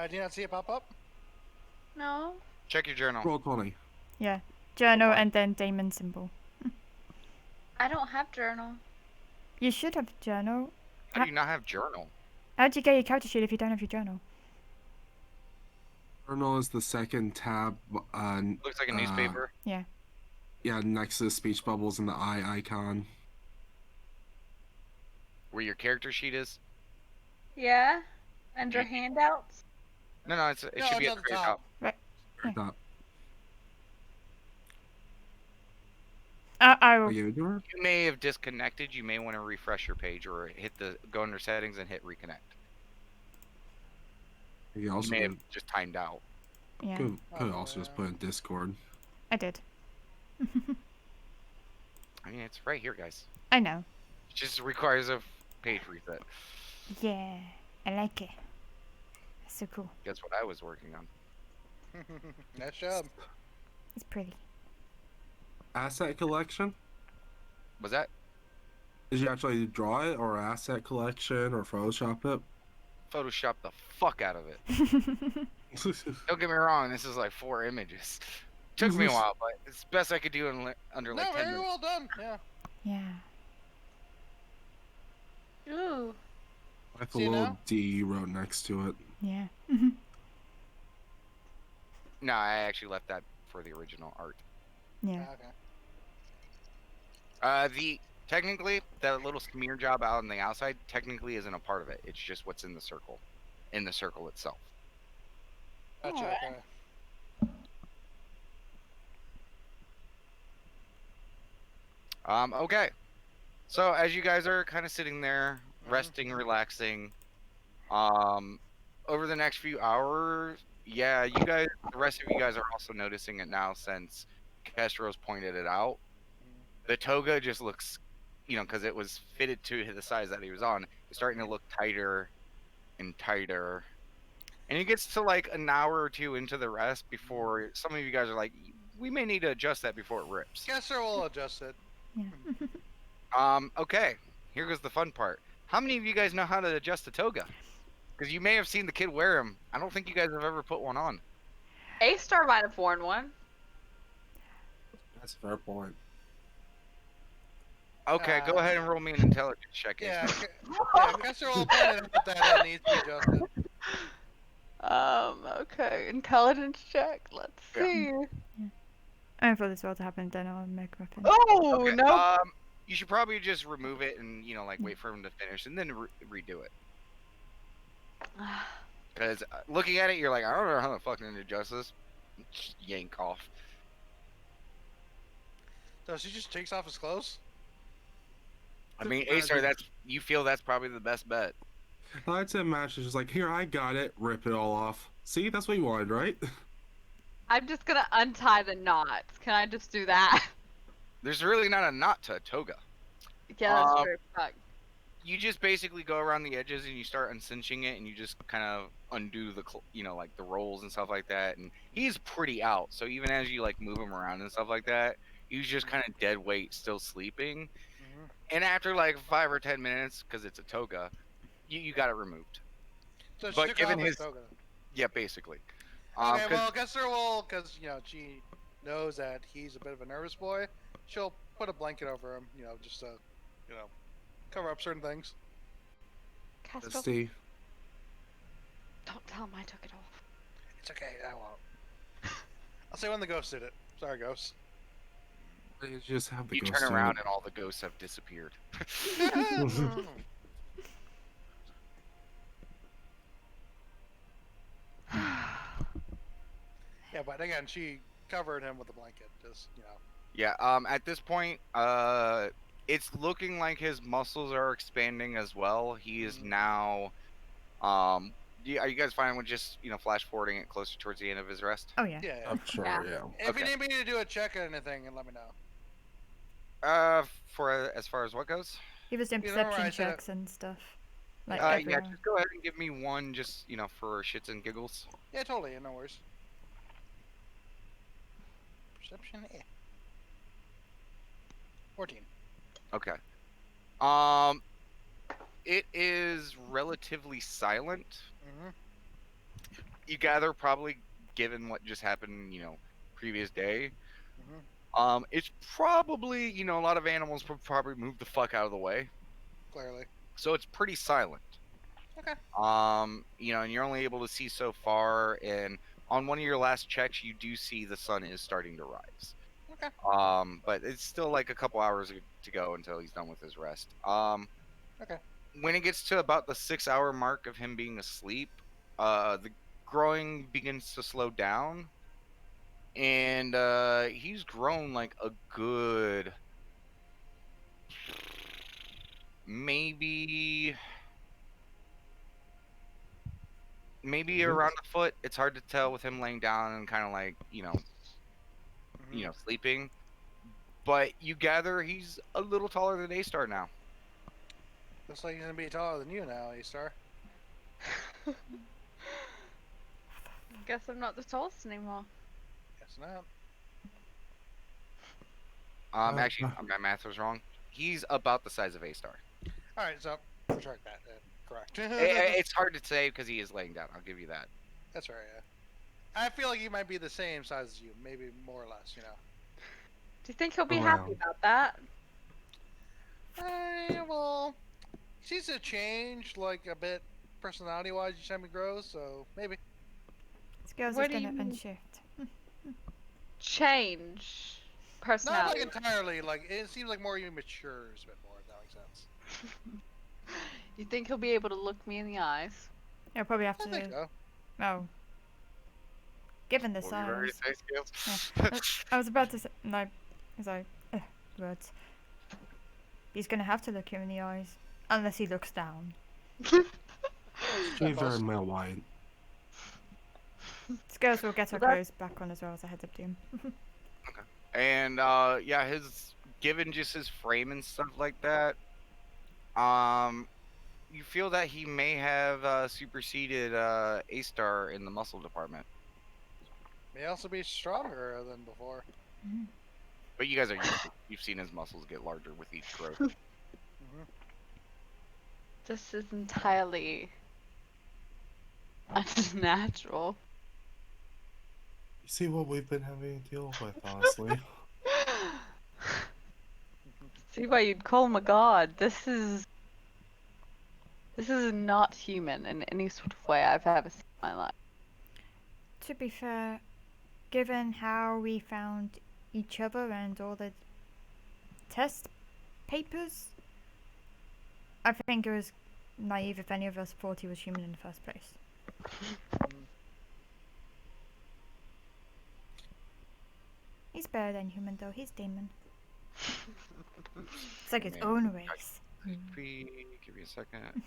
Do you not see it pop up? No. Check your journal. Roll 20. Yeah. Journal and then Damon symbol. I don't have journal. You should have journal. How do you not have journal? How'd you get your character sheet if you don't have your journal? Journal is the second tab. Looks like a newspaper. Yeah, next to the speech bubbles and the eye icon. where your character sheet is. Yeah. Under handouts. No, it No, should be it's at at the the very top. top. Right up. I Are will. you doing it? You may have disconnected. You may want to refresh your page or go under settings and hit reconnect. You You also may have just timed out. Yeah, could Oh, also just yeah. put in Discord. I did. I mean, it's right here, guys. I know. It just requires a page reset. Yeah, I like it. It's so cool. That's what I was working on. Nice job. It's pretty. Asset collection? Was that? Did you actually draw it, or asset collection, or Photoshop it? Photoshop the fuck out of it. Don't get me wrong. This is like 4 images. Took me a while, but it's the best I could do in under like No, 10 very minutes. well done. Yeah. Yeah, Ooh. With a See little now? D you wrote next to it. yeah. No, I actually left that for the original art. Yeah. Okay. Technically, that little smear job out on the outside technically isn't a part of it. It's just what's in the circle itself. Gotcha. Alright. Okay. Okay. So as you guys are kind of sitting there, resting, relaxing, over the next few hours, yeah, the rest of you guys are also noticing it now since Kestro's pointed it out. The toga just looks, because it was fitted to the size that he was on, it's starting to look tighter and tighter. And it gets to like an hour or two into the rest before some of you guys are like, we may need to adjust that before it rips. Guess we'll adjust it. Yeah. Okay, here goes the fun part. How many of you guys know how to adjust a toga? Because you may have seen the kid wear them. I don't think you guys have ever put one on. A-Star might have worn one. That's a fair point. Okay, go ahead and roll me an intelligence check. Yeah. Ace. Guess we'll point it out that needs to be adjusted. Okay. Intelligence check. Let's Yeah. see. And for this world to happen, then I'll make my thing. Oh, Okay, no. you should probably just remove it and like wait for him to finish and then redo it. Because looking at it, you're like, I don't know how the fuck to adjust this. Just yank off. So she just takes off his clothes? I mean, Acer, you feel that's probably the best bet. I'd say Mash is just like, here, I got it. Rip it all off. See, that's what you wanted, right? I'm just gonna untie the knots. Can I just do that? There's really not a knot to a toga. Yeah, that's true. Fuck. You just basically go around the edges and you start uncinching it and you just kind of undo the like the rolls and stuff like that. And he's pretty out, so even as you like move him around and stuff like that, he's just kind of dead weight, still sleeping. And after like 5 or 10 minutes, because it's a toga, you got it removed. So she But took given off his- toga. Yeah, basically. Okay, 'Cause- well, guess her will, because, she knows that he's a bit of a nervous boy. She'll put a blanket over him, just to, cover up certain things. Castro, Steve. don't tell him I took it off. It's okay, I won't. I'll say when the ghost did it. Sorry, ghost. You just have the you ghost turn do around it. and all the ghosts have disappeared. Yeah, but again, she covered him with a blanket, just, Yeah. At this point, it's looking like his muscles are expanding as well. He is now, are you guys fine with just flash forwarding it closer towards the end of his rest? Oh yeah. yeah. I'm sure, Yeah. yeah. If you Okay. need me to do a check or anything, let me know. For as far as what goes? He was doing You remember perception I said it- checks and stuff. Like Yeah, everyone. just go ahead and give me one, just for shits and giggles. Yeah, totally, no worries. Perception, 14. Okay. It is relatively silent. Mm-hmm. You gather probably, given what just happened, previous day. Mhm. It's probably, a lot of animals probably move the fuck out of the way, Clearly. so it's pretty silent. Okay. And you're only able to see so far, and on one of your last checks, you do see the sun is starting to rise. Okay. But it's still like a couple hours to go until he's done with his rest. Okay. when it gets to about the 6 hour mark of him being asleep, the growing begins to slow down, and he's grown like a good maybe around a foot. It's hard to tell with him laying down and kind of like sleeping. But you gather he's a little taller than A-Star now. Looks like he's gonna be taller than you now, A-Star. Guess I'm not the tallest anymore. Guess not. Actually, my math was wrong. He's about the size of A-Star. All right, so retract that. Correct. It's hard to say because he is laying down. I'll give you that. That's right. Yeah. I feel like he might be the same size as you, maybe more or less. Do you think he'll be happy about that? Well, he seems to change like a bit personality-wise each time he grows, so maybe. Scales What is do gonna you mean? unshift. Change Not personality. like entirely. Like it seems like more he matures a bit more. If that makes sense. You think he'll be able to look me in the eyes? He'll probably have I think to. so. Oh. Given the What were you ready size. to say, Scales? I was about to say. No. Sorry. Words. He's gonna have to look him in the eyes. Unless he looks down. She's very male-wide. Scales will get her Well, that- clothes back on as well as a heads up to him. And yeah, given just his frame and stuff like that, you feel that he may have superseded A-Star in the muscle department. May also be stronger than before. But you guys are you've seen his muscles get larger with each growth. This is entirely unnatural. You see what we've been having to deal with, honestly. See why you'd call him a god. This is not human in any sort of way I've ever seen in my life. To be fair, given how we found each other and all the test papers, I think it was naive if any of us thought he was human in the first place. He's better than human though, he's demon. It's like its Man. own race. Give me a second.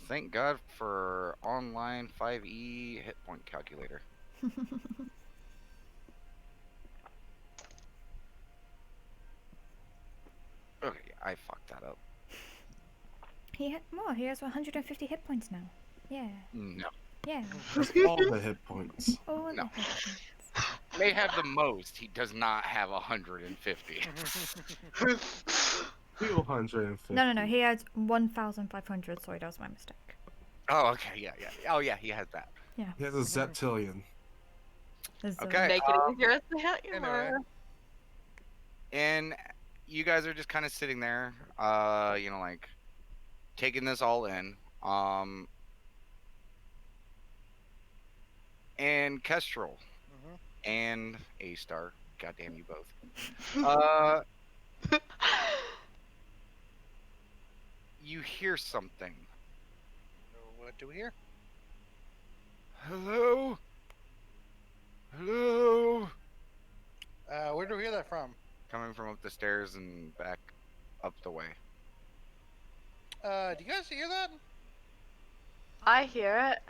Thank God for online 5e hit point calculator. Okay, I fucked that up. He has 150 hit points now. Yeah, No. yeah. That's all the hit points. Oh, No. hit points. May have the most. He does not have 150. 250. No, he had 1,500, sorry, that was my mistake. Oh, okay, yeah. Oh, yeah, he has that. He has a Zeptillion. There's, Okay. Make it easier as the hell you Anyway. were. And you guys are just kind of sitting there, like taking this all in. And Kestrel and A-Star, goddamn you both. You hear something. What do we hear? Hello? Hello? Where do we hear that from? Coming from up the stairs and back up the way. Do you guys hear that? I hear it.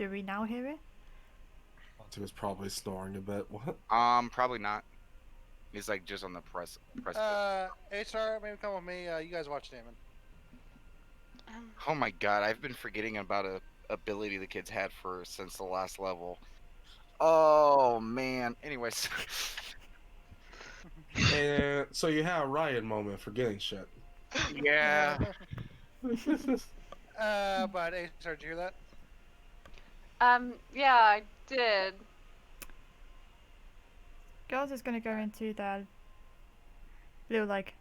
do we now hear it? He was probably snoring a bit. What? Probably not. He's like just on the press. A-Star, maybe come with me. You guys watch Damon. Oh my god, I've been forgetting about a ability the kids had since the last level. Oh man. Anyways. And so you had a Ryan moment for getting shit. Yeah. But A-Star, did you hear that? Yeah, I did. Girls is gonna go into the little like,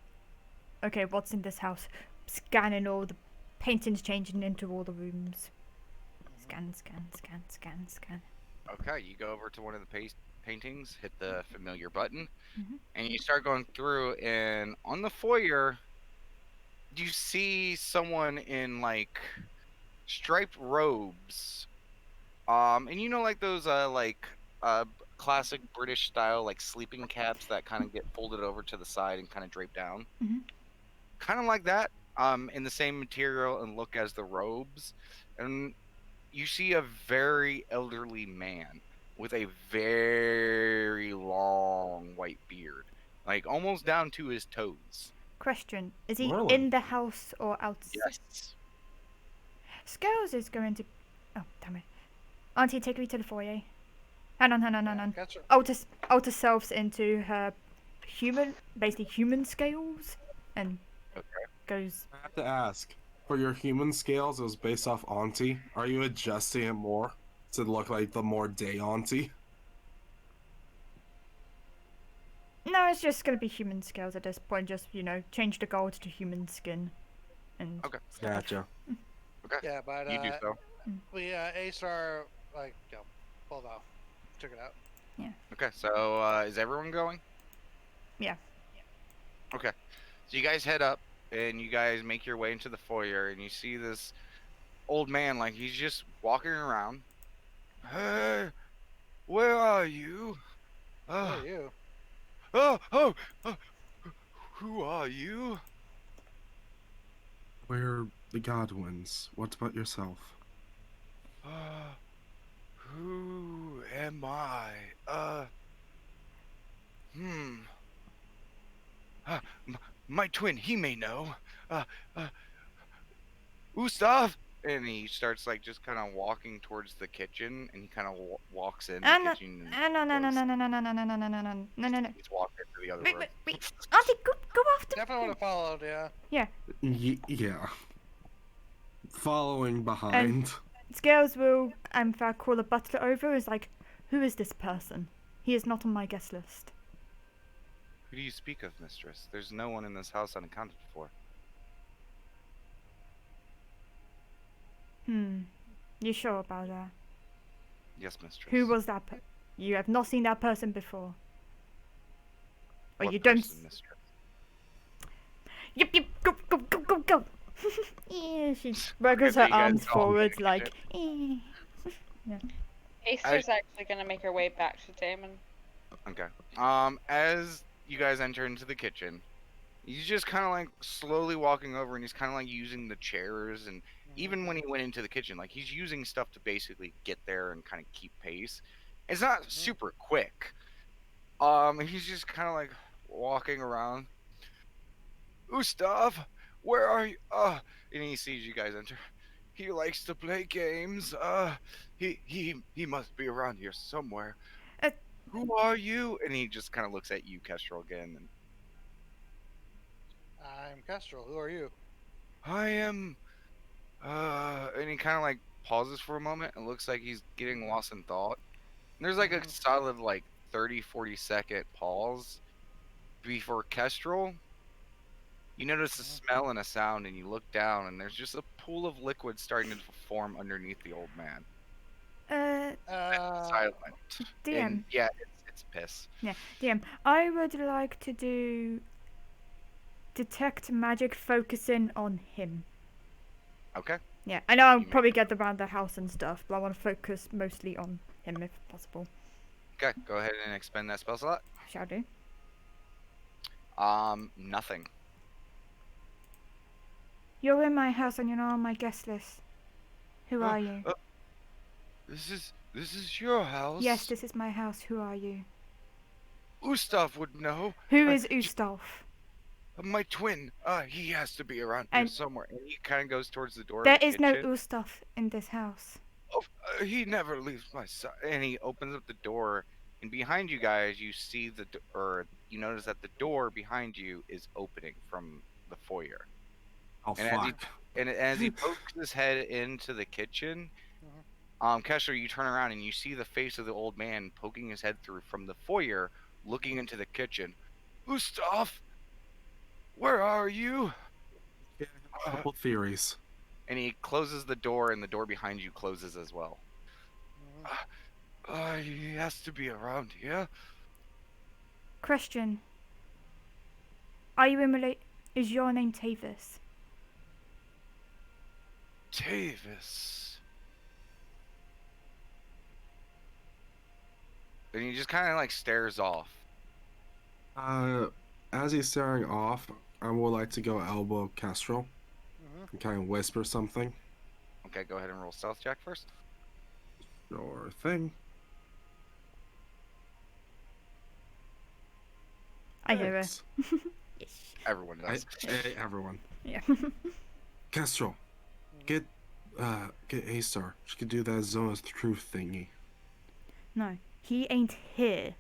okay, what's in this house? Scanning all the paintings, changing into all the rooms. Scan. Okay, you go over to one of the paintings, hit the familiar button, Mhm. and you start going through. And on the foyer, you see someone in like striped robes. And you know, like those uh classic British style like sleeping caps that kind of get folded over to the side and kind of drape down. Mhm. Kind of like that. In the same material and look as the robes, and you see a very elderly man with a very long white beard, like almost down to his toes. Question: is he Really? in the house or outside? Yes. Scales is going to. Oh, damn it. Auntie, take me to the foyer. Hang on. Catcher. Alter selves into her basically human scales, and goes. I have to ask, for your human scales, it was based off Auntie. Are you adjusting it more to look like the more day Auntie? No, it's just gonna be human scales at this point. Just change the gold to human skin, and Okay. stuff. Gotcha. Yeah, but You do so. A-Star pulled off, took it out. Okay, so is everyone going? Yeah. Okay. So you guys head up and you guys make your way into the foyer and you see this old man, like he's just walking around. Hey, where are you? Who are you? Oh, who are you? We're the Godwins. What about yourself? Who am I? My twin, he may know. Gustav! And he starts like just kind of walking towards the kitchen, and he kind of walks in the No. kitchen. No. He's walking into the other room. Wait. Auntie, go after Definitely would me. have followed, yeah. Yeah. Following behind. Scales will, in fact, call the butler over. Is like, who is this person? He is not on my guest list. Who do you speak of, mistress? There's no one in this house unaccounted for. You sure about that? Yes, mistress. Who was that? You have not seen that person before. Or What you don't. person, mistress? Yep. Go. Yeah, she waggles So her you guys arms all forwards get like. Aster's actually gonna make her way back to Damon. Okay. As you guys enter into the kitchen, he's just kind of like slowly walking over, and he's kind of like using the chairs, and even when he went into the kitchen, like he's using stuff to basically get there and kind of keep pace. It's not super quick. He's just kind of like walking around. Gustav, where are you? And he sees you guys enter. He likes to play games. He must be around here somewhere. Who are you? And he just kind of looks at you, Kestrel, again. And I'm Kestrel. Who are you? I am. And he kind of like pauses for a moment and looks like he's getting lost in thought. And there's like a solid like 30-40 second pause before Kestrel. You notice a smell and a sound, and you look down, and there's just a pool of liquid starting to form underneath the old man. Silent. DM. And yeah, it's piss. Yeah, DM. I would like to do detect magic focusing on him. Okay. Yeah, I know I'll You may- probably get around the house and stuff, but I want to focus mostly on him if possible. Okay, go ahead and expend that spell slot. Shall do. Nothing. You're in my house and you're not on my guest list. Who are you? This is your house. Yes, this is my house. Who are you? Gustav would know. Who is Ustav? My twin. He has to be around here somewhere. And he kind of goes towards the door. There of the is no kitchen. Ustav in this house. Oh, he never leaves my side. And he opens up the door, and behind you guys, you see you notice that the door behind you is opening from the foyer. Oh, And fuck. as he pokes his head into the kitchen, Kessler, you turn around and you see the face of the old man poking his head through from the foyer, looking into the kitchen. Gustav, where are you? Yeah, I have a couple theories. And he closes the door, and the door behind you closes as well. He has to be around here. Question. Are you in Is your name Tavis? Tavis. And he just kind of like stares off. As he's staring off, I would like to go elbow Kestrel and kind of whisper something. Okay, go ahead and roll stealth check first. Sure thing. I hear her. Thanks. Everyone does. Hey, everyone. Yeah. Kestrel, get A-Star. She could do that Zone of Truth thingy. No, he ain't here.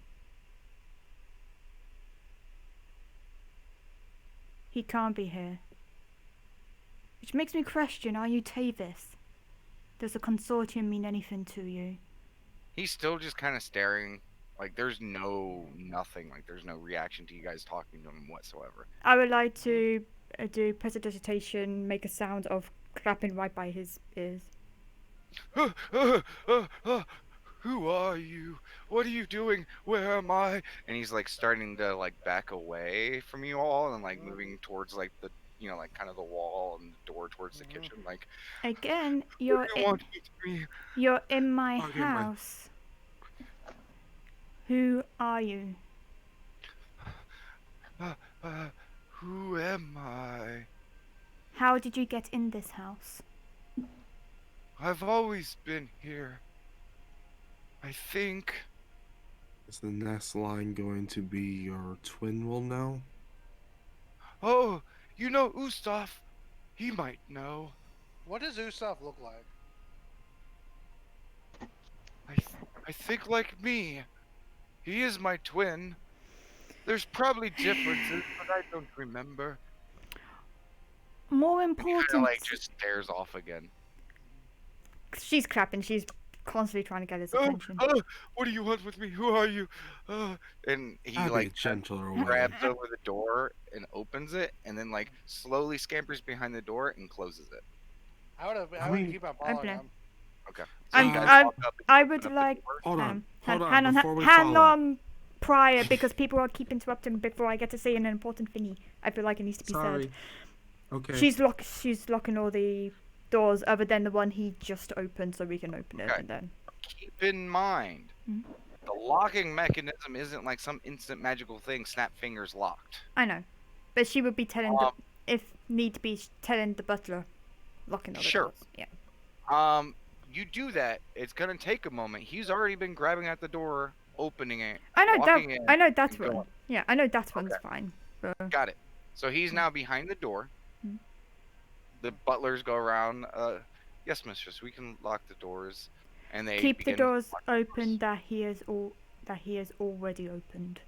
He can't be here. Which makes me question, are you Tavis? Does the consortium mean anything to you? He's still just kind of staring. Like there's nothing. Like there's no reaction to you guys talking to him whatsoever. I would like to do prestidigitation, make a sound of clapping right by his ears. Who are you? What are you doing? Where am I? And he's like starting to like back away from you all and like moving towards like the like kind of the wall and the door towards the kitchen. Like Again, what you're do you want with me? you're in my Okay, my- house. Who are you? Who am I? How did you get in this house? I've always been here. I think. Is the next line going to be your twin will know? Oh, you know Ustav. He might know. What does Usopp look like? I think like me. He is my twin. There's probably differences, but I don't remember. More He important. kinda, like just stares off again. She's clapping. She's constantly trying to get his Oh, attention. what do you want with me? Who are you? And he I'd be like gentler way. grabs over the door and opens it, and then like slowly scampers behind the door and closes it. I would keep on following Okay. him. Okay. I'm- you guys I'm- walk up and I open would up the like- door. Hold on. Hand Hold on. on, Before we hand follow. on prior because people are keep interrupting before I get to say an important thingy. I feel like it needs to be Sorry. said. Okay. She's locking all the doors other than the one he just opened, so we can open it Okay. and then. Keep in mind, Mhm. the locking mechanism isn't like some instant magical thing. Snap fingers locked. I know, but she would be telling Um, if need to be telling the butler, locking all the Sure. doors. Yeah. You do that. It's gonna take a moment. He's already been grabbing at the door, opening it. I know walking that. in I know that and one. going. Yeah, I know that one's Okay. fine. But Got it. So he's now behind the door. Mhm. The butlers go around. Yes, mistress. We can lock the doors, and they keep the begin to doors lock the open that he has already opened.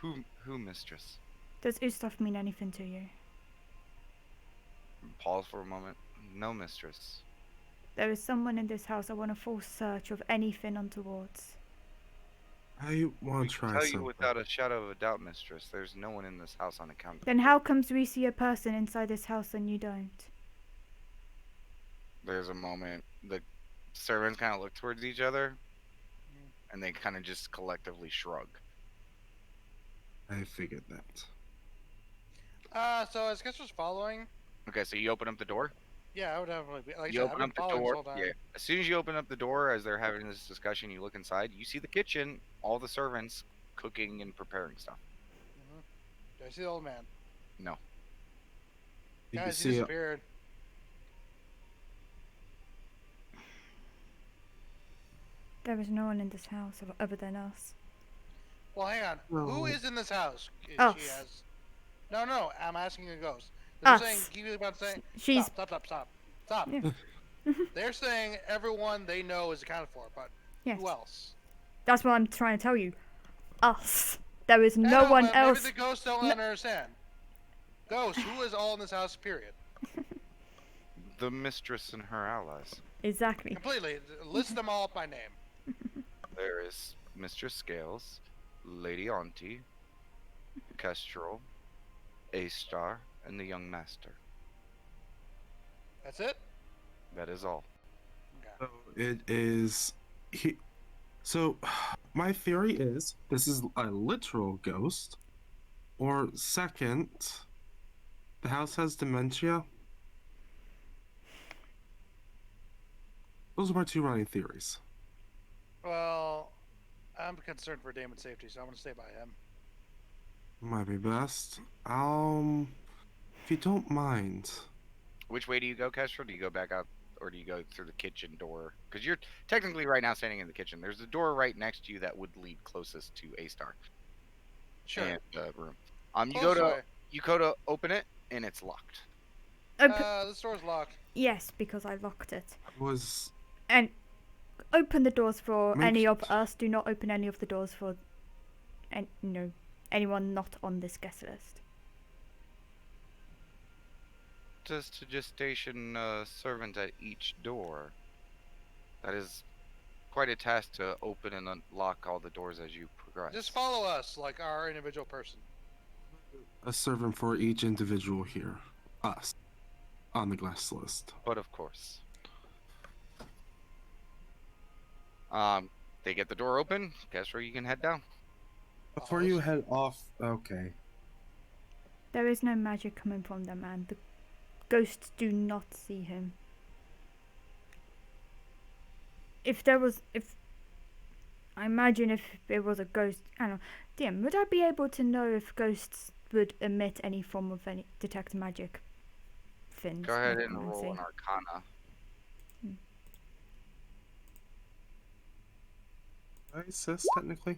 Who, mistress? Does Ustav mean anything to you? Pause for a moment. No, mistress. There is someone in this house. I want a full search of anything untowards. I want We to can try tell something. you without a shadow of a doubt, mistress. There's no one in this house on account. Then how comes we see a person inside this house and you don't? There's a moment. The servants kind of look towards each other, and they kind of just collectively shrug. I figured that. So as Kestrel's following, Okay, so you open up the door. yeah, I would definitely be like I You said, I've open been up the following this door. whole time. Yeah. As soon as you open up the door, as they're having this discussion, you look inside. You see the kitchen. All the servants cooking and preparing stuff. Do I see the old man? No. You can Guys, he see disappeared. There is no one in this house other than us. Well, hang on. No. Who is in this house? Is Us. She has... No. I'm asking a ghost. Us. They're saying, keep about saying. She's Stop. Yeah. They're saying everyone they know is accounted for, but yes. who else? That's what I'm trying to tell you. Us. There is I no know, one but else. Maybe the ghosts don't No. understand. Ghosts, who is all in this house? Period. The mistress and her allies. Exactly. Completely. List them all by name. There is Mistress Scales, Lady Auntie, Kestrel, A-Star, and the young master. That's it. That is all. Okay. So it is. So my theory is this is a literal ghost, or second, the house has dementia. Those are my two running theories. Well, I'm concerned for Damon's safety, so I'm gonna stay by him. Might be best. If you don't mind. Which way do you go, Kestrel? Do you go back out, or do you go through the kitchen door? Because you're technically right now standing in the kitchen. There's a door right next to you that would lead closest to A Star Sure. and the room. You Close go way. to open it, and it's locked. This door's locked. Yes, because I locked it. Was And open the doors for Make- any of us. Do not open any of the doors for, anyone not on this guest list. Just to just station a servant at each door. That is quite a task to open and unlock all the doors as you progress. Just follow us like our individual person. a servant for each individual here. Us. On the guest list. But of course. They get the door open. Guess where you can head down. Before you head off, okay. There is no magic coming from them, and the ghosts do not see him. I imagine if there was a ghost, I don't know, DM, would I be able to know if ghosts would emit any form of any detect magic things? Go ahead like and roll Nancy? an Arcana. I assist technically.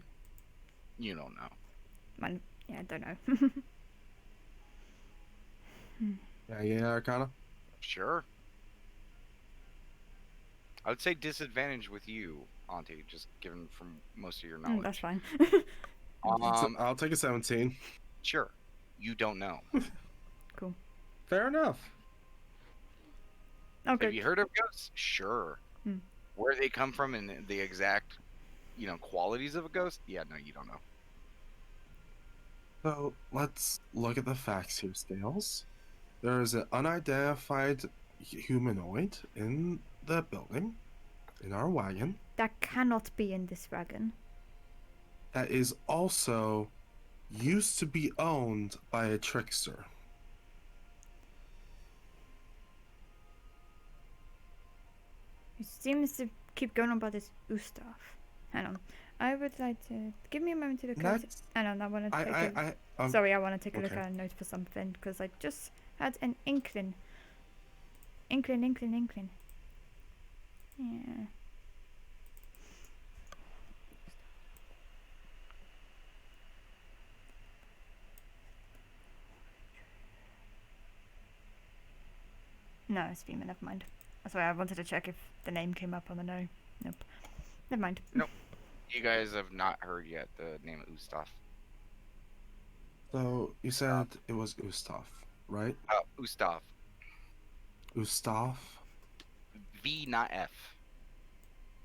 You don't know. Yeah, I don't know. Yeah, Arcana. Sure. I would say disadvantage with you, Auntie, just given from most of your knowledge. That's fine. I'll take a 17. Sure. You don't know. Fair enough. Okay. Have you heard of ghosts? Sure. Hmm. Where they come from and the exact, qualities of a ghost? Yeah, no, you don't know. So let's look at the facts here, Scales. There is an unidentified humanoid in the building, in our wagon, That cannot be in this wagon. that is also used to be owned by a trickster. He seems to keep going on about this Ustav. Hang on. I would like to give me a moment to look at it. That's, Hang on, I want to take I I want to take a look okay. at a note for something because I just had an inkling. Inkling. Yeah. No, it's female. Never mind. Sorry, I wanted to check if the name came up on the no. Nope. Never mind. You guys have not heard yet the name of Ustav. So you said it was Ustav, right? Ustav. Ustav? V, not F.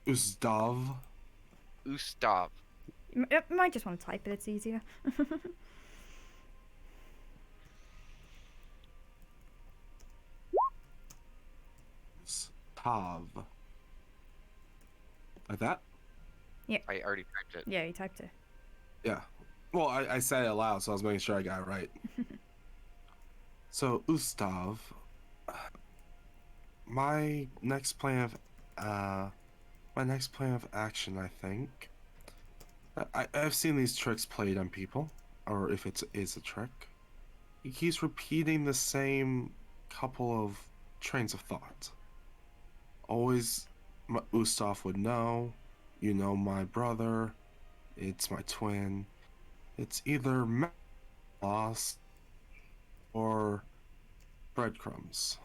Ustav? Ustav. I might just want to type it. It's easier. Ustav. Like that? I already typed it. Yeah, you typed it. Yeah. Well, I said it aloud, so I was making sure I got it right. So, Ustav, my next plan of action, I think. I've seen these tricks played on people, or if it is a trick. He keeps repeating the same couple of trains of thought. Always, Ustav would know. You know my brother. It's my twin. It's either lost or breadcrumbs.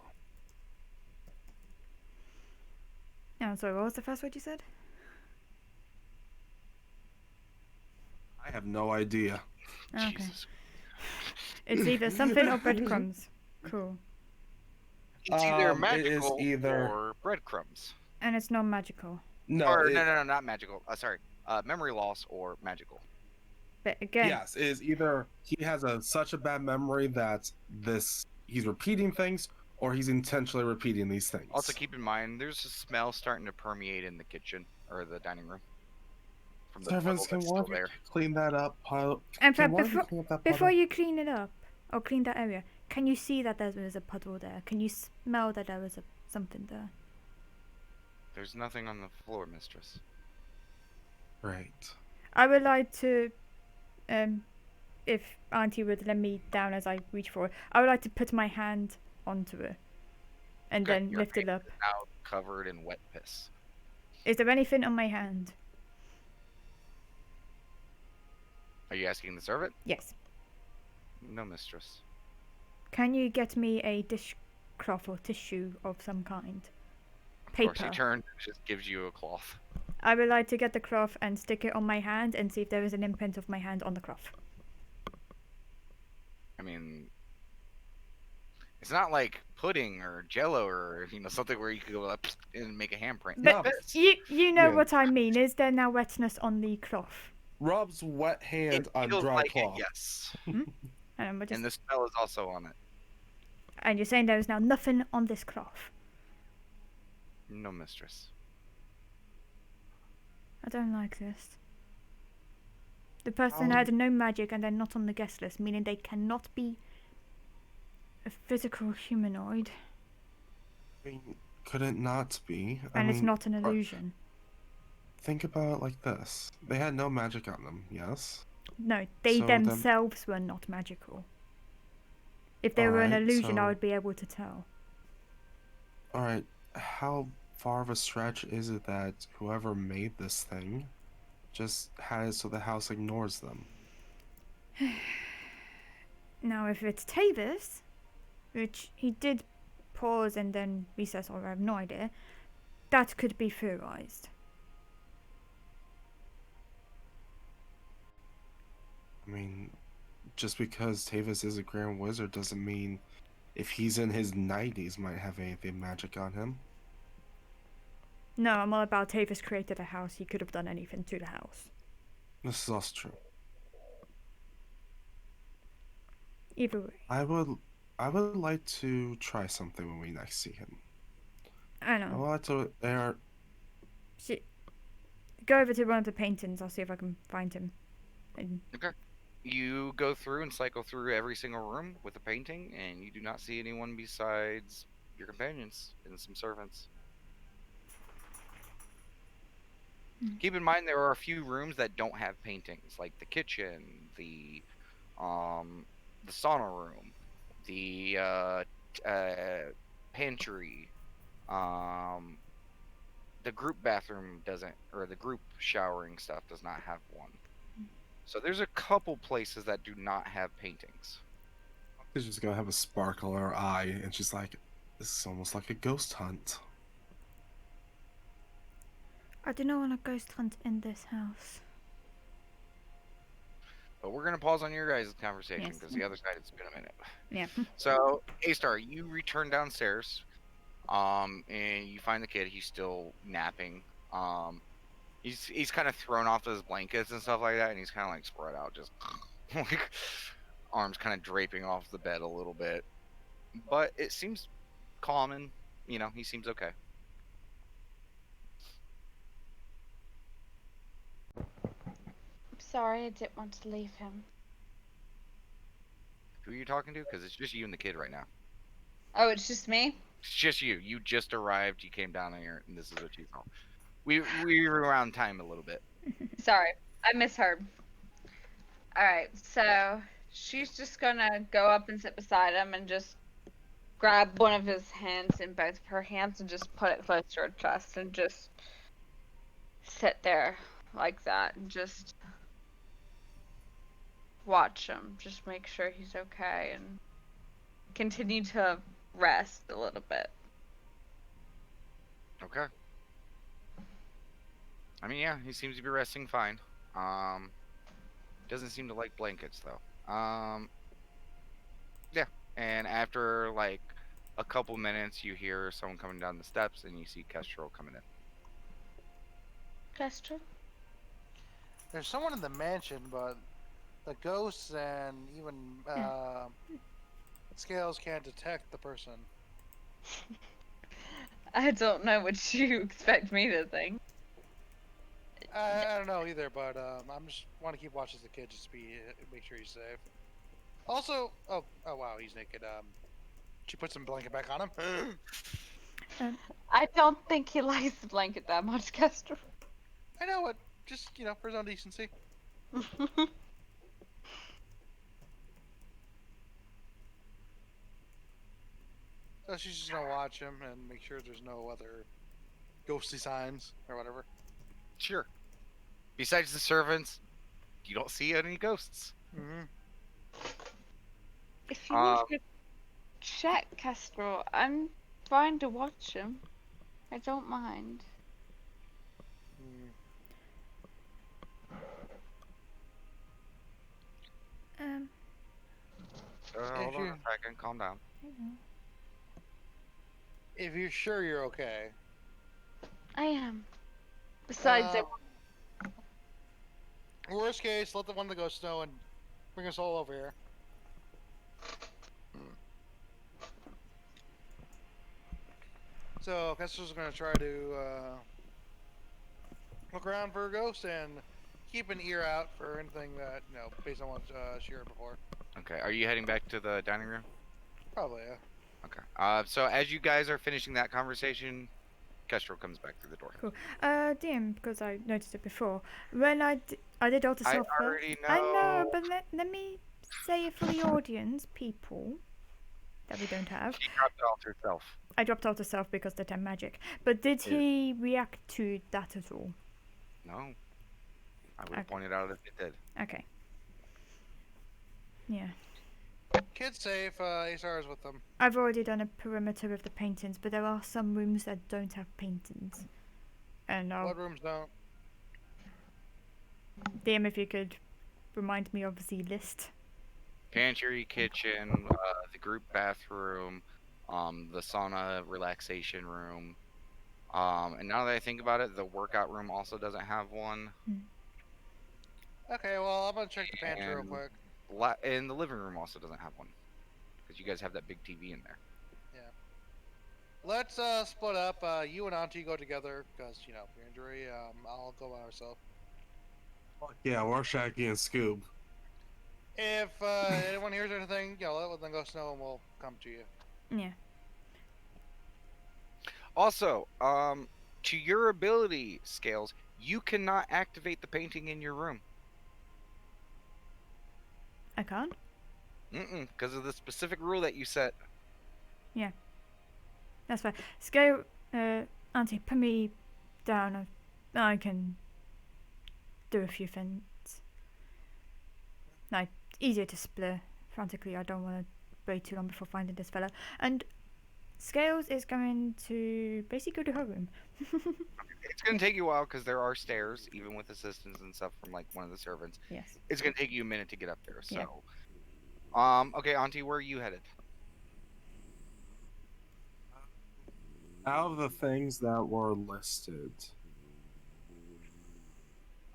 Oh, sorry, what was the first word you said? I have no idea. Okay. Jesus. It's either something or breadcrumbs. Cool. It's either It is magical either- or breadcrumbs. And it's non-magical. No, No, not magical. Sorry. Memory loss or magical. But again, Yes, it is either he has such a bad memory that he's repeating things, or he's intentionally repeating these things. Also, keep in mind, there's a smell starting to permeate in the kitchen or the dining room from the Servants, puddle can that's one still of you there. clean that up? In Can fact, one of you clean up that before puddle? you clean it up, or clean that area, can you see that there was a puddle there? Can you smell that there was something there? There's nothing on the floor, mistress. Right. I would like to, if Auntie would let me down as I reach for it, I would like to put my hand onto it and Okay, then your lift it hand up. is now covered in wet piss. Is there anything on my hand? Are you asking the servant? Yes. No, mistress. Can you get me a dishcloth or tissue of some kind? Of course, he Paper. turns and just gives you a cloth. I would like to get the cloth and stick it on my hand and see if there is an imprint of my hand on the cloth. I mean, it's not like pudding or jello or something where you could go up and make a handprint. But It's piss. you know Yeah. what I mean. Is there now wetness on the cloth? Rob's wet hand It on feels dry like it, cloth. yes. And And the smell is also on it. and you're saying there is now nothing on this cloth. No, mistress. I don't like this. The person had no magic and they're not on the guest list, meaning they cannot be a physical humanoid. I mean, could it not be? And it's not an or- illusion. Think about it like this. They had no magic on them, yes? No, they So then- themselves were not magical. If they were an Alright, illusion, I so- would be able to tell. Alright, how far of a stretch is it that whoever made this thing just had it so the house ignores them? Now, if it's Tavis, which he did pause and then recess, or I have no idea, that could be theorized. I mean, just because Tavis is a Grand Wizard doesn't mean if he's in his 90s might have anything magic on him. No, I'm all about Tavis created a house. He could have done anything to the house. This is also true. Either way, I would like to try something when we next see him. I I know. would like to Go over to one of the paintings. I'll see if I can find him. And You go through and cycle through every single room with a painting, and you do not see anyone besides your companions and some servants. Keep in mind there are a few rooms that don't have paintings, like the kitchen, the sauna room, the pantry, the group bathroom doesn't, or the group showering stuff does not have one. So there's a couple places that do not have paintings. She's just gonna have a sparkle in her eye, and she's like, "This is almost like a ghost hunt." I do not want a ghost hunt in this house. But we're gonna pause on your guys' conversation Yes. because the other side it's been a minute. Yeah. So A-Star, you return downstairs, and you find the kid. He's still napping. He's kind of thrown off his blankets and stuff like that, and he's kind of like spread out, just like arms kind of draping off the bed a little bit. But it seems calm, and he seems okay. Sorry, I didn't want to leave him. Who are you talking to? Because it's just you and the kid right now. Oh, it's just me? It's just you. You just arrived. You came down here, and this is what you saw. We were around time a little bit. Sorry, I misheard. Alright, so she's just gonna go up and sit beside him and just grab one of his hands in both of her hands and just put it close to her chest and just sit there like that and just watch him. Just make sure he's okay and continue to rest a little bit. Okay. I mean, yeah, he seems to be resting fine. Doesn't seem to like blankets though. Yeah. And after like a couple minutes, you hear someone coming down the steps, and you see Kestrel coming in. Kestrel? There's someone in the mansion, but the ghosts and even Scales can't detect the person. I don't know what you expect me to think. I don't know either, but I'm just want to keep watching the kid just make sure he's safe. Also, oh wow, he's naked. She put some blanket back on him. I don't think he likes the blanket that much, Castro. I know it. Just for his own decency. So she's just gonna watch him and make sure there's no other ghostly signs or whatever. Sure. Besides the servants, you don't see any ghosts. Mm-hmm. If you want to check, Castro, I'm fine to watch him. I don't mind. Hold on a second. Calm down. If you're sure you're okay. I am. Besides, Worst case, let the one that goes snow and bring us all over here. So, Kester's gonna try to look around for a ghost and keep an ear out for anything that, based on what she heard before. Okay. Are you heading back to the dining room? Probably, yeah. Okay. So as you guys are finishing that conversation, Kestrel comes back through the door. Cool. DM, because I noticed it before. When I did Alter Self first. already I know, know. but let me say it for the audience, people, that we don't have. She dropped it all herself. I dropped Alter Self because the 10 magic. But did he react to that at all? No. I would have pointed out if it did. Okay. Yeah. Kid's safe, Asar is with them. I've already done a perimeter of the paintings, but there are some rooms that don't have paintings. And What rooms don't? DM, if you could remind me of the list. Pantry, kitchen, the group bathroom, the sauna relaxation room. And now that I think about it, the workout room also doesn't have one. Okay, well, I'm gonna check the pantry real And- quick. And the living room also doesn't have one. Because you guys have that big TV in there. Let's split up. You and Auntie go together, because, your injury. I'll go by myself. Yeah, we're Shaggy and Scoob. If anyone hears anything, let them go snow and we'll come to you. Yeah. Also, to your ability scales, you cannot activate the painting in your room. I can't? Because of the specific rule that you set. That's fine. Scale, Auntie, put me down. I can do a few things. No, easier to split frantically. I don't want to wait too long before finding this fella. And Scales is going to basically go to her room. It's going to take you a while because there are stairs, even with assistance and stuff from like one of the servants. Yes. It's going to take you a minute to get up there. Yeah. So, okay, Auntie, where are you headed? Out of the things that were listed,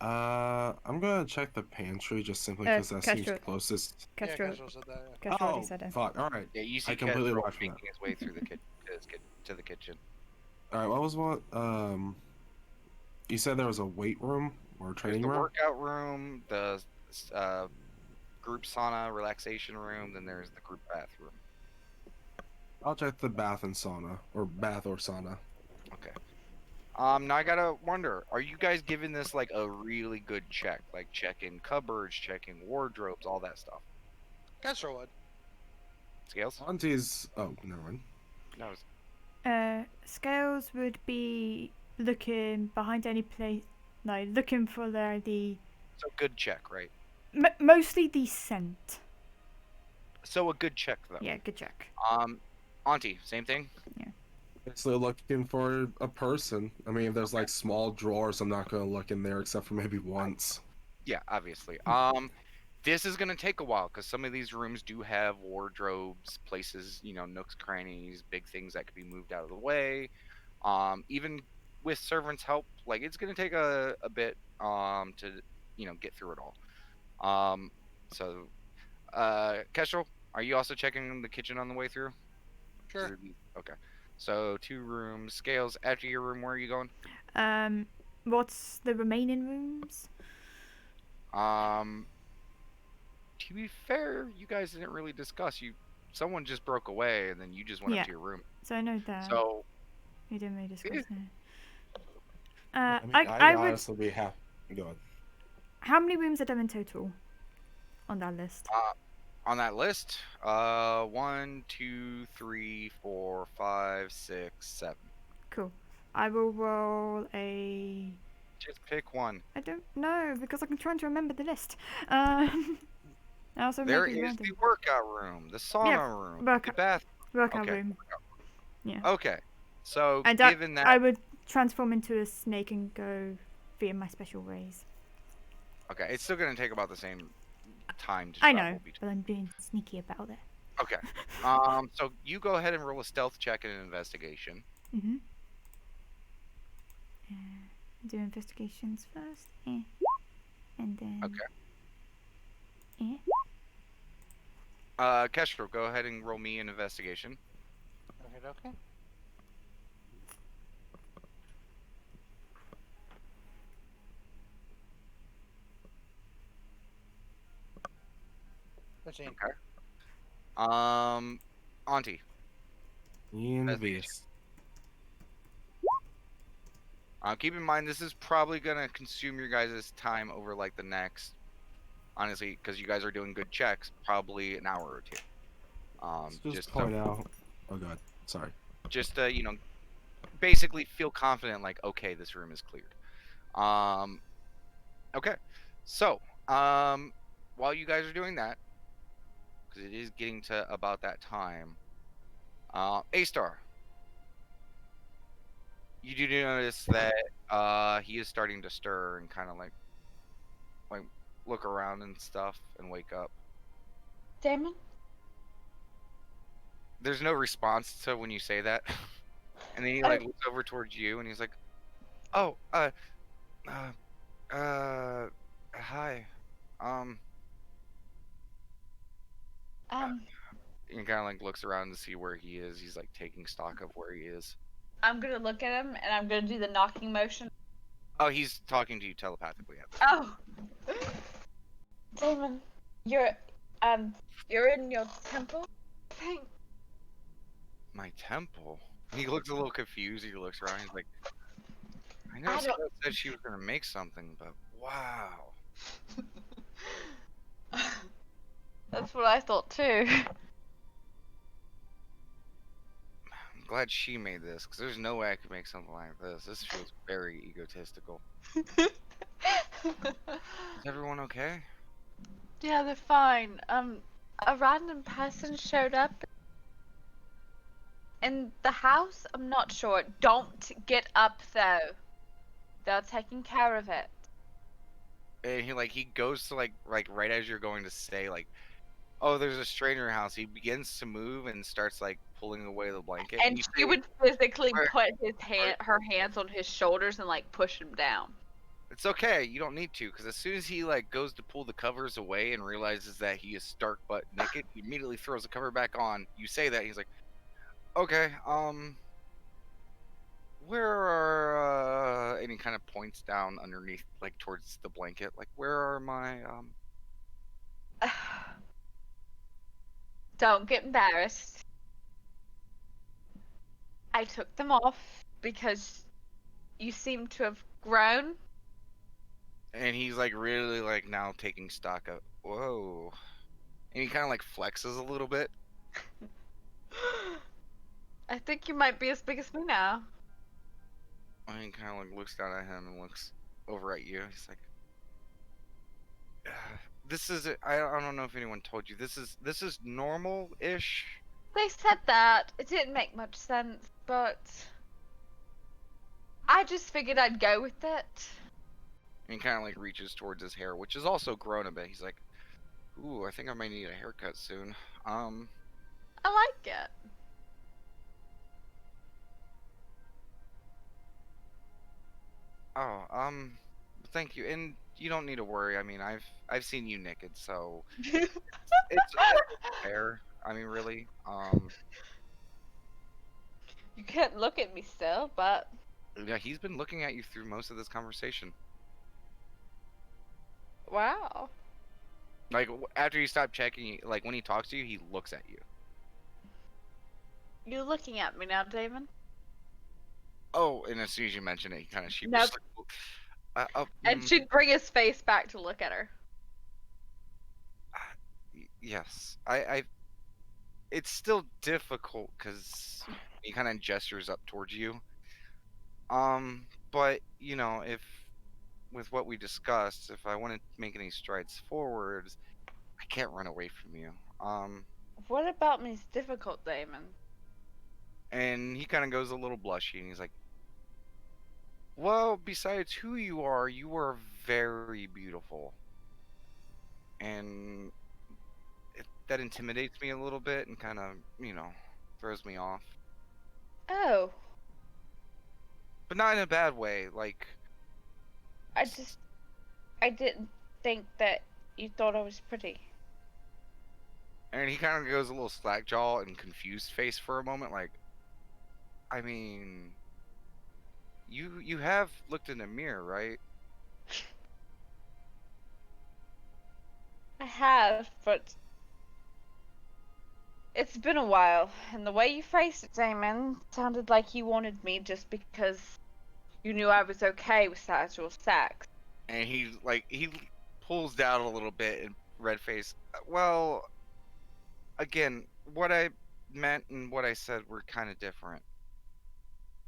I'm gonna check the pantry just simply because that seems Castro. closest. Castro, Yeah, Castro said that. Yeah. Castro Oh, already said it. fuck! All right, Yeah, you see I completely Kestrel watched that. making his way through the to the kitchen. all right. What was one? You said there was a weight room or There's training the room. workout room, the group sauna relaxation room, then there's the group bathroom. I'll check the bath and sauna, or bath or sauna. Okay. Now I gotta wonder, are you guys giving this like a really good check? Like checking cupboards, checking wardrobes, all that stuff? Castro would. Scales? Auntie's. Oh, never mind. No. it's- Scales would be looking behind any place, like looking for the So good check, right? mostly the scent. So a good check though. Yeah, good check. Auntie, same thing? So looking for a person. I mean, if there's like small drawers, I'm not gonna look in there except for maybe once. Yeah, obviously. This is gonna take a while because some of these rooms do have wardrobes, places, nooks, crannies, big things that could be moved out of the way. Even with servants' help, like it's gonna take a bit to get through it all. So, Kestrel, are you also checking the kitchen on the way through? Sure. Okay. So 2 rooms. Scales, after your room, where are you going? What's the remaining rooms? Um, to be fair, you guys didn't really discuss. Someone just broke away, and then you just went Yeah. up to your room. So I know that. So We didn't really discuss Yeah. that. I mean, I I'd would. honestly be happy. Go on. How many rooms are there in total on that list? on that list, 1, 2, 3, 4, 5, 6, 7. Cool. I will roll a. Just pick one. I don't know because I'm trying to remember the list. I also There make it is random. the workout room, the sauna room, the workout- bath. Workout okay. room. Yeah. Okay. So And given that, I would transform into a snake and go via my special rays. okay, it's still gonna take about the same time to I travel know, between. but I'm being sneaky about it. Okay. So you go ahead and roll a stealth check and an investigation. Mhm. Do investigations first. And then. Okay. Kestrel, go ahead and roll me an investigation. Okay. 15. Auntie. Envious. Keep in mind this is probably gonna consume your guys' time over like the next, honestly, because you guys are doing good checks, probably an hour or 2. Just point out. Oh god, sorry. Just basically feel confident, like, okay, this room is cleared. Okay, so while you guys are doing that, because it is getting to about that time, A-Star, you do notice that he is starting to stir and kind of like look around and stuff and wake up. Damon? There's no response to when you say that. And then he like looks over towards you and he's like, "Oh, hi. He kind of like looks around to see where he is. He's like taking stock of where he is. I'm gonna look at him and I'm gonna do the knocking motion. Oh, he's talking to you telepathically. Oh, Damon, you're in your temple thing. My temple? He looks a little confused. He looks around. He's like, I know I Scott don't- said she was gonna make something, but wow. That's what I thought too. I'm glad she made this, because there's no way I could make something like this. This feels very egotistical. Is everyone okay? Yeah, they're fine. A random person showed up in the house. I'm not sure. Don't get up though. They're taking care of it. And he goes to like right as you're going to say like, oh, there's a stranger house. He begins to move and starts like pulling away the blanket. And you she say, would physically Where- put her hands on his shoulders and like push him down. it's okay. You don't need to, because as soon as he like goes to pull the covers away and realizes that he is stark butt naked, he immediately throws the cover back on. You say that he's like, okay, where are and he kind of points down underneath, like towards the blanket, like where are my Don't get embarrassed. I took them off because you seem to have grown. and he's like really like now taking stock of whoa, and he kind of like flexes a little bit. I think you might be as big as me now. And he kind of like looks down at him and looks over at you. He's like, "This is I don't know if anyone told you. This is normal-ish." They said that. It didn't make much sense, but I just figured I'd go with it. And he kind of like reaches towards his hair, which is also grown a bit. He's like, "Ooh, I think I might need a haircut soon." I like it. Oh, thank you. And you don't need to worry. I mean, I've seen you naked, so it's fair. I mean, really. You can't look at me still, but Yeah, he's been looking at you through most of this conversation. wow. Like after you stop checking, like when he talks to you, he looks at you. You're looking at me now, Damon. Oh, and as soon as you mention it, he kind of Nope. sheepishly. And she'd bring his face back to look at her. Yes, it's still difficult because he kind of gestures up towards you. But you know, if with what we discussed, if I want to make any strides forwards, I can't run away from you. What about me's difficult, Damon? And he kind of goes a little blushy, and he's like, "Well, besides who you are very beautiful, and that intimidates me a little bit, and kind of, throws me off. Oh, But not in a bad way. Like, I didn't think that you thought I was pretty. and he kind of goes a little slack jaw and confused face for a moment. Like, I mean, you have looked in the mirror, right? I have, but it's been a while, and the way you phrased it, Damon, sounded like you wanted me just because you knew I was okay with casual sex. And he pulls down a little bit and red face. Well, again, what I meant and what I said were kind of different.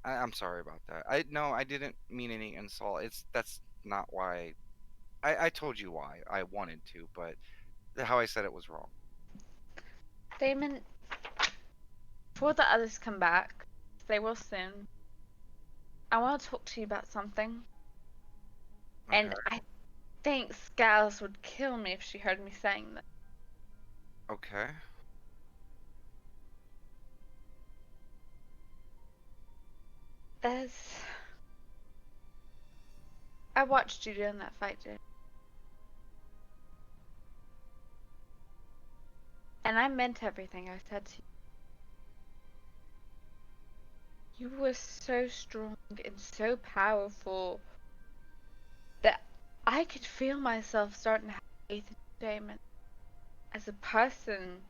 I'm sorry about that. I didn't mean any insult. That's not why. I told you why I wanted to, but how I said it was wrong. Damon, before the others come back, they will soon, I want to talk to you about something. And Okay. I think Scales would kill me if she heard me saying that. Okay. I watched you during that fight, Jim. And I meant everything I said to you. You were so strong and so powerful that I could feel myself starting to have faith in Damon. As a person,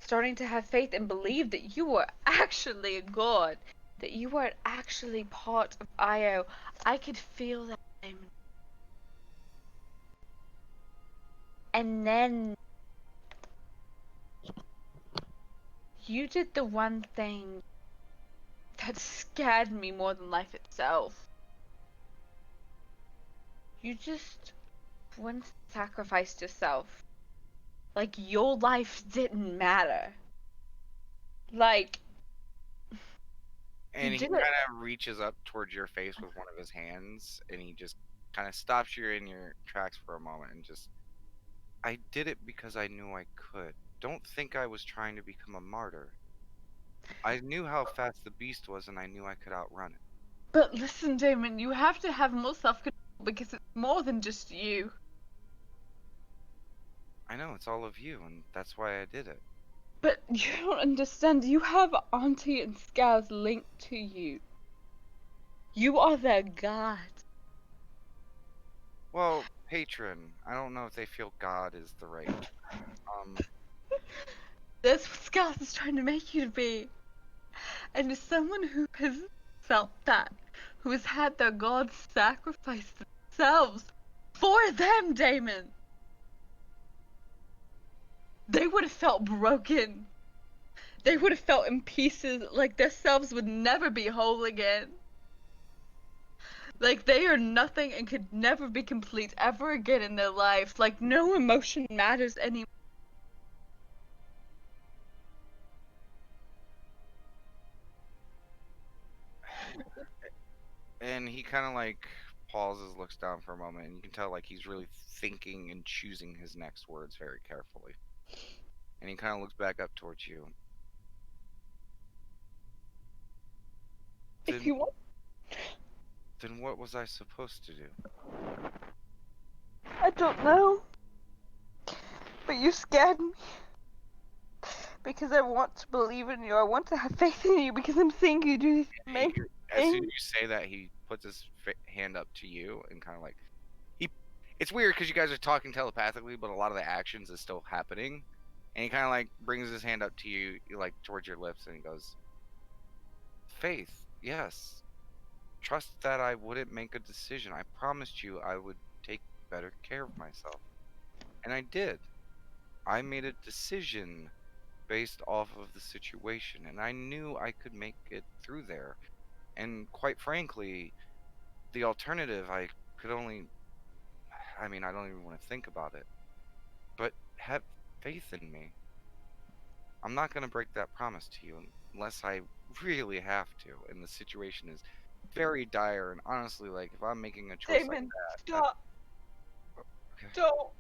starting to have faith and believe that you were actually a god. That you were actually part of Io. I could feel that, Damon. And then you did the one thing that scared me more than life itself. You just went and sacrificed yourself. Like your life didn't matter. Like, And you he did kind it. of reaches up towards your face with one of his hands, and he just kind of stops you in your tracks for a moment and just, I did it because I knew I could. Don't think I was trying to become a martyr. I knew how fast the beast was, and I knew I could outrun it. But listen, Damon, you have to have more self-control because it's more than just you. I know, it's all of you, and that's why I did it. But you don't understand. You have Auntie and Scales linked to you. You are their god. Well, patron, I don't know if they feel God is the right term. That's what Scales is trying to make you to be. And as someone who has felt that, who has had their gods sacrifice themselves for them, Damon, they would have felt broken. They would have felt in pieces, like their selves would never be whole again. Like they are nothing and could never be complete ever again in their life. Like no emotion matters anymore. And he kind of like pauses, looks down for a moment, and you can tell like he's really thinking and choosing his next words very carefully. And he kind of looks back up towards you. If you want. Then what was I supposed to do? I don't know. But you scared me. because I want to believe in you. I want to have faith in you because I'm seeing you do these amazing As soon as things. you say that, he puts his hand up to you and kind of like he. It's weird because you guys are talking telepathically, but a lot of the actions is still happening. And he kind of like brings his hand up to you, like towards your lips, and he goes, "Faith, yes. Trust that I wouldn't make a decision. I promised you I would take better care of myself, and I did. I made a decision based off of the situation, and I knew I could make it through there. And quite frankly, the alternative, I could only, I mean, I don't even want to think about it. But have faith in me. I'm not going to break that promise to you unless I really have to. And the situation is very dire. And honestly, like, if I'm making a choice like Damon, that, stop. okay. Don't.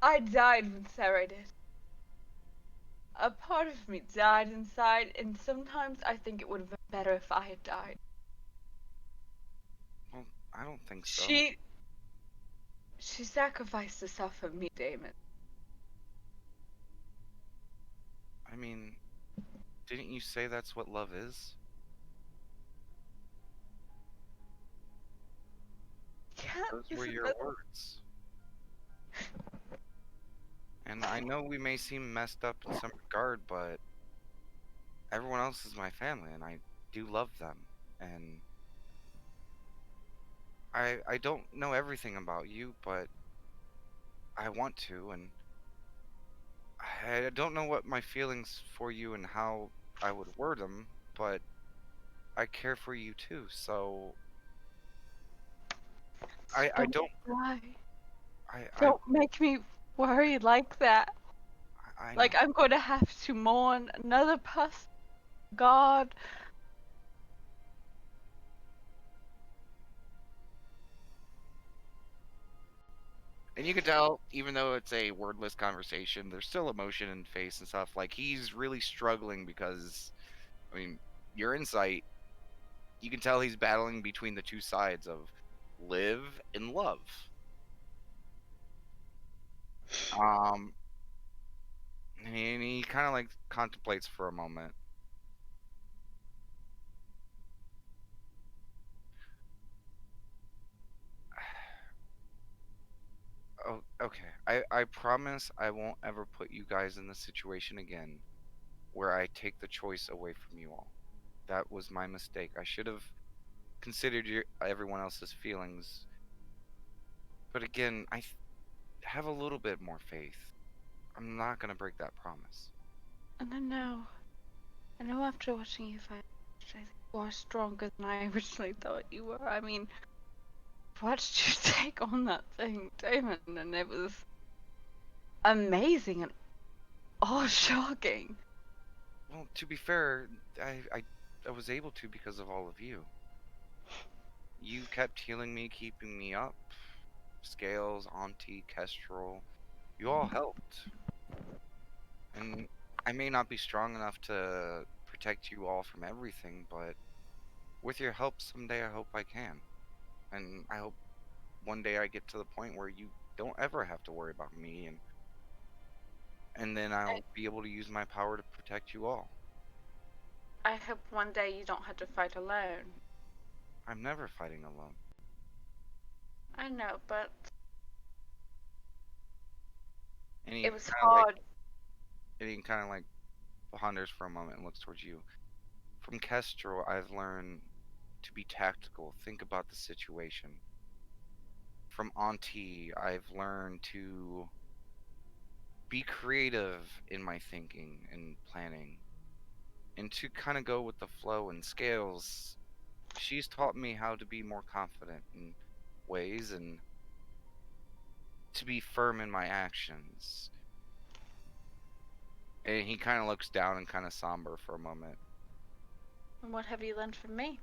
I died when Sarah did. A part of me died inside, and sometimes I think it would have been better if I had died. Well, I don't think so. She sacrificed herself for me, Damon. I mean, didn't you say that's what love is? Can't Those were listen your to words. And I know we may seem messed up in some regard, but everyone else is my family, and I do love them. And I don't know everything about you, but I want to, and I don't know what my feelings for you and how I would word them, but I care for you too. So I don't Why? I Don't make me worry like that. I know. Like I'm going to have to mourn another person. God. And you can tell, even though it's a wordless conversation, there's still emotion in face and stuff. Like he's really struggling because, I mean, your insight, you can tell he's battling between the two sides of live and love. Um, and he kind of like contemplates for a moment. Oh, okay. I promise I won't ever put you guys in this situation again where I take the choice away from you all. That was my mistake. I should have considered everyone else's feelings. But again, have a little bit more faith. I'm not gonna break that promise. And I know after watching you fight, I think you are stronger than I originally thought you were. I mean, I watched you take on that thing, Damon, and it was amazing and all shocking. Well, to be fair, I was able to because of all of you. You kept healing me, keeping me up. Scales, Auntie, Kestrel, you all helped. And I may not be strong enough to protect you all from everything, but with your help someday I hope I can. And I hope one day I get to the point where you don't ever have to worry about me, and then I'll be able to use my power to protect you all. I hope one day you don't have to fight alone. I'm never fighting alone. I know, but And he it was kinda hard. and he kind of like ponders for a moment and looks towards you. From Kestrel, I've learned to be tactical, think about the situation. From Auntie, I've learned to be creative in my thinking and planning, and to kind of go with the flow. And Scales, she's taught me how to be more confident in ways and to be firm in my actions. And he kind of looks down and kind of somber for a moment. And what have you learned from me?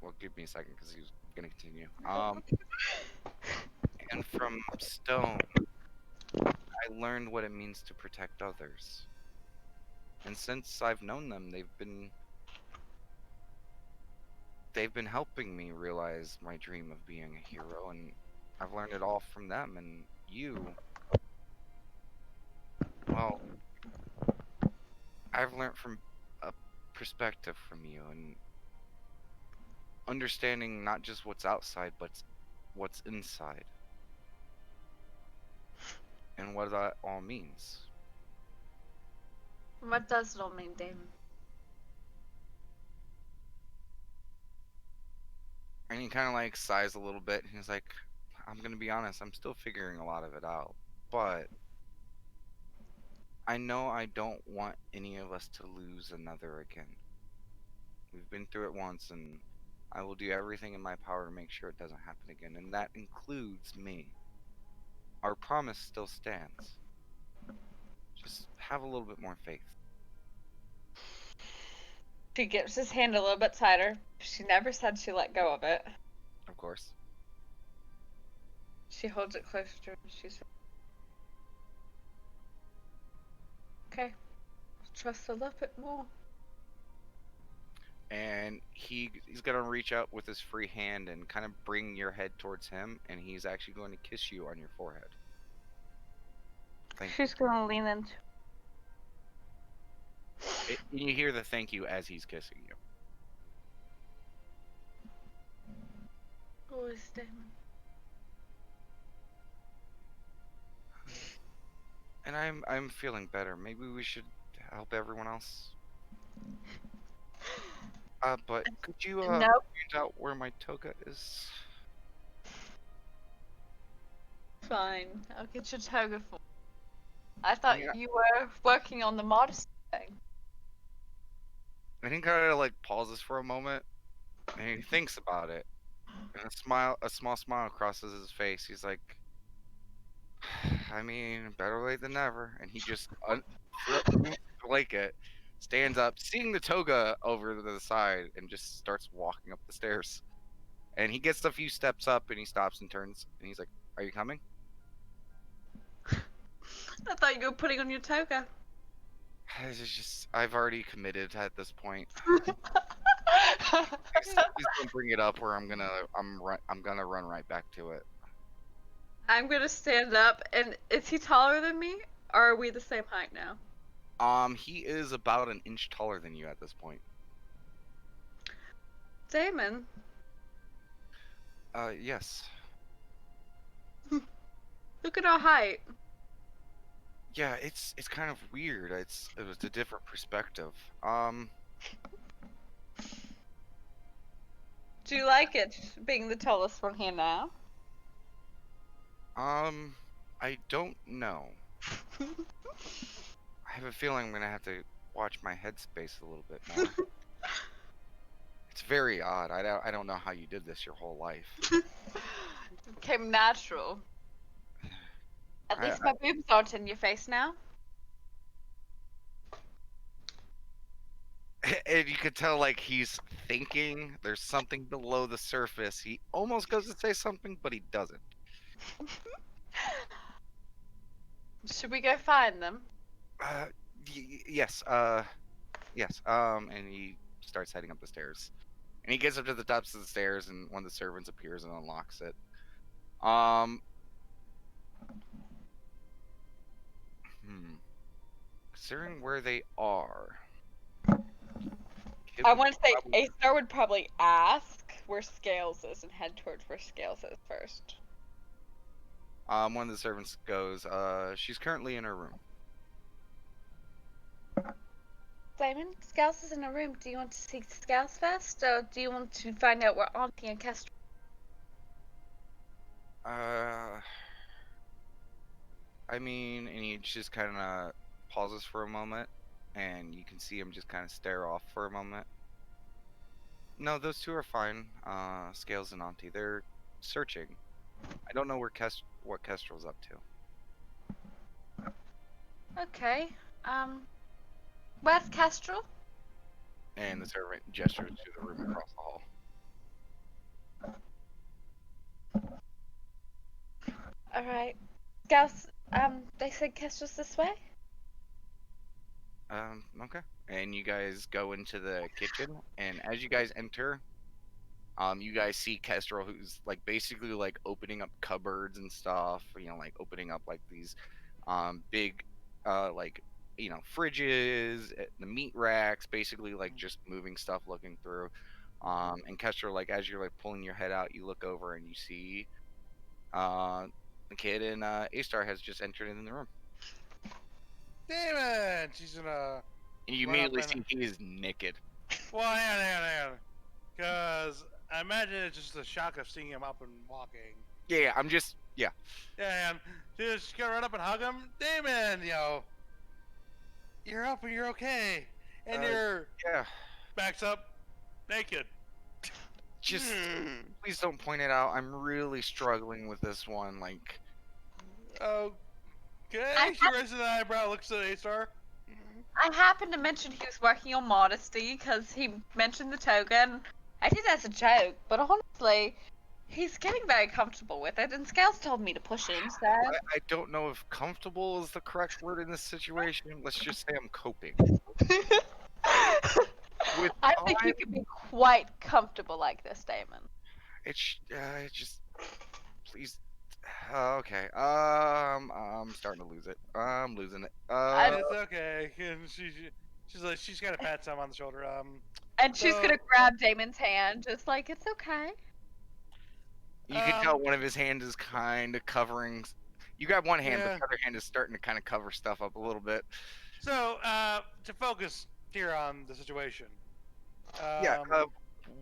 Well, give me a second because he's gonna continue. And from Stone, I learned what it means to protect others. And since I've known them, they've been helping me realize my dream of being a hero, and I've learned it all from them, and you, well, I've learned from a perspective from you, and understanding not just what's outside, but what's inside, and what that all means. What does it all mean, Damon? And he kind of like sighs a little bit, and he's like, I'm gonna be honest, I'm still figuring a lot of it out, but I know I don't want any of us to lose another again. We've been through it once, and I will do everything in my power to make sure it doesn't happen again, and that includes me. Our promise still stands. Just have a little bit more faith. She grips his hand a little bit tighter. She never said she let go of it. Of course. She holds it closer to him. She says, okay, I'll trust a little bit more. And he's gonna reach out with his free hand and kind of bring your head towards him, and he's actually going to kiss you on your forehead. Thank you. She's gonna lean into. And you hear the thank you as he's kissing you. Always, Damon. And I'm feeling better. Maybe we should help everyone else. But could you Nope. point out where my toga is? Fine, I'll get your toga for. I thought Yeah. you were working on the modesty thing. And he kind of like pauses for a moment, and he thinks about it. And a small smile crosses his face. He's like, I mean, better late than never. And he just flips the blanket, stands up, seeing the toga over to the side, and just starts walking up the stairs. And he gets a few steps up, and he stops and turns, and he's like, "Are you coming?" I thought you were putting on your toga. It's just, I've already committed at this point. Please don't bring it up, or I'm gonna run right back to it. I'm gonna stand up, and is he taller than me, or are we the same height now? He is about an inch taller than you at this point. Damon, Yes. look at our height. Yeah, it's kind of weird. It was a different perspective. Do you like it, being the tallest one here now? I don't know. I have a feeling I'm gonna have to watch my headspace a little bit more. It's very odd. I don't know how you did this your whole life. It became natural. At least my boobs aren't in your face now. And you could tell, like, he's thinking. There's something below the surface. He almost goes to say something, but he doesn't. Should we go find them? Yes. Yes. And he starts heading up the stairs. And he gets up to the tops of the stairs, and one of the servants appears and unlocks it. Considering where they are, I want to say A-Star would probably ask where Scales is and head towards where Scales is first. one of the servants goes, she's currently in her room. Simon, Scales is in her room. Do you want to see Scales first, or do you want to find out where Auntie and Kestrel? I mean, and he just kind of pauses for a moment, and you can see him just kind of stare off for a moment. No, those two are fine. Scales and Auntie, they're searching. I don't know what Kestrel's up to. Okay. Where's Kestrel? And the servant gestures to the room across the hall. Alright. Scales, they said Kestrel's this way? Okay. And you guys go into the kitchen, and as you guys enter, You guys see Kestrel, who's like basically like opening up cupboards and stuff. You know, like opening up like these big like fridges, the meat racks, basically like just moving stuff, looking through. And Kestrel, like as you're like pulling your head out, you look over and you see uh the kid, and A-Star has just entered in the room. Damon! She's gonna. And you Run up immediately and- see he is naked. Well, hang on. Because I imagine it's just the shock of seeing him up and walking. Yeah, I'm just Yeah, and she's gonna run up and hug him. Damon, you're up and you're okay. And your yeah. back's up, naked. Just please don't point it out. I'm really struggling with this one. Like, Okay. She raises an eyebrow, looks at A-Star. I happened to mention he was working on modesty because he mentioned the token. I did as a joke, but honestly, he's getting very comfortable with it, and Scales told me to push him, so. I don't know if comfortable is the correct word in this situation. Let's just say I'm coping. With I think you time, can be quite comfortable like this, Damon. it's just please. Okay. I'm starting to lose it. I'm losing it. It's okay. And she's like, she's got a pat Sam on the shoulder. And she's So- gonna grab Damon's hand, just like, it's okay. You can tell one of his hands is kind of covering. You got one hand, Yeah. but the other hand is starting to kind of cover stuff up a little bit. So, to focus here on the situation. Yeah.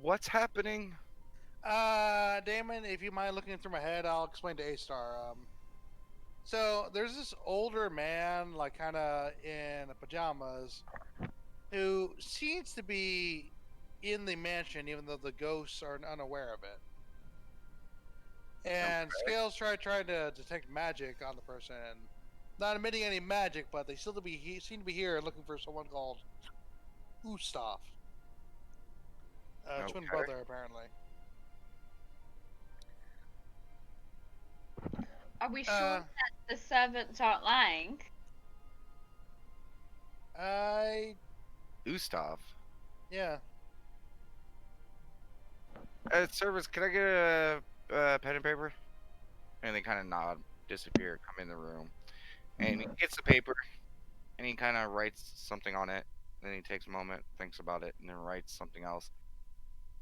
What's happening? Damon, if you mind looking through my head, I'll explain to A-Star. So there's this older man, like kind of in pajamas, who seems to be in the mansion, even though the ghosts are unaware of it. And Okay. Scales trying to detect magic on the person, not emitting any magic, but they still seem to be here looking for someone called Ustav. Twin Okay. brother, apparently. Are we sure Uh, that the servants aren't lying? Ustav. Yeah. Service, can I get a pen and paper? And they kind of nod, disappear, come in the room. And he gets the paper, and he kind of writes something on it. Then he takes a moment, thinks about it, and then writes something else.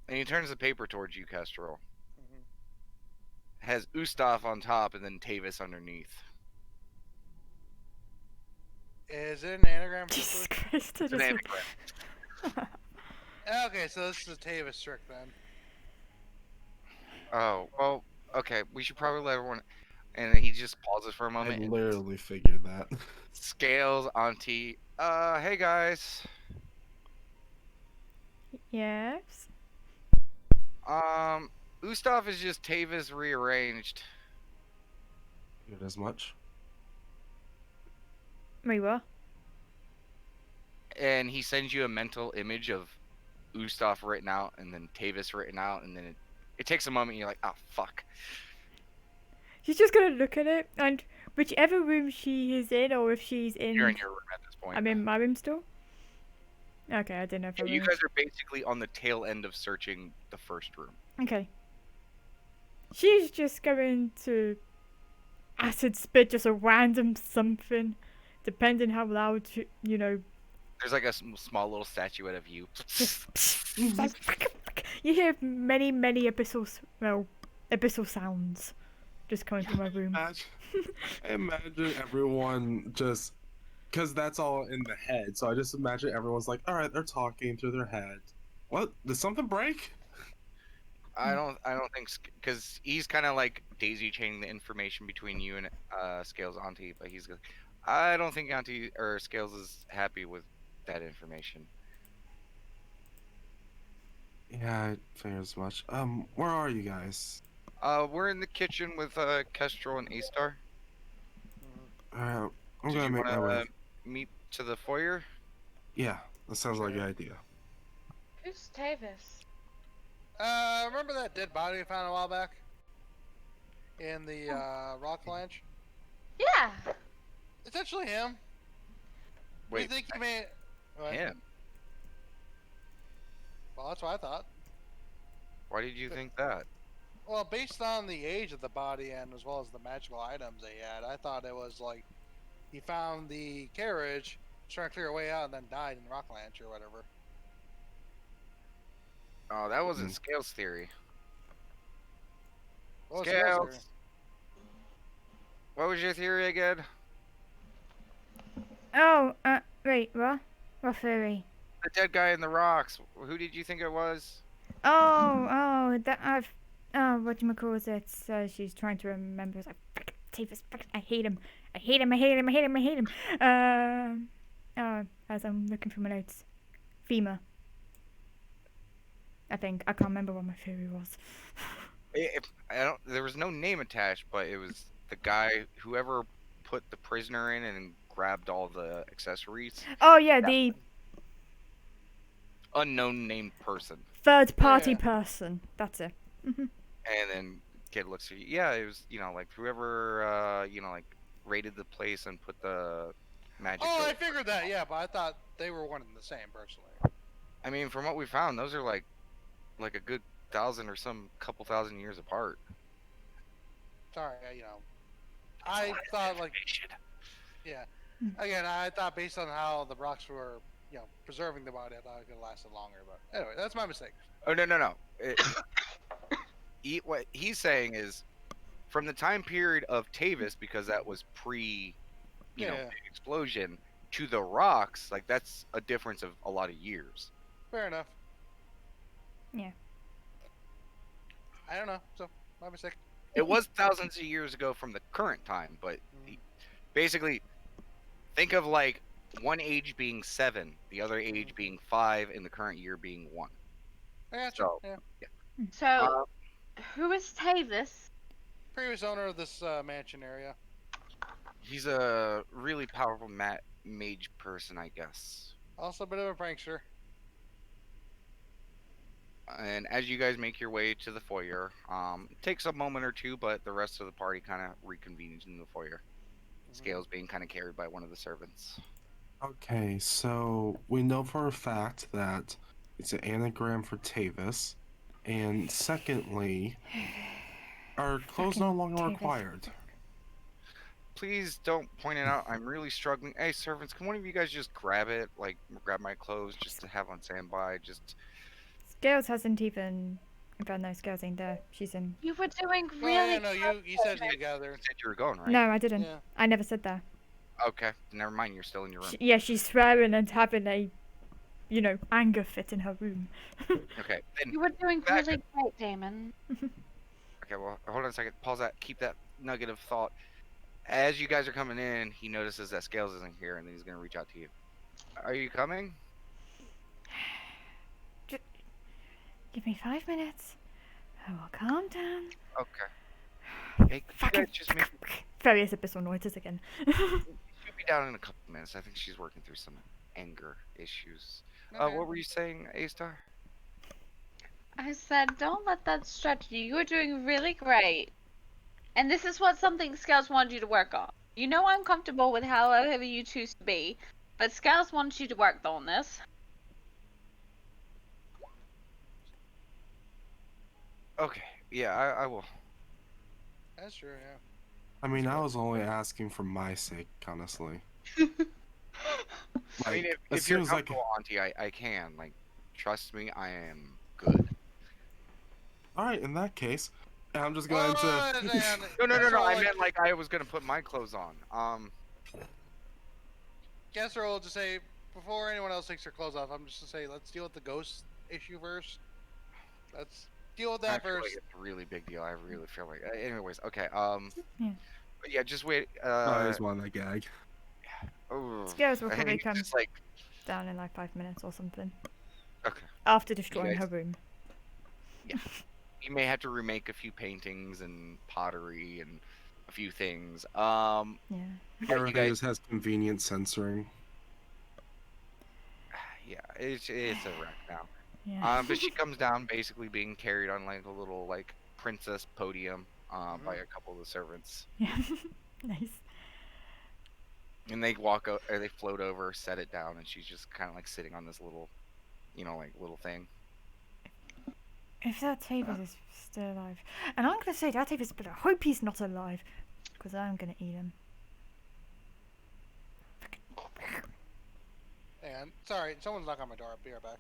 And he turns the paper towards you, Kestrel. Mhm. Has Ustav on top and then Tavis underneath. Is it an anagram? Jesus Truthfully? Christ. I It's an just- anagram. Okay, so this is a Tavis trick then. Oh, well, okay. We should probably let everyone. And then he just pauses for a I moment. and literally figured that. Scales, Auntie. Hey guys. Yes. Ustav is just Tavis rearranged. Figured as much. Wait, what? And he sends you a mental image of Ustav written out and then Tavis written out, and then it takes a moment and you're like, oh fuck. She's just gonna look at it, and whichever room she is in, or if she's in. You're in your room at this point. I'm in my room still? Okay, I didn't know if I Yeah, you was. guys are basically on the tail end of searching the first room. Okay. She's just going to acid spit just a random something, depending how loud There's like a small little statuette of you. you hear many abyssal sounds just coming from my room. I imagine everyone just, because that's all in the head. So I just imagine everyone's like, all right, they're talking through their head. What? Did something break? I don't think, because he's kind of like daisy chaining the information between you and Scales Auntie, but I don't think Auntie or Scales is happy with that information. Yeah, I figured as much. Where are you guys? We're in the kitchen with Kestrel and A-Star. I'm Did gonna you make my wanna way. meet to the foyer? Yeah, that sounds like a good idea. Who's Tavis? Remember that dead body we found a while back? In the rock flange? Yeah. It's actually him. Wait, You think he may... What? yeah. Well, that's what I thought. Why did you think that? Well, based on the age of the body and as well as the magical items they had, I thought it was like he found the carriage, was trying to clear a way out, and then died in Rocklanch or whatever. Oh, that wasn't Mm. Scales' theory. What was yours there? Scales. What was your theory again? Oh, wait, what? What theory? The dead guy in the rocks. Who did you think it was? That whatchamacallit it? She's trying to remember. It's like, "Frick, Tavis, frick, I hate him. I hate him, I hate him, I hate him, I hate him. As I'm looking for my notes. FEMA. I think. I can't remember what my theory was. I don't. There was no name attached, but it was the guy, whoever put the prisoner in and grabbed all the accessories. Oh, yeah, the Unknown named person. third party Yeah. person. That's it. And then kid looks at you. Yeah, it was like whoever like raided the place and put the magic. Oh, I over. figured that, yeah, but I thought they were one and the same, personally. I mean, from what we found, those are like a good 1,000 or some couple thousand years apart. Sorry, I thought, like, yeah. Again, I thought based on how the rocks were, preserving the body, I thought it could have lasted longer, but anyway, that's my mistake. Oh no. What he's saying is, from the time period of Tavis, because that was pre, Yeah. big explosion, to the rocks, like that's a difference of a lot of years. Fair enough. Yeah. I don't know, so my mistake. It was thousands of years ago from the current time, but basically, think of like one age being 7, the other age being 5, and the current year being 1. I got So- you. Yeah. So, who is Tavis? Previous owner of this mansion area. He's a really powerful mage person, I guess. Also a bit of a prankster. And as you guys make your way to the foyer, it takes a moment or two, but the rest of the party kind of reconvenes in the foyer. Scales being kind of carried by one of the servants. Okay, so we know for a fact that it's an anagram for Tavis, and secondly, are clothes no Fucking longer Tavis. required? Please don't point it out. I'm really struggling. Hey, servants, can one of you guys just grab it? Like, grab my clothes just to have on standby? Just. Scales hasn't even. In fact, no, Scales ain't there. She's in. You were doing Well, really yeah, no, you said you gathered. You said you were going, right? No, I didn't. Yeah. I never said that. Okay, never mind. You're still in your room. Yeah, she's swearing and having a, anger fit in her room. Okay, then. You were doing Back- really great, Damon. Okay, well, hold on a second. Pause that. Keep that nugget of thought. As you guys are coming in, he notices that Scales isn't here, and then he's gonna reach out to you. Are you coming? Give me 5 minutes. I will calm down. Okay. Hey, could you Fucking guys just make various episode noises again. she'll be down in a couple minutes. I think she's working through some anger issues. Okay. What were you saying, A-Star? I said, don't let that stretch you. You were doing really great. And this is what something Scales wanted you to work on. You know I'm comfortable with however you choose to be, but Scales wants you to work on this. Okay, yeah, I will. That's true, yeah. I mean, I was only asking for my sake, honestly. I mean, Like, if as you're soon as I comfortable, Auntie, I can. Like, trust me, I am good. Alright, in that case, I'm just going to. No. I meant like I was gonna put my clothes on. Casserole will just say, before anyone else takes their clothes off, I'm just to say, let's deal with the ghost issue first. Let's deal with I that feel like first. it's a really big deal. I really feel like. Anyways, okay. Yeah. But yeah, just wait. I just want to gag. Oh, Scales will I probably think come just like down in like 5 minutes or something. Okay. After destroying guys- her room. you may have to remake a few paintings and pottery and a few things. Yeah. you Everything guys- just has convenient censoring. Yeah, it's a wreck now. Yeah. But she comes down basically being carried on like a little like princess podium by a couple of the servants, Yeah. Nice. and they walk or they float over, set it down, and she's just kind of like sitting on this little, like little thing. If that Tavis is still alive, and I'm gonna say that Tavis, but I hope he's not alive, because I'm gonna eat him. And sorry, someone's knocking on my door. I'll be right back.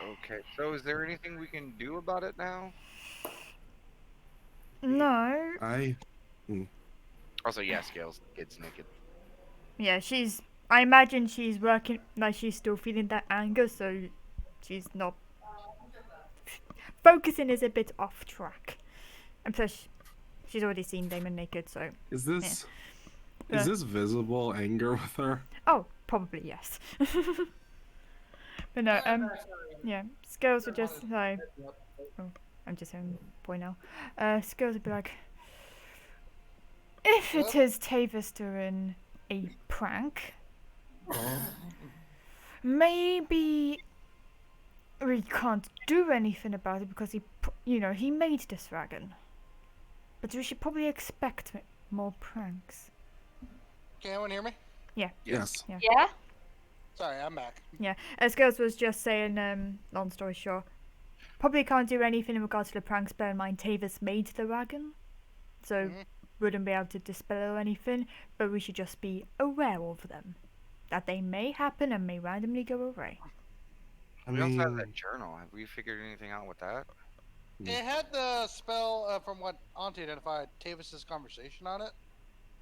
Okay, so is there anything we can do about it now? No. Also, yeah, Scales gets naked. Yeah, I imagine she's working, like she's still feeling that anger, so she's not. Focusing is a bit off track. And plus, she's already seen Damon naked, so. Is this Yeah. is this visible anger with her? Oh, probably yes. But no, yeah, Scales would just like. Oh, I'm just having a boy now. Scales would be like. If it is Tavis doing a prank, maybe we can't do anything about it because he made this dragon. But we should probably expect more pranks. Can anyone hear me? Yes. Yeah? Sorry, I'm back. Yeah, as Girls was just saying, long story short, probably can't do anything in regards to the pranks, bear in mind Tavis made the dragon, so wouldn't be able to dispel or anything, but we should just be aware of them. That they may happen and may randomly go away. We also have that journal. Have we figured anything out with that? It had the spell from what Auntie identified, Tavis's conversation on it.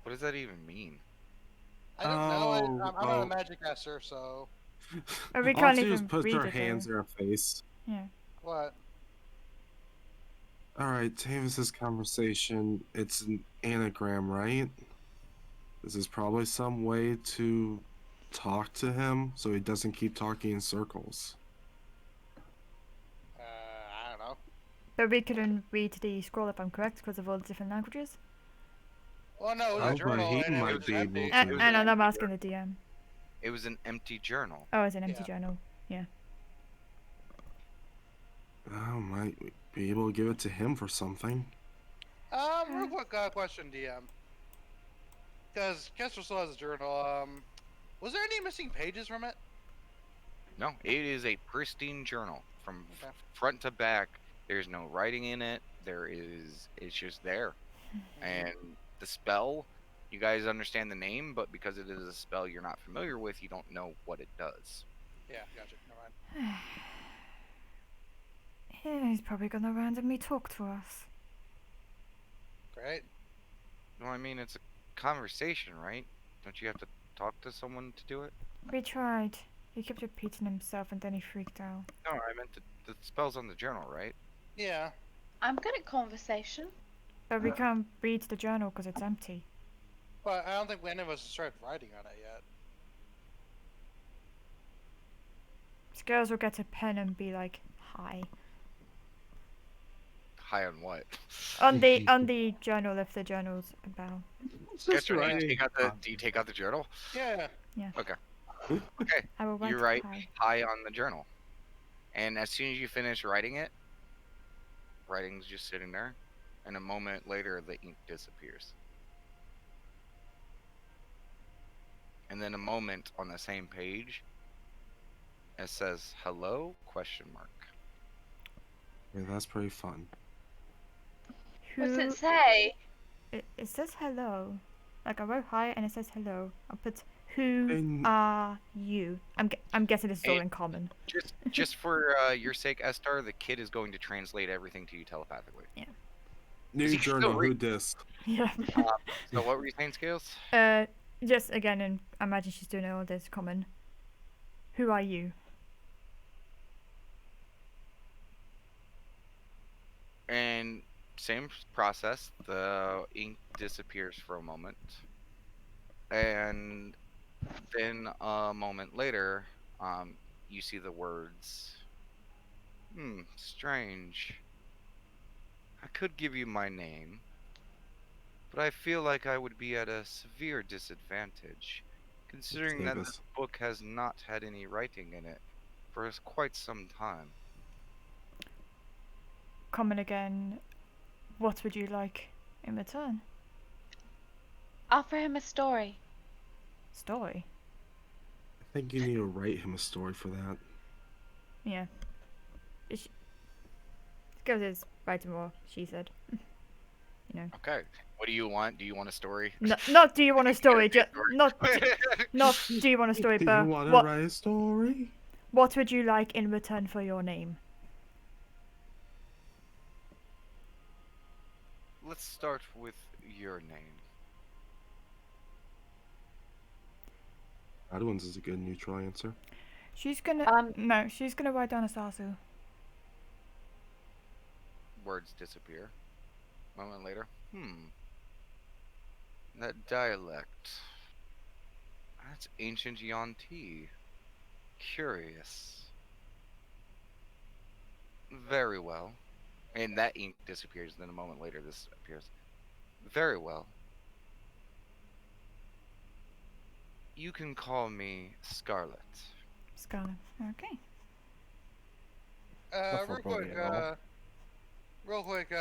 What does that even mean? I don't know. I'm not oh. a magic caster, so. Or we All can't she even just puts read her it, hands though. in her face. Yeah. What? Alright, Tavis's conversation, it's an anagram, right? This is probably some way to talk to him so he doesn't keep talking in circles. I don't know. But we couldn't read the scroll if I'm correct because of all the different languages. Well, no, it was Oh, a but journal. he and it might was be empty. able to- And I'm asking the DM. It was an empty journal. Oh, it's an empty Yeah. journal. Oh, might be able to give it to him for something. Real quick question, DM. Because Kessler still has a journal. Was there any missing pages from it? No, it is a pristine journal from Okay. front to back. There's no writing in it. It's just there. And the spell, you guys understand the name, but because it is a spell you're not familiar with, you don't know what it does. Yeah, gotcha. Never mind. Yeah, he's probably gonna randomly talk to us. Great. No, I mean, it's a conversation, right? Don't you have to talk to someone to do it? We tried. He kept repeating himself and then he freaked out. No, I meant the spell's on the journal, right? Yeah. I'm good at conversation. But we can't read the journal because it's empty. But I don't think any of us have started writing on it yet. Scales will get a pen and be like, "Hi." High on what? On the journal, if the journal's about. Sketcher, do you take out the journal? Yeah. Okay. I will write You write hi. high on the journal. And as soon as you finish writing it, writing's just sitting there. And a moment later, the ink disappears. And then a moment on the same page, it says, hello, question mark. Yeah, that's pretty fun. What's Who? it say? It says hello. Like I wrote hi and it says hello. I'll put who And- are you? I'm guessing this is all And- in common. Just for your sake, Estar, the kid is going to translate everything to you telepathically. New Is he still journal, re- who dis? Yeah. So what were you saying, Scales? Just again, and I imagine she's doing all this common. Who are you? And same process. The ink disappears for a moment. And then a moment later, you see the words. Strange. I could give you my name, but I feel like I would be at a severe disadvantage, considering that Davis. this book has not had any writing in it for quite some time. Common again. What would you like in return? Offer him a story. Story. I think you need to write him a story for that. Yeah. Scales is writing more, she said. Okay. What do you want? Do you want a story? Not do you want a story, Story. not do you want a story, Do but you want to what write a story? what would you like in return for your name? Let's start with your name. Adwin's is a good neutral answer. She's gonna she's gonna write down Asasu. Words disappear. A moment later. That dialect. That's ancient Yuan-Ti. Curious. Very well. And that ink disappears, then a moment later this appears. Very well. You can call me Scarlet. Scarlet. Okay. Not for Real quick, bullying at all. real quick,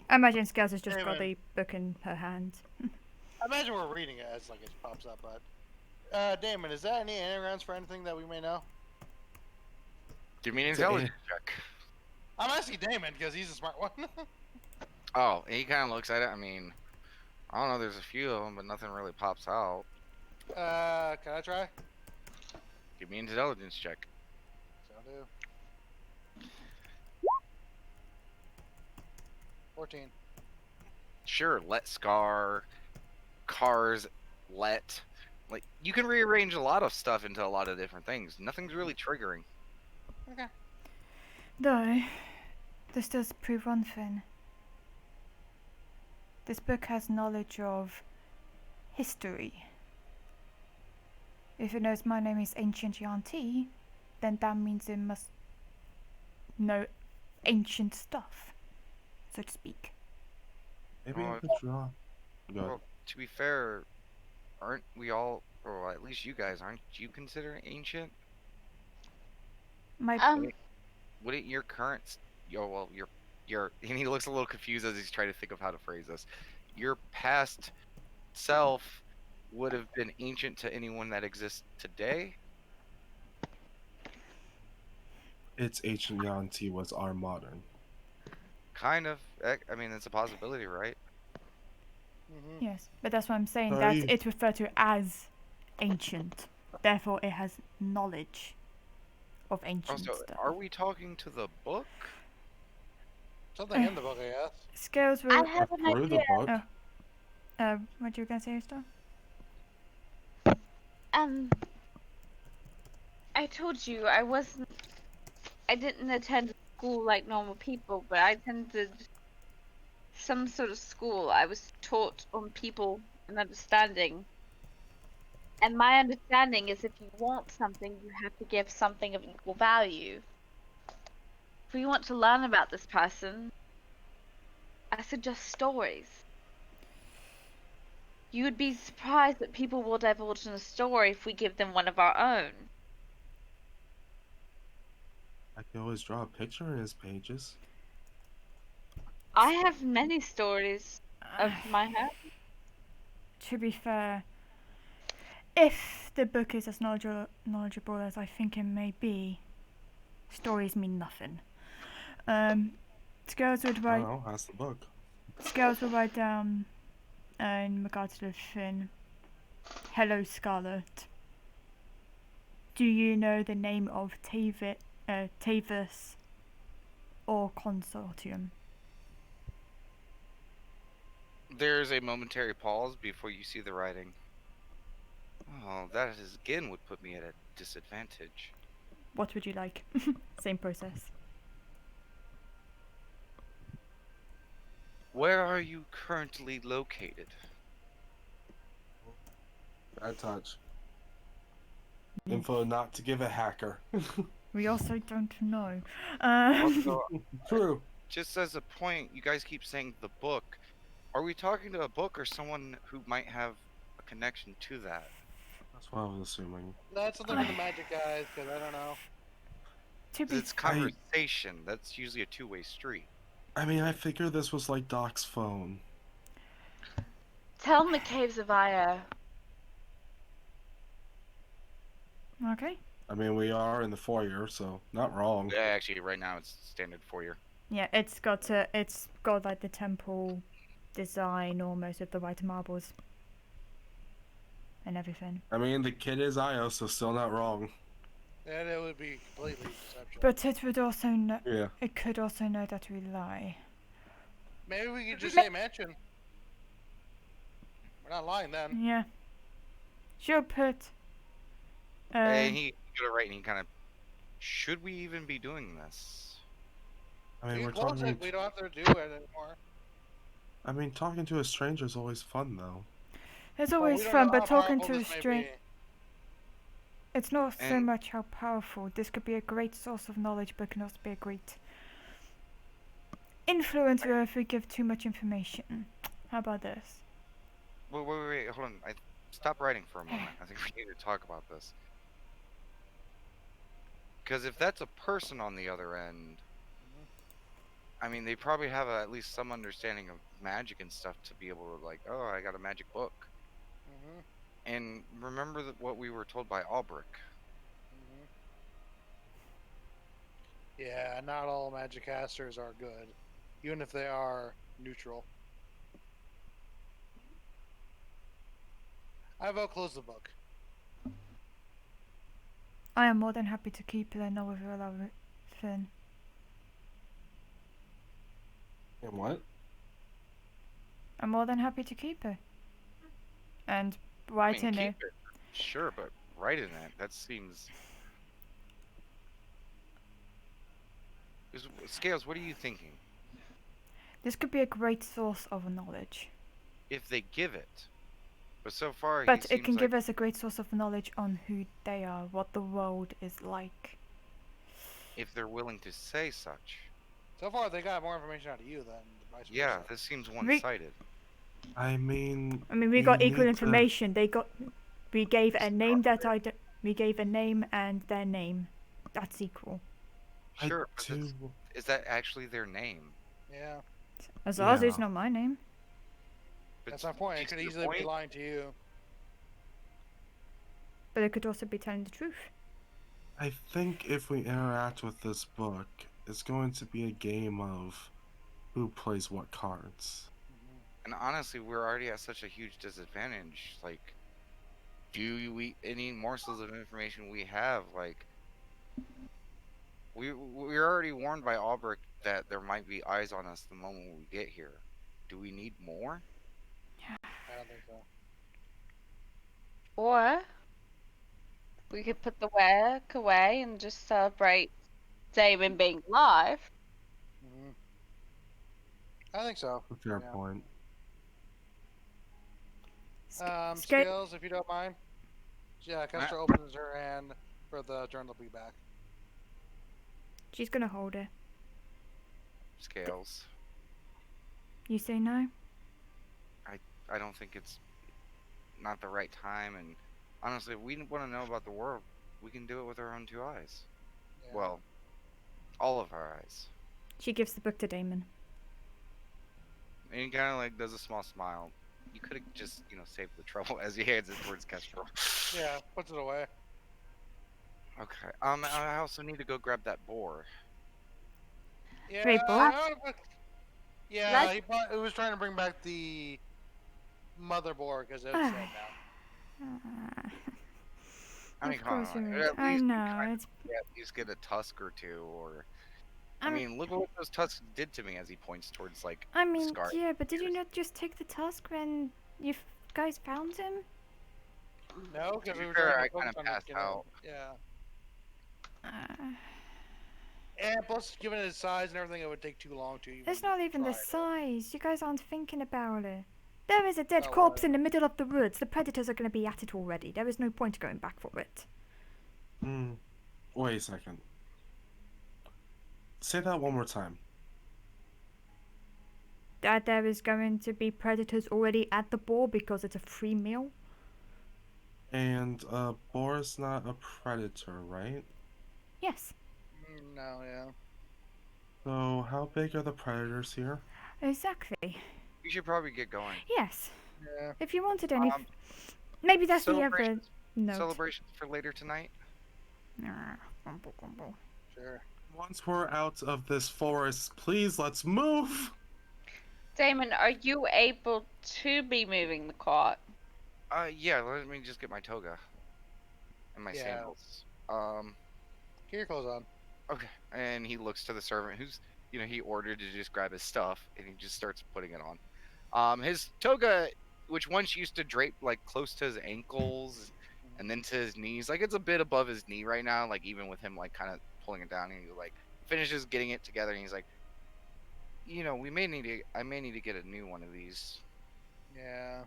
I imagine Scales has just got Damon. the book in her hand. I imagine we're reading it as like it pops up, but Damon, is that any anagrams for anything that we may know? Give me an It's an intelligence check. I'm asking Damon because he's a smart one. Oh, he kind of looks at it. I mean, I don't know. There's a few of them, but nothing really pops out. Can I try? Give me an intelligence check. Shall do. 14. Sure, let scar, cars, let. Like, you can rearrange a lot of stuff into a lot of different things. Nothing's really triggering. Okay. Though, this does prove one thing. This book has knowledge of history. If it knows my name is Ancient Yuan-Ti, then that means it must know ancient stuff, so to speak. Maybe I Oh, could draw. Go ahead. Well, to be fair, aren't we all, or at least you guys, aren't you considered ancient? My Wouldn't your current, your, and he looks a little confused as he's trying to think of how to phrase this. Your past self would have been ancient to anyone that exists today? Its ancient Yuan-Ti was our modern. Kind of. I mean, it's a possibility, right? Mm-hmm. yes, but that's what I'm saying. Sorry. That it's referred to as ancient. Therefore, it has knowledge of ancient Also, stuff. are we talking to the book? Something in the book, I guess. Scales I will. have an Through the idea. book. What you gonna say, Star? I told you I didn't attend school like normal people, but I attended some sort of school. I was taught on people and understanding. And my understanding is if you want something, you have to give something of equal value. If we want to learn about this person, I suggest stories. You would be surprised that people will divulge in a story if we give them one of our own. I can always draw a picture in his pages. I have many stories of my head. To be fair, if the book is as knowledgeable as I think it may be, stories mean nothing. Scales would I write. don't know. Ask the book. Scales will write down in regards to the thing. Hello, Scarlet. Do you know the name of Tavis or Consortium? There's a momentary pause before you see the writing. Oh, that is again would put me at a disadvantage. What would you like? Same process. Where are you currently located? Bad touch. Info not to give a hacker. We also don't know. Also, True. just as a point, you guys keep saying the book. Are we talking to a book or someone who might have a connection to that? That's what I was assuming. That's something for the magic guys, because I don't know. To 'Cause be it's conversation. That's usually a two-way street. I mean, I figured this was like Doc's phone. Tell them the caves of Io. okay. I mean, we are in the foyer, so not wrong. Yeah, actually, right now it's standard 4-year. Yeah, it's got like the temple design almost with the white marbles and everything. I mean, the kid is Io, so still not wrong. And it would be completely deception. But it would also know. Yeah. It could also know that we lie. Maybe we could just say mansion. We're not lying then. Yeah. She'll put. And he got it right, and he kind of, should we even be doing this? I mean, You we're close talking. it, we don't have to do it anymore. I mean, talking to a stranger is always fun, though. It's Well, we always don't fun, know but how talking powerful to a this may stranger. be. It's not so And- much how powerful. This could be a great source of knowledge, but can also be a great influencer if we give too much information. How about this? Wait, hold on. Stop writing for a moment. I think we need to talk about this. Because if that's a person on the other end, I mean, they probably have at least some understanding of magic and stuff to be able to, like, oh, I got a magic book. Mhm, And remember what we were told by Albric. mhm. Yeah, not all magic casters are good, even if they are neutral. I vote close the book. I am more than happy to keep the novel Finn. And what? I'm more than happy to keep it. And I write mean, in it. keep it. Sure, but write in it. That seems. Scales, what are you thinking? This could be a great source of knowledge. If they give it. But so far, But he it can seems give like, us a great source of knowledge on who they are, what the world is like. if they're willing to say such. So far, they got more information out of you than vice versa. Yeah, this seems one-sided. I mean. I mean, we you got equal need to- information. We gave a name we gave a name and their name. That's equal. I Sure, but do. is that actually their name? Yeah, As long as Yeah. it's not my name. But that's my point. It to could the easily be point, lying to you. But it could also be telling the truth. I think if we interact with this book, it's going to be a game of who plays what cards. And honestly, we're already at such a huge disadvantage. Like, any morsels of information we have, like, we're already warned by Albric that there might be eyes on us the moment we get here. Do we need more? I don't think so. Or we could put the work away and just celebrate Damon being alive. Mhm. I think so. A fair Yeah. point. Ska- Scales, if you don't mind. Yeah, Kester opens her hand for the journal to be back. She's gonna hold it. Scales. You say no? I don't think it's not the right time. And honestly, if we want to know about the world, we can do it with our own two eyes. Yeah. Well, all of our eyes. She gives the book to Damon. And he kind of like does a small smile. You could have just, saved the trouble as he hands it towards Kestrel. Yeah, puts it away. Okay. I also need to go grab that boar. Yeah, Wait, both? Yeah, Let's- he was trying to bring back the motherboard because it's dead now. I mean, Of come course on. you At would. least I you know. kind It's. of at least get a tusk or two, or I I'm- mean, look at what those tusks did to me as he points towards like. I mean, scar. yeah, but did you not just take the task when you guys found him? No, because be we were fair, trying I to focus kinda on passed getting out. Yeah. Uh, And plus, given its size and everything, it would take too long to even. it's not even the try it. size. You guys aren't thinking about it. There is a dead Oh, corpse what? in the middle of the woods. The predators are going to be at it already. There is no point going back for it. Wait a second. Say that one more time. That there is going to be predators already at the boar because it's a free meal. And boar is not a predator, right? Yes, No, yeah. So how big are the predators here? exactly. You should probably get going. Yes. Yeah. If you wanted any, Um, maybe that's the other Celebrations, note. celebrations for later tonight. Grumble, grumble. Sure. Once we're out of this forest, please let's move. Damon, are you able to be moving the cart? Yeah, let me just get my toga and my Yeah. sandals. Get your clothes on. Okay. And he looks to the servant who's, he ordered to just grab his stuff and he just starts putting it on. His toga, which once used to drape like close to his ankles and then to his knees, like it's a bit above his knee right now, like even with him like kind of pulling it down, and he like finishes getting it together and he's like, I may need to get a new one of these. Yeah.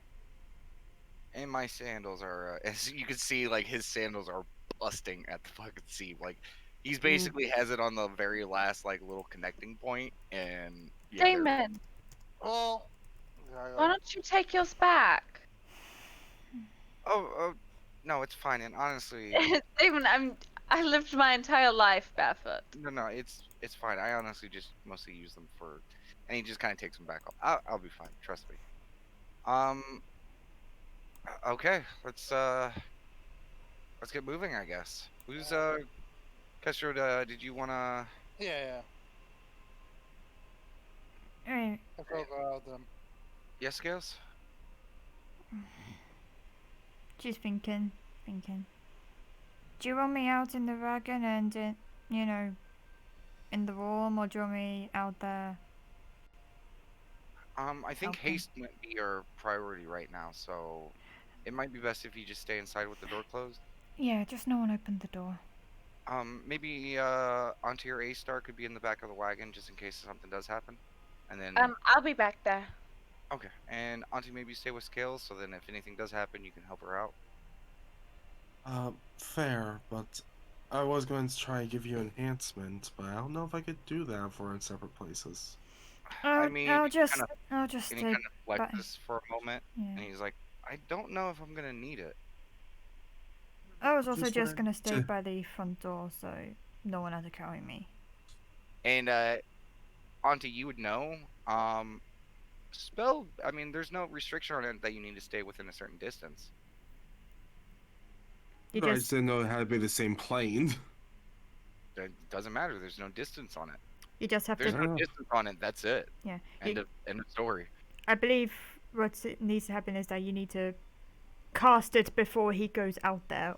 And my sandals are, as you can see, like his sandals are busting at the fucking seam. Like he's basically has it on the very last like little connecting point, and yeah, they're- Damon, Well. why don't you take yours back? oh, no, it's fine. And honestly, Damon, I lived my entire life barefoot. no, it's fine. I honestly just mostly use them for, and he just kind of takes them back off. I'll be fine. Trust me. Okay, let's get moving. I guess. Who's Kestro? Did you wanna? Yeah. Hey, I'll go out with them. Yes, Scales. just thinking. Do you want me out in the wagon and, in the room, or do you want me out there? I think Okay. haste might be our priority right now, so it might be best if you just stay inside with the door closed. Yeah, just no one opened the door. Maybe onto your A star could be in the back of the wagon just in case something does happen, and then I'll be back there. okay, and Auntie maybe stay with Scales, so then if anything does happen, you can help her out. Fair, but I was going to try and give you enhancement, but I don't know if I could do that if we're in separate places. I mean, I'll he just and he stay. kind of back. flexes for a moment, and Yeah. he's like, "I don't know if I'm gonna need it." I was also Just just wanna- gonna stay by the front door, so no one had to carry me. And Auntie, you would know. Spell. I mean, there's no restriction on it that you need to stay within a certain distance. You I just just didn't know it had to be the same plane. It doesn't matter. There's no distance on it. you just have There's to. no distance on it. That's it. Yeah. End of story. I believe needs to happen is that you need to cast it before he goes out there.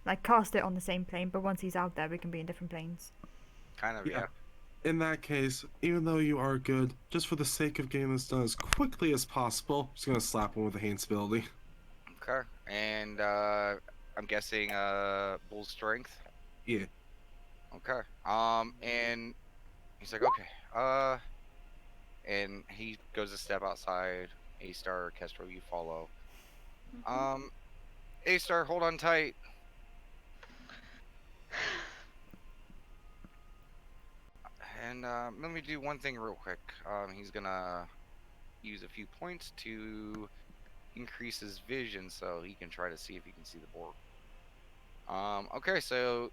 Like cast it on the same plane, but once he's out there, we can be in different planes. Kind of, Yeah. yeah. In that case, even though you are good, just for the sake of getting this done as quickly as possible, just gonna slap him with a Hain's ability. Okay. And I'm guessing bull strength. Yeah. Okay. And he's like, okay. And he goes a step outside. A star, Kestrel, you follow. A star, hold on tight. And let me do one thing real quick. He's gonna use a few points to increase his vision so he can try to see if he can see the board. Okay, so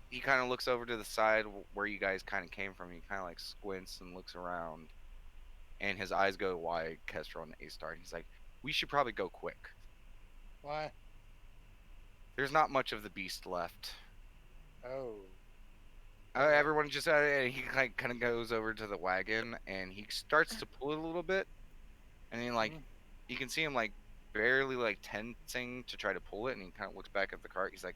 he kind of looks over to the side where you guys kind of came from. He kind of like squints and looks around, and his eyes go wide. Kestrel and A Star, and he's like, "We should probably go quick. Why? There's not much of the beast left." Oh. Everyone just and he kind of goes over to the wagon and he starts to pull it a little bit, and then like you can see him like barely like tensing to try to pull it, and he kind of looks back at the cart. He's like,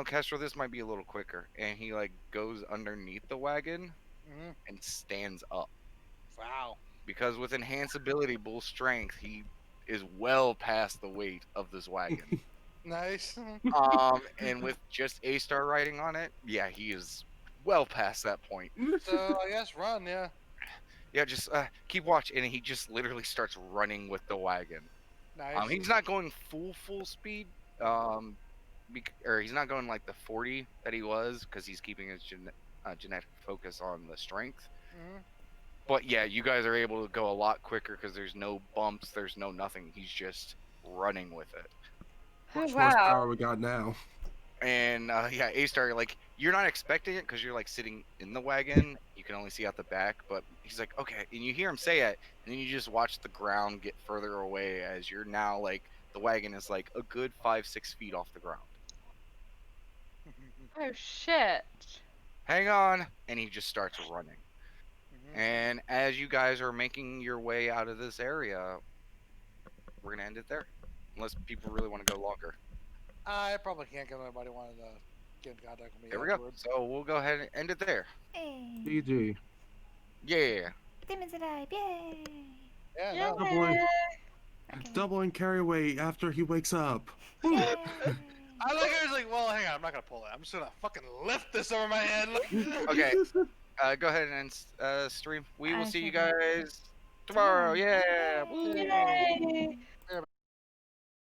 Kestrel, this might be a little quicker, and he like goes underneath the wagon Mhm. and stands up Wow. because with enhanced ability, bull strength, he is well past the weight of this wagon. Nice. And with just A Star riding on it, yeah, he is well past that point. So I guess run, yeah. Yeah, just keep watch, and he just literally starts running with the wagon. Nice. He's not going full speed, or he's not going like the 40 that he was, because he's keeping his genetic focus on the strength. Mhm. But yeah, you guys are able to go a lot quicker because there's no bumps, there's no nothing. He's just running with it. Oh, Much wow. horsepower we got now. And yeah, A Star, like you're not expecting it because you're like sitting in the wagon. You can only see out the back, but he's like, okay, and you hear him say it, and then you just watch the ground get further away as you're now like the wagon is like a good 5-6 feet off the ground. Oh shit. Hang on. And he just starts running. Mhm. And as you guys are making your way out of this area, we're going to end it there. Unless people really want to go longer. I probably can't get anybody wanted to get in contact with me. There we go. afterwards. So we'll go ahead and end it there. Hey, GG. Yeah. Demon's alive! Yay! Yeah, Yeah. no. Doubling, Okay. doubling carry weight after he wakes up. Yay! I like it. I was like, well, hang on, I'm not gonna pull it. I'm just gonna fucking lift this over my head. Look. Okay. Go ahead and stream. We will see you Okay. guys tomorrow. Yeah. Woo. Yay.